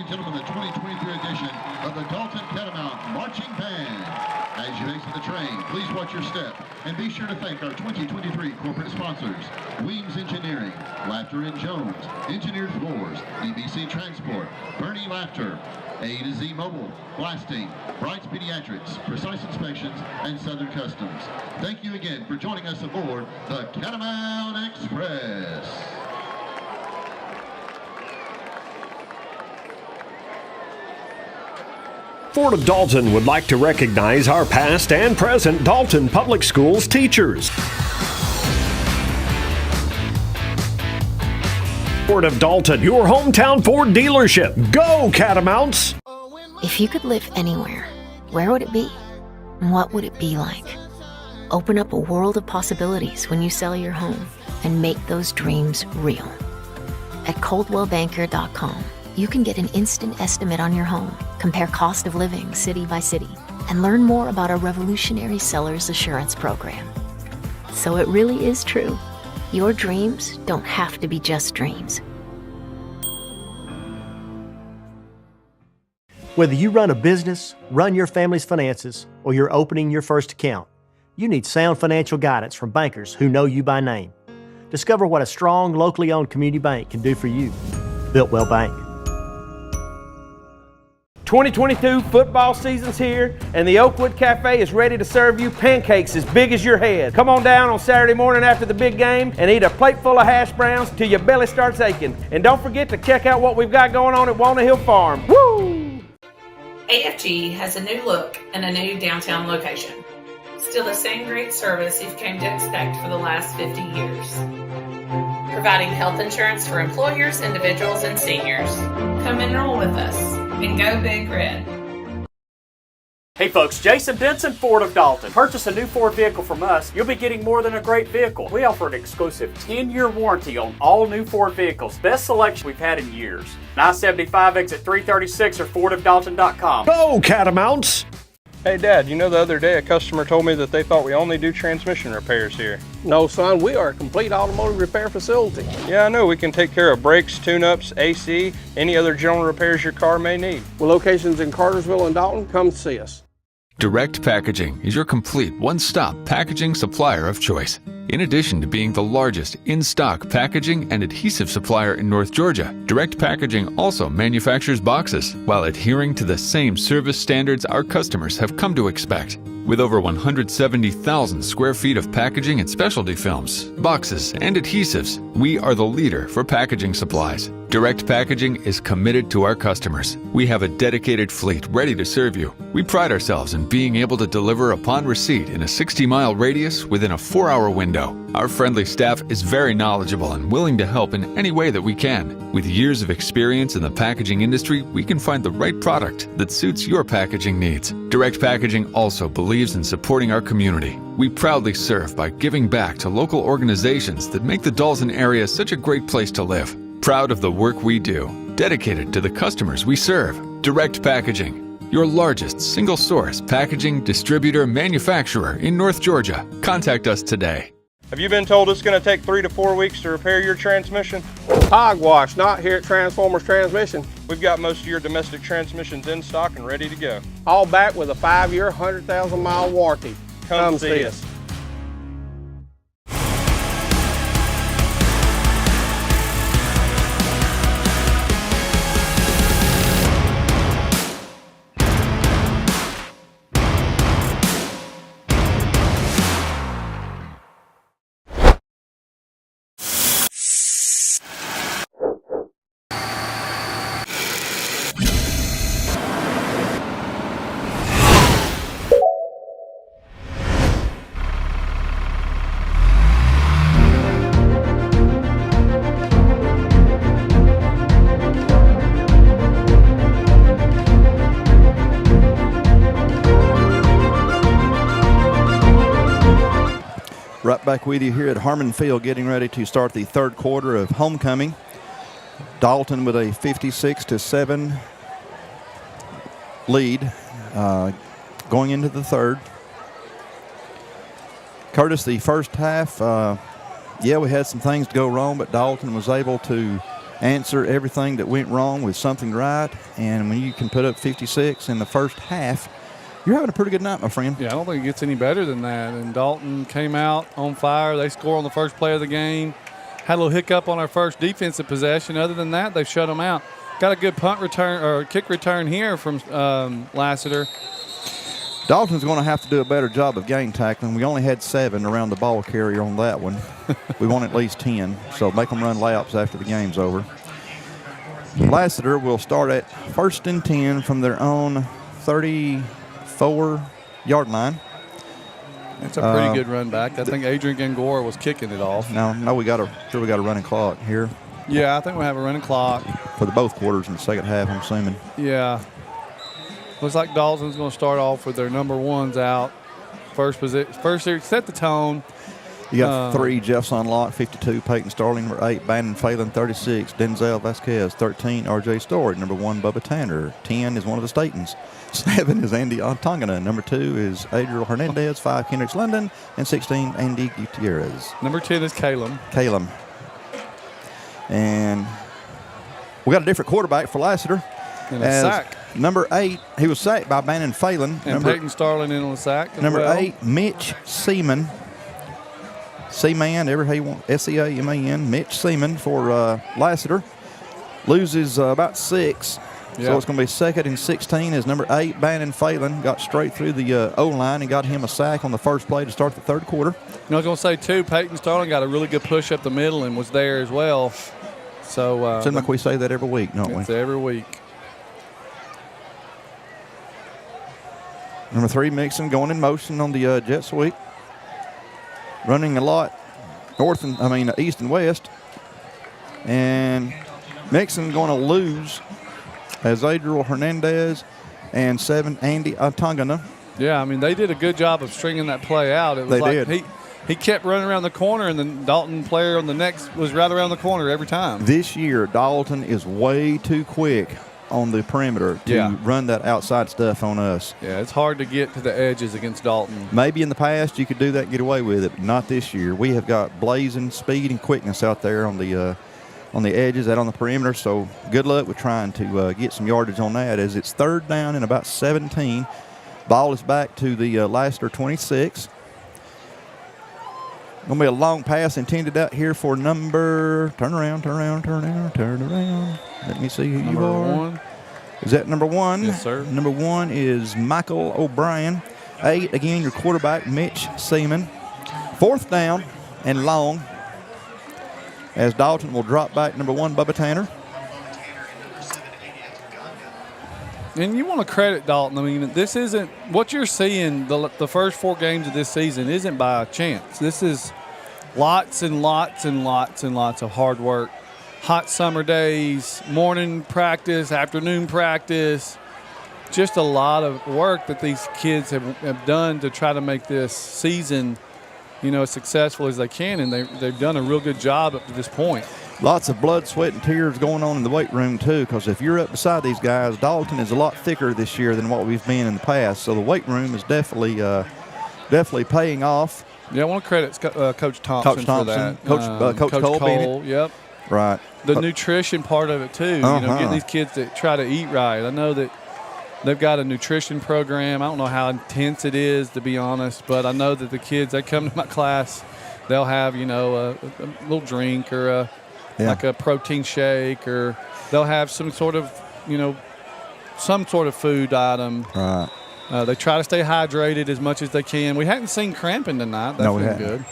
and gentlemen, the 2023 edition of the Dalton Catamounts Marching Band. As you exit the train, please watch your step and be sure to thank our 2023 corporate sponsors: Weems Engineering, Laughter and Jones, Engineered Floors, EBC Transport, Bernie Laughter, A to Z Mobile, Blasting, Bright's Pediatrics, Precise Inspections, and Southern Customs. Thank you again for joining us aboard the Catamount Express. Ford of Dalton would like to recognize our past and present Dalton Public Schools teachers. Ford of Dalton, your hometown Ford dealership. Go Catamounts! If you could live anywhere, where would it be? And what would it be like? Open up a world of possibilities when you sell your home and make those dreams real. At ColdwellBanker.com, you can get an instant estimate on your home, compare cost of living city by city, and learn more about our revolutionary seller's assurance program. So it really is true. Your dreams don't have to be just dreams. Whether you run a business, run your family's finances, or you're opening your first account, you need sound financial guidance from bankers who know you by name. Discover what a strong, locally owned community bank can do for you. Built Well Bank. 2022 football season's here, and the Oakwood Cafe is ready to serve you pancakes as big as your head. Come on down on Saturday morning after the big game and eat a plate full of hash browns till your belly starts aching. And don't forget to check out what we've got going on at Walnut Hill Farm. Woo! AFG has a new look and a new downtown location. Still the same great service you've come to expect for the last 50 years. Providing health insurance for employers, individuals, and seniors. Come enroll with us and go Big Red. Hey folks, Jason Benson, Ford of Dalton. Purchase a new Ford vehicle from us, you'll be getting more than a great vehicle. We offer an exclusive 10-year warranty on all new Ford vehicles. Best selection we've had in years. I-75 exit 336 or FordofDalton.com. Go Catamounts! Hey Dad, you know the other day a customer told me that they thought we only do transmission repairs here. No son, we are a complete automotive repair facility. Yeah, I know. We can take care of brakes, tune-ups, AC, any other general repairs your car may need. With locations in Cartersville and Dalton, come see us. Direct Packaging is your complete one-stop packaging supplier of choice. In addition to being the largest in-stock packaging and adhesive supplier in North Georgia, Direct Packaging also manufactures boxes while adhering to the same service standards our customers have come to expect. With over 170,000 square feet of packaging and specialty films, boxes, and adhesives, we are the leader for packaging supplies. Direct Packaging is committed to our customers. We have a dedicated fleet ready to serve you. We pride ourselves in being able to deliver upon receipt in a 60-mile radius within a 4-hour window. Our friendly staff is very knowledgeable and willing to help in any way that we can. With years of experience in the packaging industry, we can find the right product that suits your packaging needs. Direct Packaging also believes in supporting our community. We proudly serve by giving back to local organizations that make the Dalton area such a great place to live. Proud of the work we do, dedicated to the customers we serve. Direct Packaging, your largest single-source packaging distributor manufacturer in North Georgia. Contact us today. Have you been told it's going to take 3 to 4 weeks to repair your transmission? Hogwash, not here at Transformers Transmission. We've got most of your domestic transmissions in stock and ready to go. All back with a 5-year, 100,000-mile warranty. Come see us. Right back with you here at Harmon Field, getting ready to start the third quarter of homecoming. Dalton with a 56-7 lead going into the third. Curtis, the first half, we had some things to go wrong, but Dalton was able to answer everything that went wrong with something right. And when you can put up 56 in the first half, you're having a pretty good night, my friend. Yeah, I don't think it gets any better than that. And Dalton came out on fire. They score on the first play of the game. Had a little hiccup on our first defensive possession. Other than that, they've shut them out. Got a good punt return or kick return here from Lassiter. Dalton's going to have to do a better job of game tackling. We only had 7 around the ball carrier on that one. We want at least 10, so make them run laps after the game's over. Lassiter will start at 1st and 10 from their own 34-yard line. That's a pretty good run back. I think Adrian Gangora was kicking it off. No, we got a running clock here. Yeah, I think we have a running clock for the both quarters in the second half, I'm assuming. Yeah. Looks like Dalton's going to start off with their number 1s out. First series, set the tone. You got 3, Jeff's unlocked, 52, Peyton Starling, number 8, Bannon Phelan, 36, Denzel Vasquez, 13, RJ Story, number 1, Bubba Tanner, 10 is one of the Statons, 7 is Andy Ontongana, number 2 is Adriel Hernandez, 5, Kendricks London, and 16, Andy Gutierrez. Number 10 is Calum. And we got a different quarterback for Lassiter. And a sack. Number 8, he was sacked by Bannon Phelan. And Peyton Starling in on the sack. Number 8, Mitch Seaman. Seaman, ever how you want, S-E-A-M-A-N, Mitch Seaman for Lassiter. Loses about 6. So it's going to be 2nd and 16 as number 8, Bannon Phelan, got straight through the O-line and got him a sack on the first play to start the third quarter. I was going to say, too, Peyton Starling got a really good push up the middle and was there as well. So seems like we say that every week, don't we? It's every week. Number 3, Mixon going in motion on the jet sweep. Running a lot east and west. And Mixon going to lose as Adriel Hernandez and 7, Andy Ontongana. Yeah, I mean, they did a good job of stringing that play out. It was He kept running around the corner, and the Dalton player on the next was right around the corner every time. This year, Dalton is way too quick on the perimeter to run that outside stuff on us. Yeah, it's hard to get to the edges against Dalton. Maybe in the past you could do that and get away with it, but not this year. We have got blazing speed and quickness out there on the edges, out on the perimeter, so good luck with trying to get some yardage on that as it's 3rd down and about 17. Ball is back to the Lassiter 26. Going to be a long pass intended out here for number, turn around. Let me see who you are. Number 1. Is that number 1? Yes, sir. Number 1 is Michael O'Brien. 8, again, your quarterback, Mitch Seaman. 4th down and long as Dalton will drop back number 1, Bubba Tanner. And you want to credit Dalton. I mean, this isn't what you're seeing. The first 4 games of this season isn't by chance. This is lots and lots and lots and lots of hard work. Hot summer days, morning practice, afternoon practice. Just a lot of work that these kids have done to try to make this season, as successful as they can. And they've done a real good job up to this point. Lots of blood, sweat, and tears going on in the weight room, too, because if you're up beside these guys, Dalton is a lot thicker this year than what we've been in the past. So the weight room is definitely paying off. Yeah, I want to credit Coach Thompson for that. Coach Cole. Yep. Right. The nutrition part of it, too. Getting these kids to try to eat right. I know that they've got a nutrition program. I don't know how intense it is, to be honest, but I know that the kids that come to my class, they'll have, a little drink or like a protein shake, or they'll have some sort of food item. Right. They try to stay hydrated as much as they can. We hadn't seen cramping tonight. That's been good.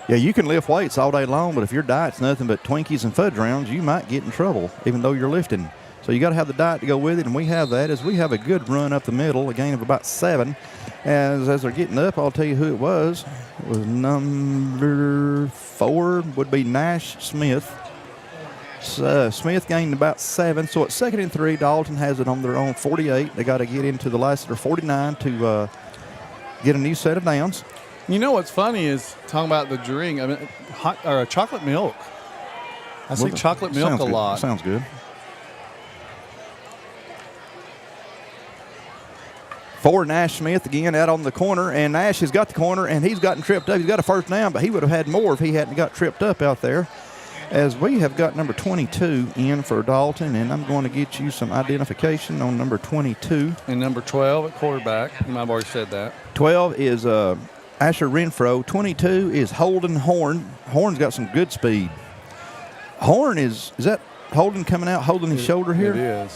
Yeah, you can lift weights all day long, but if your diet's nothing but Twinkies and fudge rounds, you might get in trouble, even though you're lifting. So you got to have the diet to go with it, and we have that as we have a good run up the middle, a gain of about 7. As they're getting up, I'll tell you who it was. It was number 4 would be Nash Smith. Smith gained about 7, so it's 2nd and 3. Dalton has it on their own 48. They got to get into the Lassiter 49 to get a new set of downs. You know what's funny is talking about the drink. I mean, chocolate milk. I see chocolate milk a lot. Sounds good. 4, Nash Smith again out on the corner, and Nash has got the corner, and he's gotten tripped up. He's got a 1st down, but he would have had more if he hadn't got tripped up out there. as we have got number 22 in for Dalton, and I'm going to get you some identification on number 22. And number 12 at quarterback. You might have already said that. 12 is Asher Renfro. 22 is Holden Horn. Horn's got some good speed. Horn is that Holden coming out, holding his shoulder here? It is.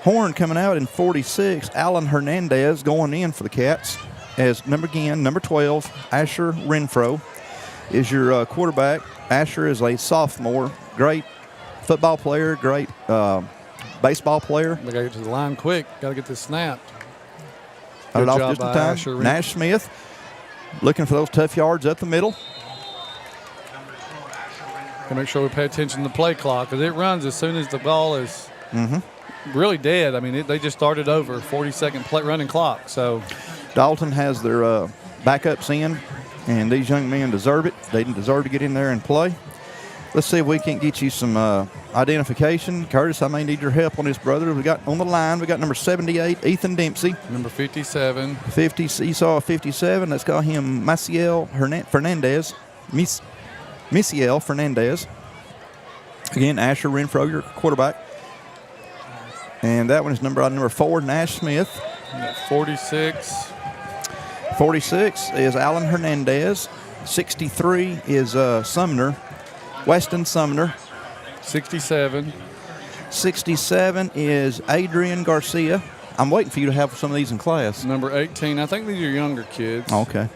Horn coming out in 46. Alan Hernandez going in for the Cats as number 12, Asher Renfro is your quarterback. Asher is a sophomore, great football player, great baseball player. We got to get to the line quick. Got to get this snapped. Got it Good off job just in by time. Asher Nash Smith looking for those tough yards up the middle. To make sure we pay attention to the play clock because it runs as soon as the ball is really dead. I mean, they just started over 40-second running clock. So Dalton has their backups in, and these young men deserve it. They deserve to get in there and play. Let's see if we can get you some identification. Curtis, I may need your help on this, brother. We got on the line, we got number 78, Ethan Dempsey. Number 57. 50, Esau 57. Let's call him Maciel Fernandez. Maciel Fernandez. Again, Asher Renfro, your quarterback. And that one is number 4, Nash Smith. 46. 46 is Alan Hernandez. 63 is Sumner, Weston Sumner. 67. 67 is Adrian Garcia. I'm waiting for you to have some of these in class. Number 18. I think these are younger kids. Okay.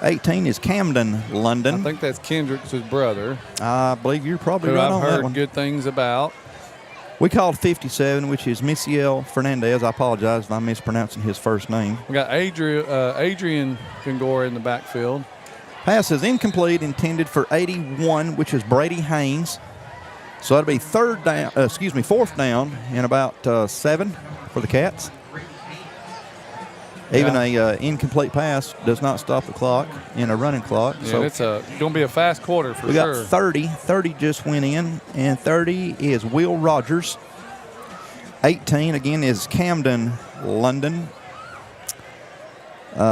18 is Camden London. I think that's Kendrick's brother. I believe you're probably who right I've on that heard one. good things about. We called 57, which is Maciel Fernandez. I apologize if I'm mispronouncing his first name. We got Adrian Gongora in the backfield. Pass is incomplete, intended for 81, which is Brady Haynes. So that'll be fourth down and about 7 for the Cats. Even a incomplete pass does not stop the clock in a running clock. Yeah, so it's going to be a fast quarter for sure. We got 30. 30 just went in, and 30 is Will Rogers. 18, again, is Camden London.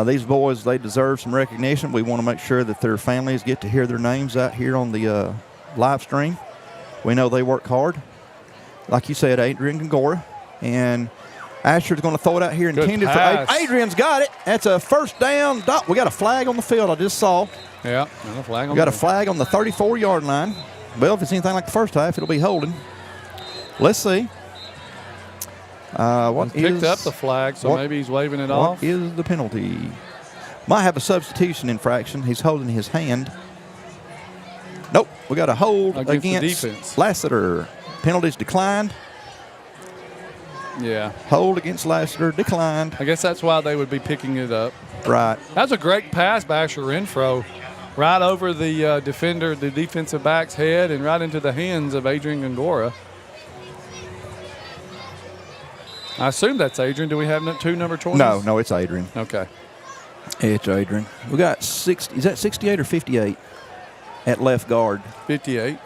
These boys, they deserve some recognition. We want to make sure that their families get to hear their names out here on the live stream. We know they work hard. Like you said, Adrian Gongora. And Asher's going to throw it out here intended for Adrian's got it. That's a first down. We got a flag on the field I just saw. Yeah, a flag on we got a flag on the 34-yard line. Well, if it's anything like the first half, it'll be holding. Let's see. He picked up the flag, so maybe he's waving it off. What is the penalty? Might have a substitution infraction. He's holding his hand. Nope. We got a hold against the defense. Lassiter. Penalties declined. Yeah. Hold against Lassiter declined. I guess that's why they would be picking it up. Right. That's a great pass by Asher Renfro. Right over the the defensive back's head, and right into the hands of Adrian Gongora. I assume that's Adrian. Do we have two number 20s? No, it's Adrian. Okay. It's Adrian. We got 60. Is that 68 or 58 at left guard? 58.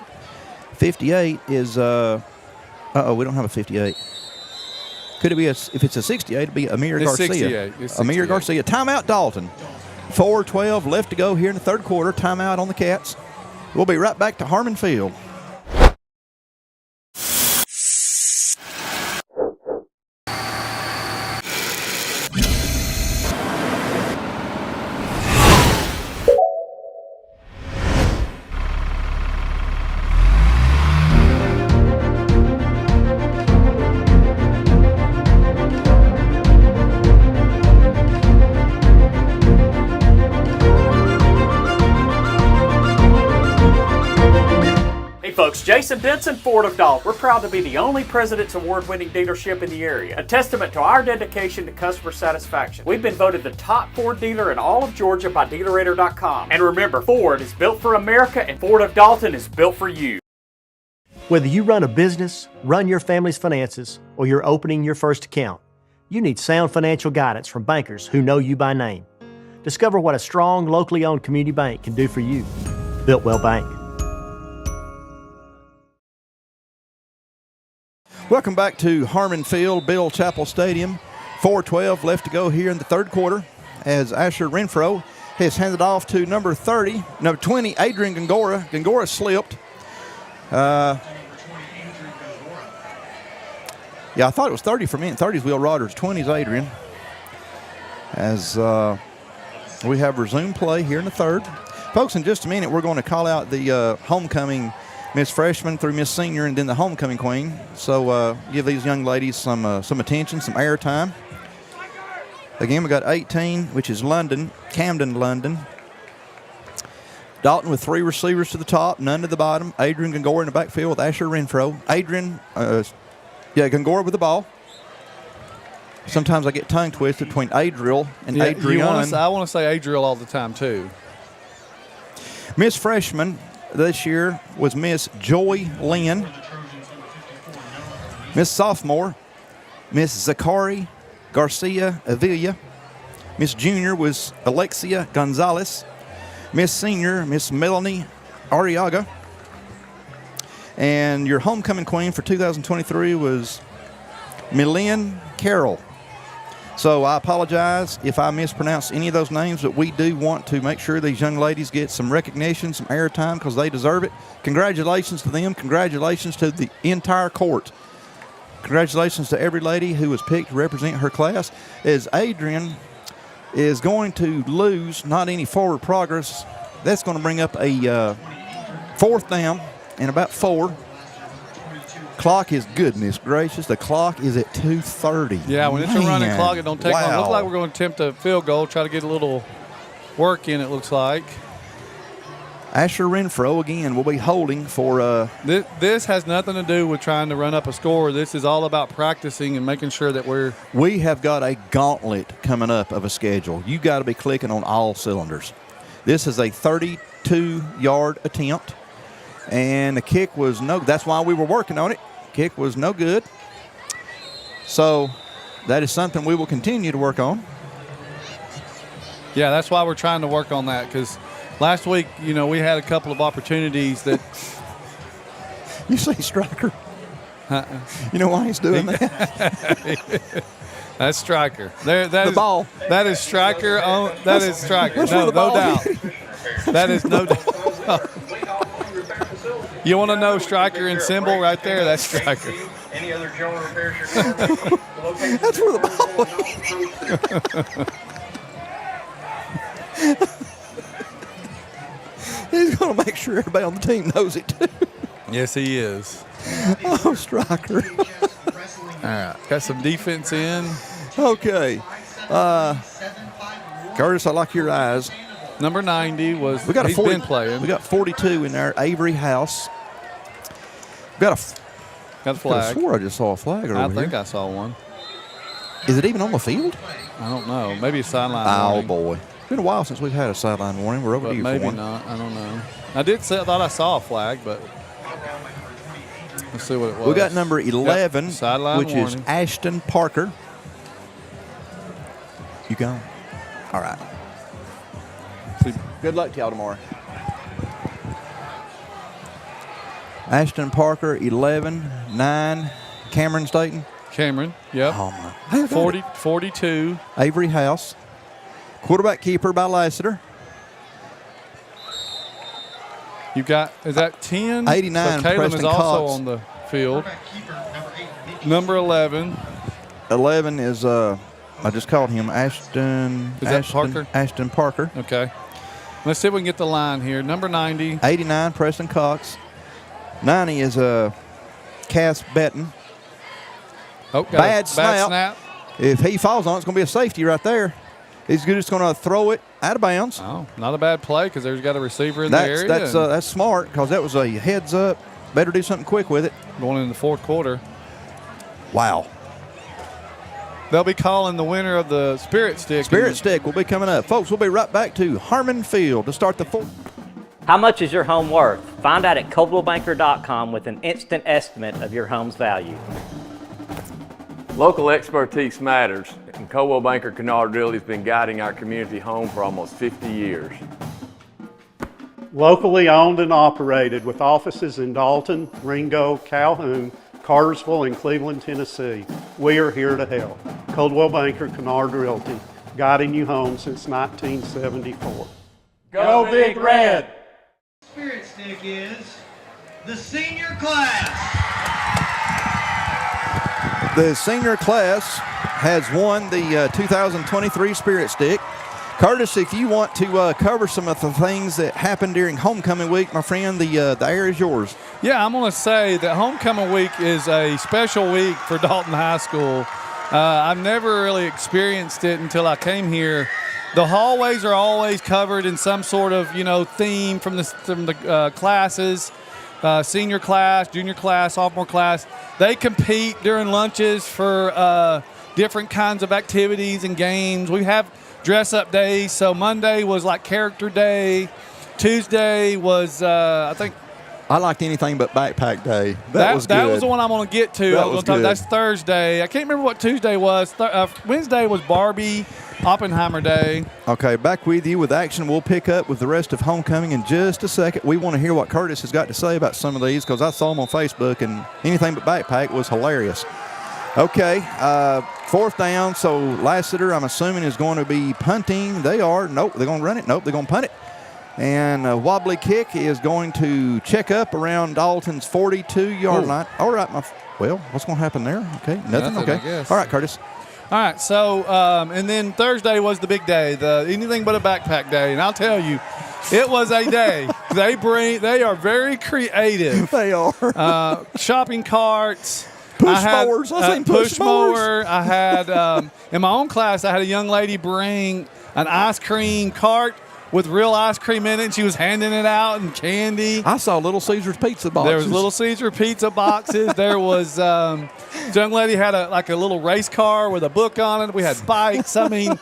58 is, we don't have a 58. Could it be, if it's a 68, it'd be Amir Garcia. 68. It's 68. Amir Garcia. Timeout, Dalton. 4:12 left to go here in the third quarter. Timeout on the Cats. We'll be right back to Harmon Field. Jason Benson, Ford of Dalton. We're proud to be the only President's Award-winning dealership in the area, a testament to our dedication to customer satisfaction. We've been voted the top Ford dealer in all of Georgia by DealerRater.com. And remember, Ford is built for America, and Ford of Dalton is built for you. Whether you run a business, run your family's finances, or you're opening your first account, you need sound financial guidance from bankers who know you by name. Discover what a strong, locally owned community bank can do for you. Built Well Bank. Welcome back to Harmon Field, Bill Chappell Stadium. 4:12 left to go here in the third quarter as Asher Renfro has handed off to number 20, Adrian Gongora. Gongora slipped. Yeah, I thought it was 30 for me. 30 is Will Rogers, 20 is Adrian. As we have resumed play here in the third. Folks, in just a minute, we're going to call out the homecoming Miss Freshman through Miss Senior and then the homecoming queen. So give these young ladies some attention, some airtime. Again, we got 18, which is London, Camden, London. Dalton with 3 receivers to the top, none to the bottom. Adrian Gongora in the backfield with Asher Renfro. Gongora with the ball. Sometimes I get tongue twisted between Adriel and Adrian. I want to say Adriel all the time, too. Miss Freshman this year was Miss Joy Lynn. Miss Sophomore, Miss Zachary Garcia Avila. Miss Junior was Alexia Gonzalez. Miss Senior, Miss Melanie Arriaga. And your homecoming queen for 2023 was Milene Carroll. So I apologize if I mispronounce any of those names, but we do want to make sure these young ladies get some recognition, some airtime, because they deserve it. Congratulations to them. Congratulations to the entire court. Congratulations to every lady who was picked to represent her class. As Adrian is going to lose not any forward progress, that's going to bring up a 4th down and about 4. Clock is, goodness gracious, the clock is at 2:30. Yeah, when it's a running clock, it don't take long. It looks like we're going to attempt a field goal, try to get a little work in, it looks like. Asher Renfro, again, will be holding for... This has nothing to do with trying to run up a score. This is all about practicing and making sure that We have got a gauntlet coming up of a schedule. You got to be clicking on all cylinders. This is a 32-yard attempt, and the kick was that's why we were working on it. Kick was no good. So that is something we will continue to work on. Yeah, that's why we're trying to work on that, because last week, we had a couple of opportunities that. You see Striker? You know why he's doing that? That's Striker. Ball. That is Striker. That is Striker. No doubt. That is no doubt. You want to know Striker and symbol right there? That's Striker. Any other general repairs you're located? That's where the ball is. He's going to make sure everybody on the team knows it, too. Yes, he is. Oh, Striker. All right. Got some defense in. Okay. Curtis, I like your eyes. Number 90 was, we got he's been playing. We got 42 in there, Avery House. We got a flag. I swore I just saw a flag over here. I think I saw one. Is it even on the field? I don't know. Maybe a sideline Oh, warning. boy. It's been a while since we've had a sideline warning. We're overdue for one. Maybe not. I don't know. I thought I saw a flag, but let's see what it was. We got number 11, which warning. is Ashton Parker. You go. All right. Good luck to y'all tomorrow. Ashton Parker, 11, 9, Cameron Staten. Cameron, yep. Oh, my. 42. Avery House. Quarterback keeper by Lassiter. You got, is that 10? 89, so Caleb Preston is also Cox. on the field. Number 11. 11 is, I just called him Ashton. Is that Parker? Ashton Parker. Okay. Let's see if we can get the line here. Number 90. 89, Preston Cox. 90 is Cass Betton. Oh, got bad a snap. If he falls on it, it's going to be a safety right there. He's just going to throw it out of bounds. Oh, not a bad play because there's got a receiver in the area. That's smart because that was a heads up. Better do something quick with it. Going in the fourth quarter. Wow. They'll be calling the winner of the Spirit Stick. Spirit Stick will be coming up. Folks, we'll be right back to Harmon Field to start the fourth. How much is your home worth? Find out at ColdwellBanker.com with an instant estimate of your home's value. Local expertise matters, and Coldwell Banker Kennard Realty has been guiding our community home for almost 50 years. Locally owned and operated with offices in Dalton, Ringo, Calhoun, Cartersville, and Cleveland, Tennessee. We are here to help. Coldwell Banker Kennard Realty, guiding you home since 1974. Go Big Red! Spirit Stick is the senior class. The senior class has won the 2023 Spirit Stick. Curtis, if you want to cover some of the things that happened during homecoming week, my friend, the air is yours. Yeah, I'm going to say that homecoming week is a special week for Dalton High School. I've never really experienced it until I came here. The hallways are always covered in some sort of, theme from the classes, senior class, junior class, sophomore class. They compete during lunches for different kinds of activities and games. We have dress-up days. So Monday was like character day. Tuesday was, I think. I liked anything but backpack day. That was good. That was the one I'm going to get to. That's Thursday. I can't remember what Tuesday was. Wednesday was Barbie Oppenheimer Day. Okay, back with you with action. We'll pick up with the rest of homecoming in just a second. We want to hear what Curtis has got to say about some of these because I saw them on Facebook, and anything but backpack was hilarious. Okay, fourth down. So Lassiter, I'm assuming, is going to be punting. They are. Nope, they're going to run it. Nope, they're going to punt it. And a wobbly kick is going to check up around Dalton's 42-yard line. All right, what's going to happen there? Okay, nothing. Okay. All right, Curtis. All right, so and then Thursday was the big day, the anything but a backpack day, and I'll tell you, it was a day. They are very creative. They are. Shopping carts. Push mowers. I think push mower. I had in my own class, I had a young lady bring an ice cream cart with real ice cream in it, and she was handing it out and candy. I saw Little Caesar's pizza boxes. There was Little Caesar pizza boxes. There was this young lady had a little race car with a book on it. We had bikes. I mean,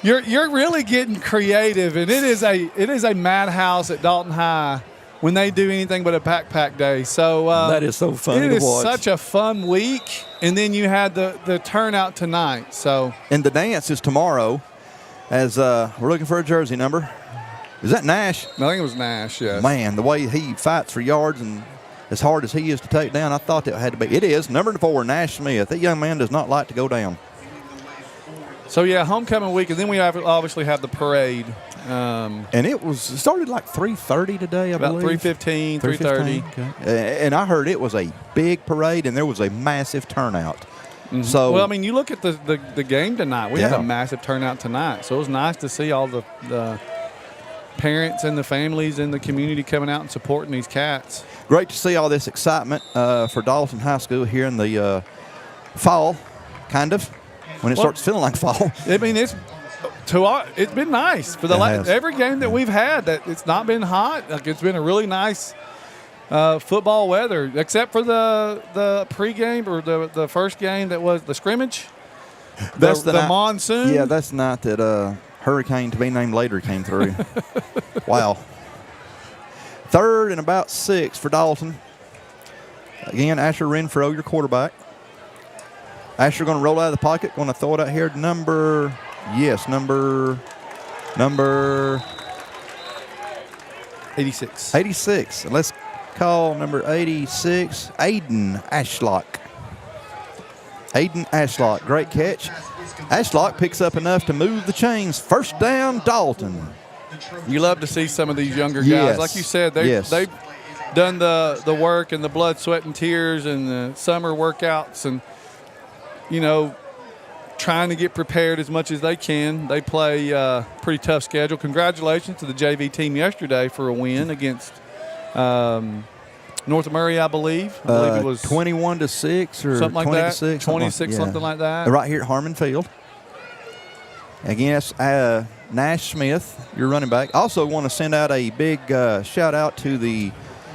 you're really getting creative, and it is a madhouse at Dalton High when they do anything but a backpack day. So that is so funny to watch. It is such a fun week, and then you had the turnout tonight. So and the dance is tomorrow. As we're looking for a jersey number. Is that Nash? I think it was Nash, yes. Man, the way he fights for yards and as hard as he is to take down, I thought that had to be. It is. Number 4, Nash Smith. That young man does not like to go down. So, yeah, homecoming week, and then we obviously have the parade. And it started like 3:30 today, I believe. About 3:15, 3:30. Okay. And I heard it was a big parade, and there was a massive turnout. Mm-hmm. So, well, I mean, you look at the game tonight. We had a massive turnout tonight, so it was nice to see all the parents and the families in the community coming out and supporting these cats. Great to see all this excitement for Dalton High School here in the fall, kind of, when it starts feeling like fall. I mean, it's been nice for every game that we've had. That it's not been hot. Like it's been a really nice. Football weather, except for the pregame or the first game that was the scrimmage. That's the monsoon. Yeah, that's the night that hurricane to be named later came through. Wow. 3rd and about 6 for Dalton. Again, Asher Renfro, your quarterback. Asher going to roll out of the pocket, going to throw it out here. Number 86. 86. Let's call number 86, Aiden Ashlock. Aiden Ashlock, great catch. Ashlock picks up enough to move the chains. First down, Dalton. You love to see some of these younger guys. Like you said, they've done the work and the blood, sweat, and tears and the summer workouts and, trying to get prepared as much as they can. They play a pretty tough schedule. Congratulations to the JV team yesterday for a win against North Murray, I believe. I believe it was 21-6 or something like 20-6, that. 26, something like that. Right here at Harmon Field. Against Nash Smith, your running back. Also want to send out a big shout out to the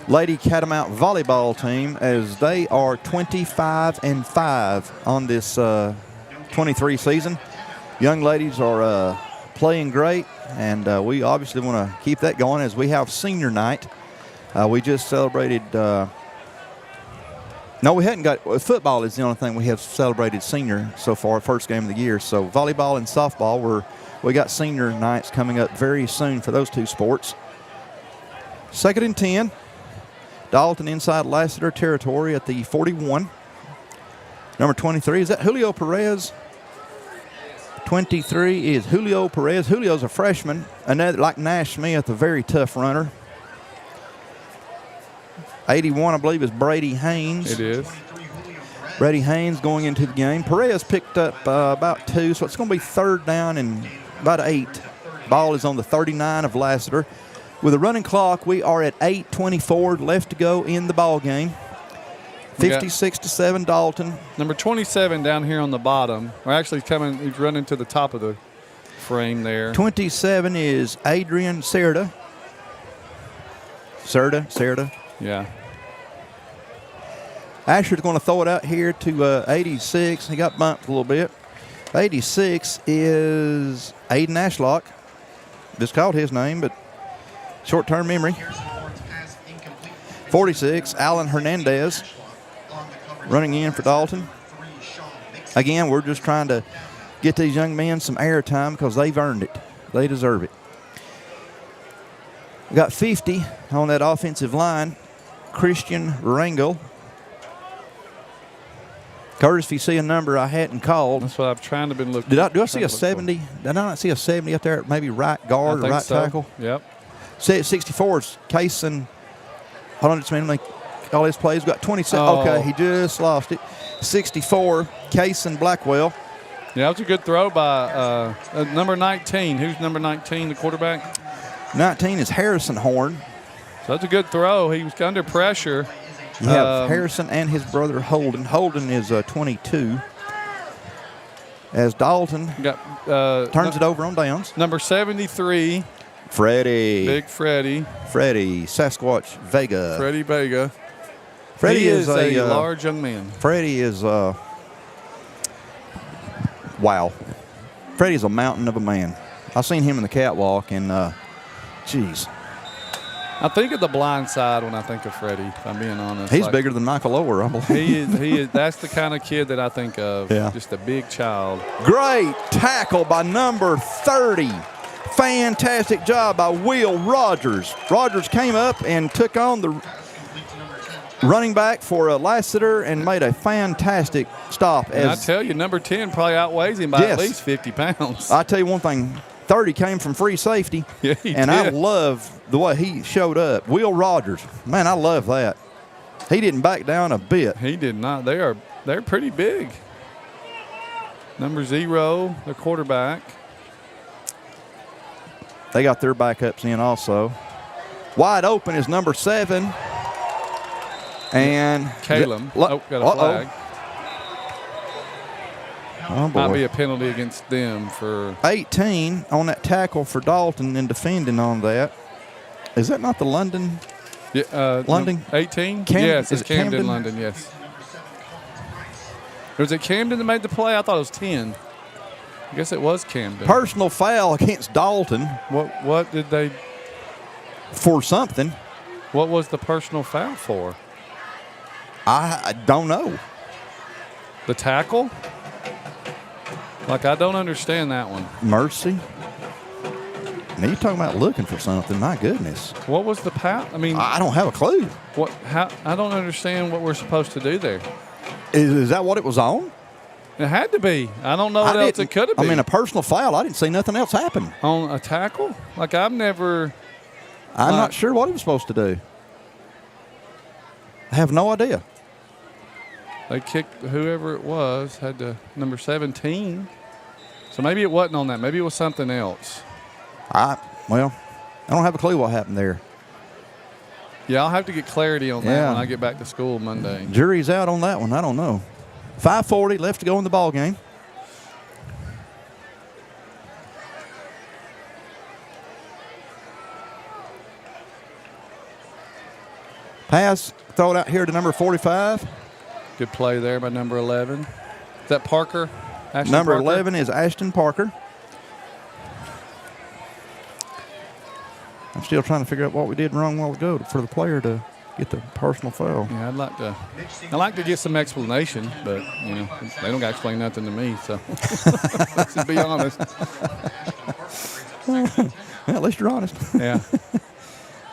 Lady Catamount volleyball team as they are 25-5 on this 23 season. Young ladies are playing great, and we obviously want to keep that going as we have senior night. We just celebrated no, we hadn't got football is the only thing we have celebrated senior so far, first game of the year. So volleyball and softball, we got senior nights coming up very soon for those two sports. 2nd and 10. Dalton inside Lassiter territory at the 41. Number 23, is that Julio Perez? 23 is Julio Perez. Julio's a freshman, another like Nash Smith, a very tough runner. 81, I believe, is Brady Haynes. It is. Brady Haynes going into the game. Perez picked up about 2, so it's going to be 3rd down and about 8. Ball is on the 39 of Lassiter. With a running clock, we are at 8:24 left to go in the ball game. 56-7 Dalton. Number 27 down here on the bottom. Or actually, he's running to the top of the frame there. 27 is Adrian Serta. Serta. Yeah. Asher's going to throw it out here to 86. He got bumped a little bit. 86 is Aiden Ashlock. Just called his name, but short-term memory. 46, Alan Hernandez running in for Dalton. Again, we're just trying to get these young men some air time because they've earned it. They deserve it. We got 50 on that offensive line. Christian Rangel. Curtis, if you see a number I hadn't called. That's what I've trying to been looking. Do I see a 70? Did I not see a 70 up there? Maybe right guard or right tackle? Yep. 64 is Kaysen. Hold on just a minute. Let me call his plays. Got 27. Oh. Okay, he just lost it. 64, Kaysen Blackwell. Yeah, that was a good throw by number 19. Who's number 19, the quarterback? 19 is Harrison Horn. So that's a good throw. He was under pressure. You have Harrison and his brother Holden. Holden is 22. As Dalton turns it over on downs. Number 73. Freddie. Big Freddie. Freddie Sasquatch Vega. Freddie Vega. Freddie is a large young man. Freddie is wow. Freddie's a mountain of a man. I've seen him in the catwalk, and geez. I think of the blind side when I think of Freddie, if I'm being honest. He's bigger than Michael Ower, I believe. He is. That's the kind of kid that I think of. Yeah. Just a big child. Great tackle by number 30. Fantastic job by Will Rogers. Rogers came up and took on the running back for Lassiter and made a fantastic stop. And I tell you, number 10 probably outweighs him by at least 50 pounds. I tell you one thing, 30 came from free safety, yeah, and I love the way he showed up. Will Rogers, man, I love that. He didn't back down a bit. He did not. They're pretty big. Number 0, the quarterback. They got their backups in also. Wide open is number 7. And Caleb. Got a flag. Oh, boy. Might be a penalty against them for 18 on that tackle for Dalton and defending on that. Is that not the London? Yeah, London? 18? Camden? Yes, Is it's it Camden, Camden? London, yes. Was it Camden that made the play? I thought it was 10. I guess it was Camden. Personal foul against Dalton. What did they? For something. What was the personal foul for? I don't know. The tackle? Like, I don't understand that one. Mercy. Now you're talking about looking for something. My goodness. What was the foul? I mean, I don't have a clue. What? How? I don't understand what we're supposed to do there. Is that what it was on? It had to be. I don't know what else it could have been. I mean, a personal foul. I didn't see nothing else happen. On a tackle? Like, I've never. I'm not sure what he was supposed to do. I have no idea. They kicked whoever it was, had to number 17. So maybe it wasn't on that. Maybe it was something else. I don't have a clue what happened there. Yeah, I'll have to get clarity on that when I get back to school Monday. Jury's out on that one. I don't know. 5:40 left to go in the ball game. Pass, throw it out here to number 45. Good play there by number 11. Is that Parker? Ashton Number Parker? 11 is Ashton Parker. I'm still trying to figure out what we did wrong a while ago for the player to get the personal foul. Yeah, I'd like to get some explanation, but you know, they don't got to explain nothing to me. So let's just be honest. Well, at least you're honest. Yeah.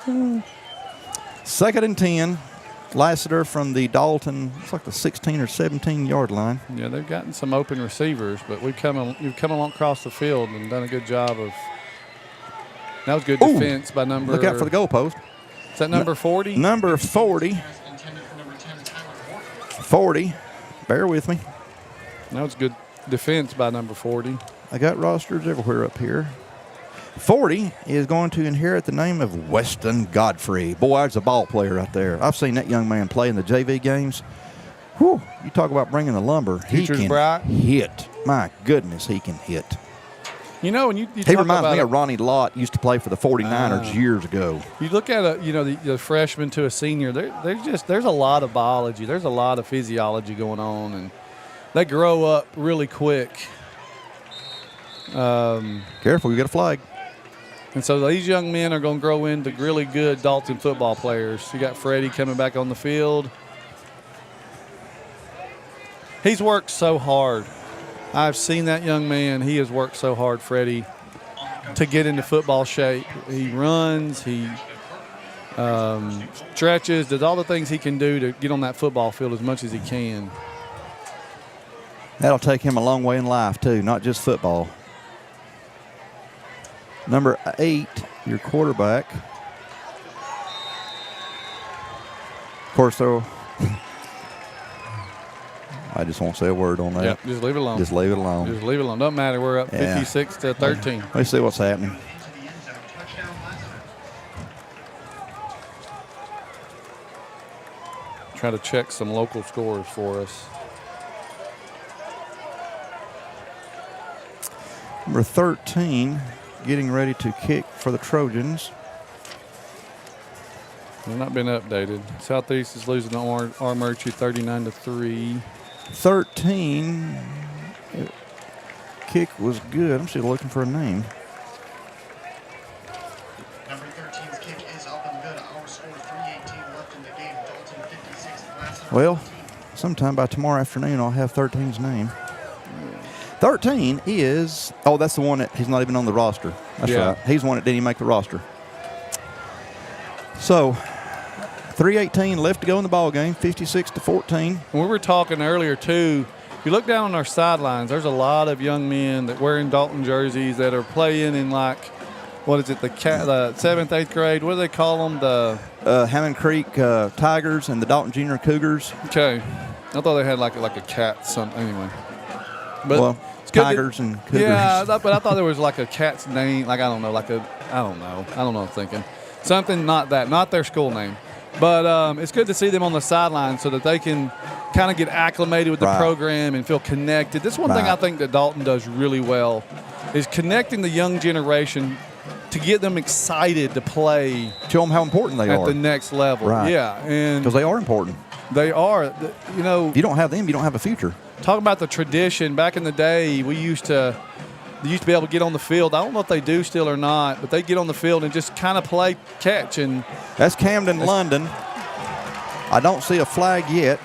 2nd and 10. Lassiter from the Dalton, it's like the 16 or 17 yard line. Yeah, they've gotten some open receivers, but you've come along across the field and done a good job of. That was good defense by number. Look out for the goalpost. that number 40? Number 40. 40. Bear with me. That was good defense by number 40. I got rosters everywhere up here. 40 is going to inherit the name of Weston Godfrey. Boy, that's a ball player right there. I've seen that young man play in the JV games. Whew, you talk about bringing the lumber. Future's he can bright. hit. My goodness, he can hit. You know, when you he talk reminds about me of Ronnie Lott, used to play for the 49ers years ago. You look at the freshman to a senior. There's a lot of biology. There's a lot of physiology going on, and they grow up really quick. Careful, you got a flag. And so these young men are going to grow into really good Dalton football players. You got Freddie coming back on the field. He's worked so hard. I've seen that young man. He has worked so hard, Freddie, to get into football shape. He runs, he stretches, does all the things he can do to get on that football field as much as he can. That'll take him a long way in life, too, not just football. Number 8, your quarterback. Of course, though, I just won't say a word on that. Yep, just leave it alone. Just leave it alone. Just leave it alone. Doesn't matter. We're up 56-13. Let's see what's happening. Try to check some local scores for us. Number 13 getting ready to kick for the Trojans. They've not been updated. Southeast is losing to Armurchie 39-3. 13 kick was good. I'm still looking for a name. Number 13's kick is up and good. Our score 3:18 left in the game. Dalton 56. Well, sometime by tomorrow afternoon I'll have 13's name. 13 is, that's the one that he's not even on the roster. That's right. He's the one that didn't even make the roster. So, 3:18 left to go in the ball game, 56-14. We were talking earlier, too. If you look down on our sidelines, there's a lot of young men that wearing Dalton jerseys that are playing in, like, what is it, the 7th, 8th grade? What do they call them? The Hammond Creek Tigers and the Dalton Junior Cougars. Okay. I thought they had like a cat something. Anyway. But well, Tigers and Cougars. Yeah, but I thought there was like a cat's name. Like, I don't know what I'm thinking. Something not their school name. But it's good to see them on the sideline so that they can kind of get acclimated with the program and feel connected. This is one thing I think that Dalton does really well is connecting the young generation to get them excited to play. Show them how important they are. At the next level. Right. Yeah. Because they are important. They are. You know. You don't have them, you don't have a future. Talk about the tradition. Back in the day, they used to be able to get on the field. I don't know if they do still or not, but they get on the field and just kind of play catch. And that's Camden, London. I don't see a flag yet.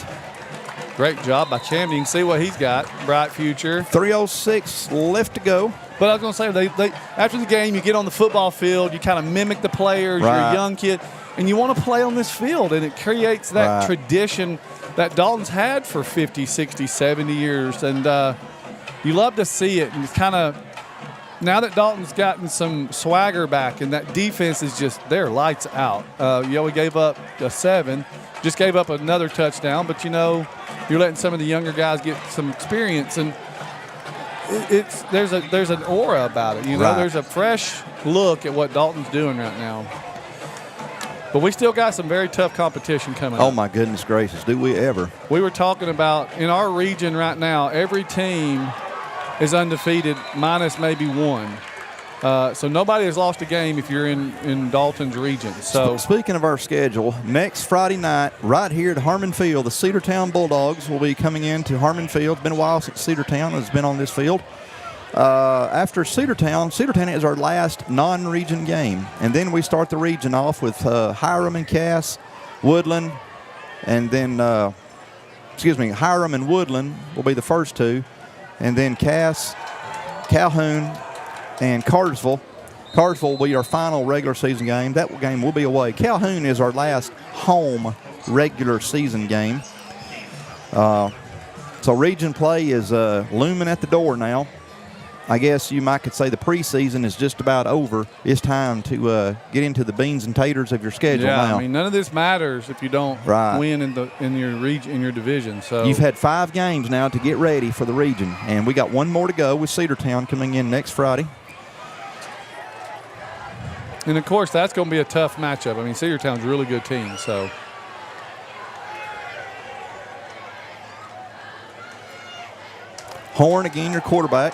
Great job by Camden. You can see what he's got. Bright future. 3:06 left to go. But I was going to say, they after the game, you get on the football field, you kind of mimic the players. You're a young kid, and you want to play on this field, and it creates that tradition that Dalton's had for 50, 60, 70 years. And you love to see it. And it's kind of, now that Dalton's gotten some swagger back and that defense is just, they're lights out. We gave up a 7, just gave up another touchdown, but you're letting some of the younger guys get some experience. And there's an aura about it. There's a fresh look at what Dalton's doing right now. But we still got some very tough competition coming up. Oh, my goodness gracious. Do we ever. We were talking about, in our region right now, every team is undefeated minus maybe one. So nobody has lost a game if you're in Dalton's region. So speaking of our schedule, next Friday night, right here at Harmon Field, the Cedartown Bulldogs will be coming into Harmon Field. It's been a while since Cedartown has been on this field. After Cedartown is our last non-region game. And then we start the region off with Hiram and Cass, Woodland, and then, Hiram and Woodland will be the first two. And then Cass, Calhoun, and Cartersville. Cartersville will be our final regular season game. That game will be away. Calhoun is our last home regular season game. So region play is looming at the door now. I guess you might could say the preseason is just about over. It's time to get into the beans and taters of your schedule now. I mean, none of this matters if you don't win in your region, in your division. So you've had 5 games now to get ready for the region, and we got one more to go with Cedartown coming in next Friday. And of course, that's going to be a tough matchup. I mean, Cedartown's a really good team. So. Horn again, your quarterback.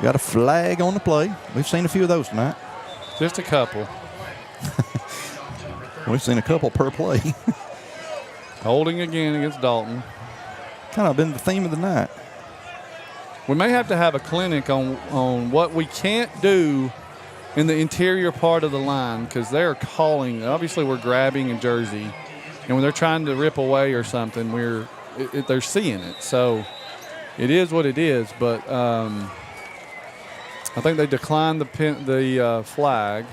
Got a flag on the play. We've seen a few of those tonight. Just a couple. We've seen a couple per play. Holding again against Dalton. Kind of been the theme of the night. We may have to have a clinic on what we can't do in the interior part of the line, because they're calling. Obviously, we're grabbing a jersey, and when they're trying to rip away or something, they're seeing it. So it is what it is. But I think they declined the flag.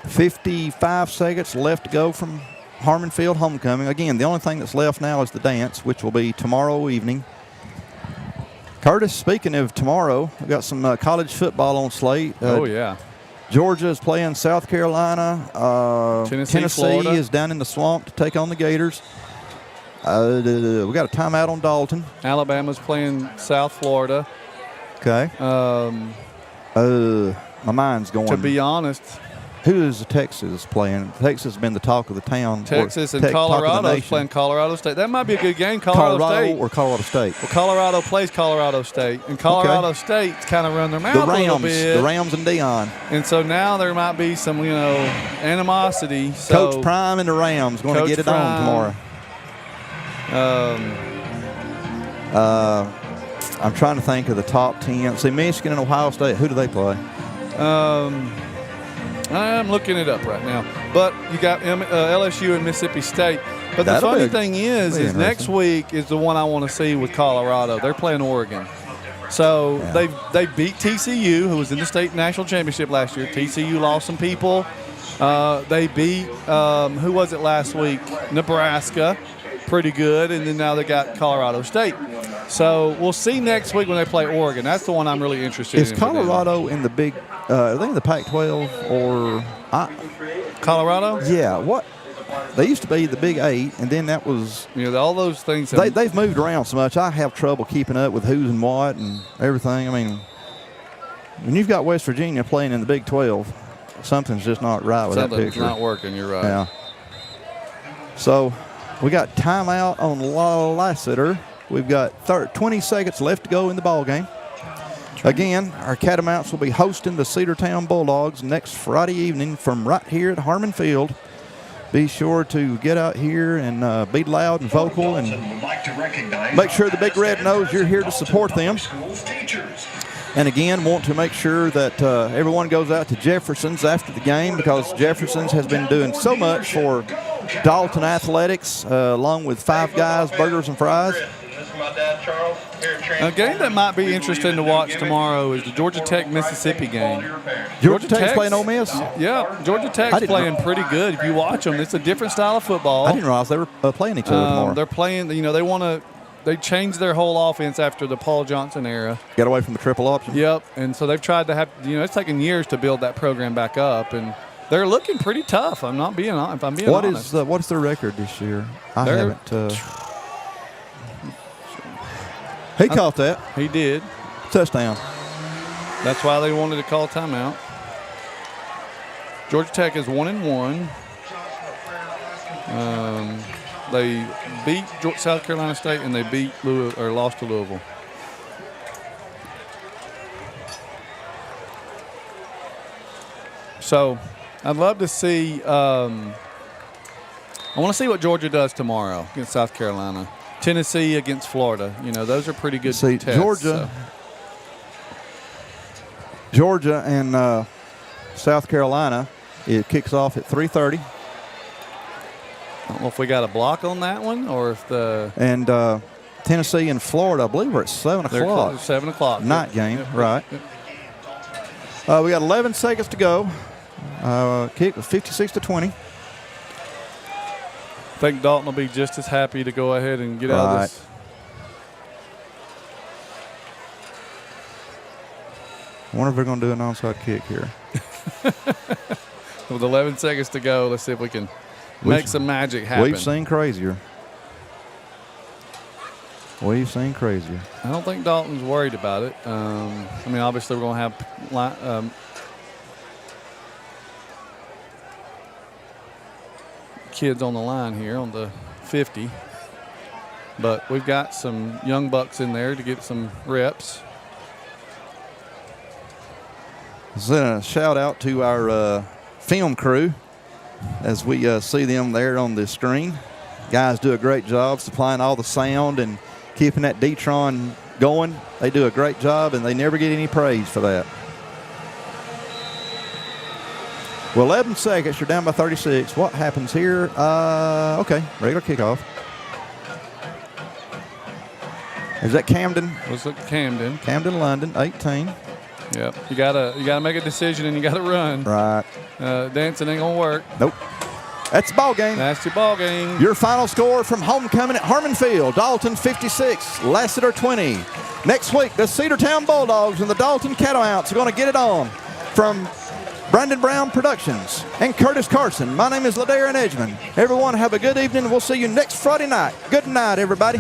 55 seconds left to go from Harmon Field homecoming. Again, the only thing that's left now is the dance, which will be tomorrow evening. Curtis, speaking of tomorrow, we've got some college football on slate. Oh, yeah. Georgia is playing South Carolina. Tennessee is down in the swamp to take on the Gators. We got a timeout on Dalton. Alabama's playing South Florida. Okay. My mind's going. To be honest. Who is Texas playing? Texas has been the talk of the town. Texas and Colorado playing Colorado State. That might be a good game. Colorado State. Or Colorado State. Well, Colorado plays Colorado State, and Colorado State's kind of run their mouth a little bit. The Rams and Dion. And so now there might be some, animosity. So Coach Prime and the Rams going to get it on tomorrow. I'm trying to think of the top 10. See, Michigan and Ohio State, who do they play? I'm looking it up right now. But you got LSU and Mississippi State. But the funny thing is next week is the one I want to see with Colorado. They're playing Oregon. So they beat TCU, who was in the state national championship last year. TCU lost some people. They beat, who was it last week? Nebraska. Pretty good. And then now they got Colorado State. So we'll see next week when they play Oregon. That's the one I'm really interested in. Is Colorado in the big are they in the Pac-12 or Colorado? Yeah. What? They used to be the Big 8, and then that was all those things. They've moved around so much. I have trouble keeping up with who's and what and everything. I mean, when you've got West Virginia playing in the Big 12, something's just not right with that picture. Something's not working. You're right. Yeah. So we got timeout on Lassiter. We've got 20 seconds left to go in the ball game. Again, our Catamounts will be hosting the Cedartown Bulldogs next Friday evening from right here at Harmon Field. Be sure to get out here and be loud and vocal and make sure the Big Red knows you're here to support them. And again, want to make sure that everyone goes out to Jefferson's after the game, because Jefferson's has been doing so much for Dalton athletics, along with Five Guys, burgers and fries. A game that might be interesting to watch tomorrow is the Georgia Tech-Mississippi game. Georgia Tech's playing Ole Miss? Yeah, Georgia Tech's playing pretty good. If you watch them, it's a different style of football. I didn't realize they were playing each other tomorrow. They're playing, they changed their whole offense after the Paul Johnson era. Got away from the triple option. Yep, and so they've tried to have, it's taken years to build that program back up, and they're looking pretty tough. If I'm being honest. What is their record this year? I haven't. He caught that. He did. Touchdown. That's why they wanted to call timeout. Georgia Tech is 1-1. They beat South Carolina State and they lost to Louisville. So I'd love to see. I want to see what Georgia does tomorrow against South Carolina. Tennessee against Florida. Those are pretty good tests. Georgia and South Carolina, it kicks off at 3:30. I don't know if we got a block on that one or if the... And Tennessee and Florida, I believe we're at 7 o'clock. 7 o'clock. Night game, right. We got 11 seconds to go. Kick was 56-20. I think Dalton will be just as happy to go ahead and get out of this. I wonder if they're going to do an onside kick here. With 11 seconds to go, let's see if we can make some magic happen. We've seen crazier. We've seen crazier. I don't think Dalton's worried about it. I mean, obviously we're going to have kids on the line here on the 50. But we've got some young bucks in there to get some reps. Send a shout out to our film crew as we see them there on the screen. Guys do a great job supplying all the sound and keeping that D-Tron going. They do a great job, and they never get any praise for that. Well, 11 seconds, you're down by 36. What happens here? Okay, regular kickoff. Is that Camden? Looks like Camden. Camden, London, 18. Yep. You gotta make a decision and you gotta run. Right. Dancing ain't gonna work. Nope. That's the ball game. That's your ball game. Your final score from homecoming at Harmon Field: Dalton 56, Lassiter 20. Next week, the Cedartown Bulldogs and the Dalton Catamounts are going to get it on. From Brandon Brown Productions and Curtis Carson, my name is Ladarian Edgman. Everyone have a good evening. We'll see you next Friday night. Good night, everybody.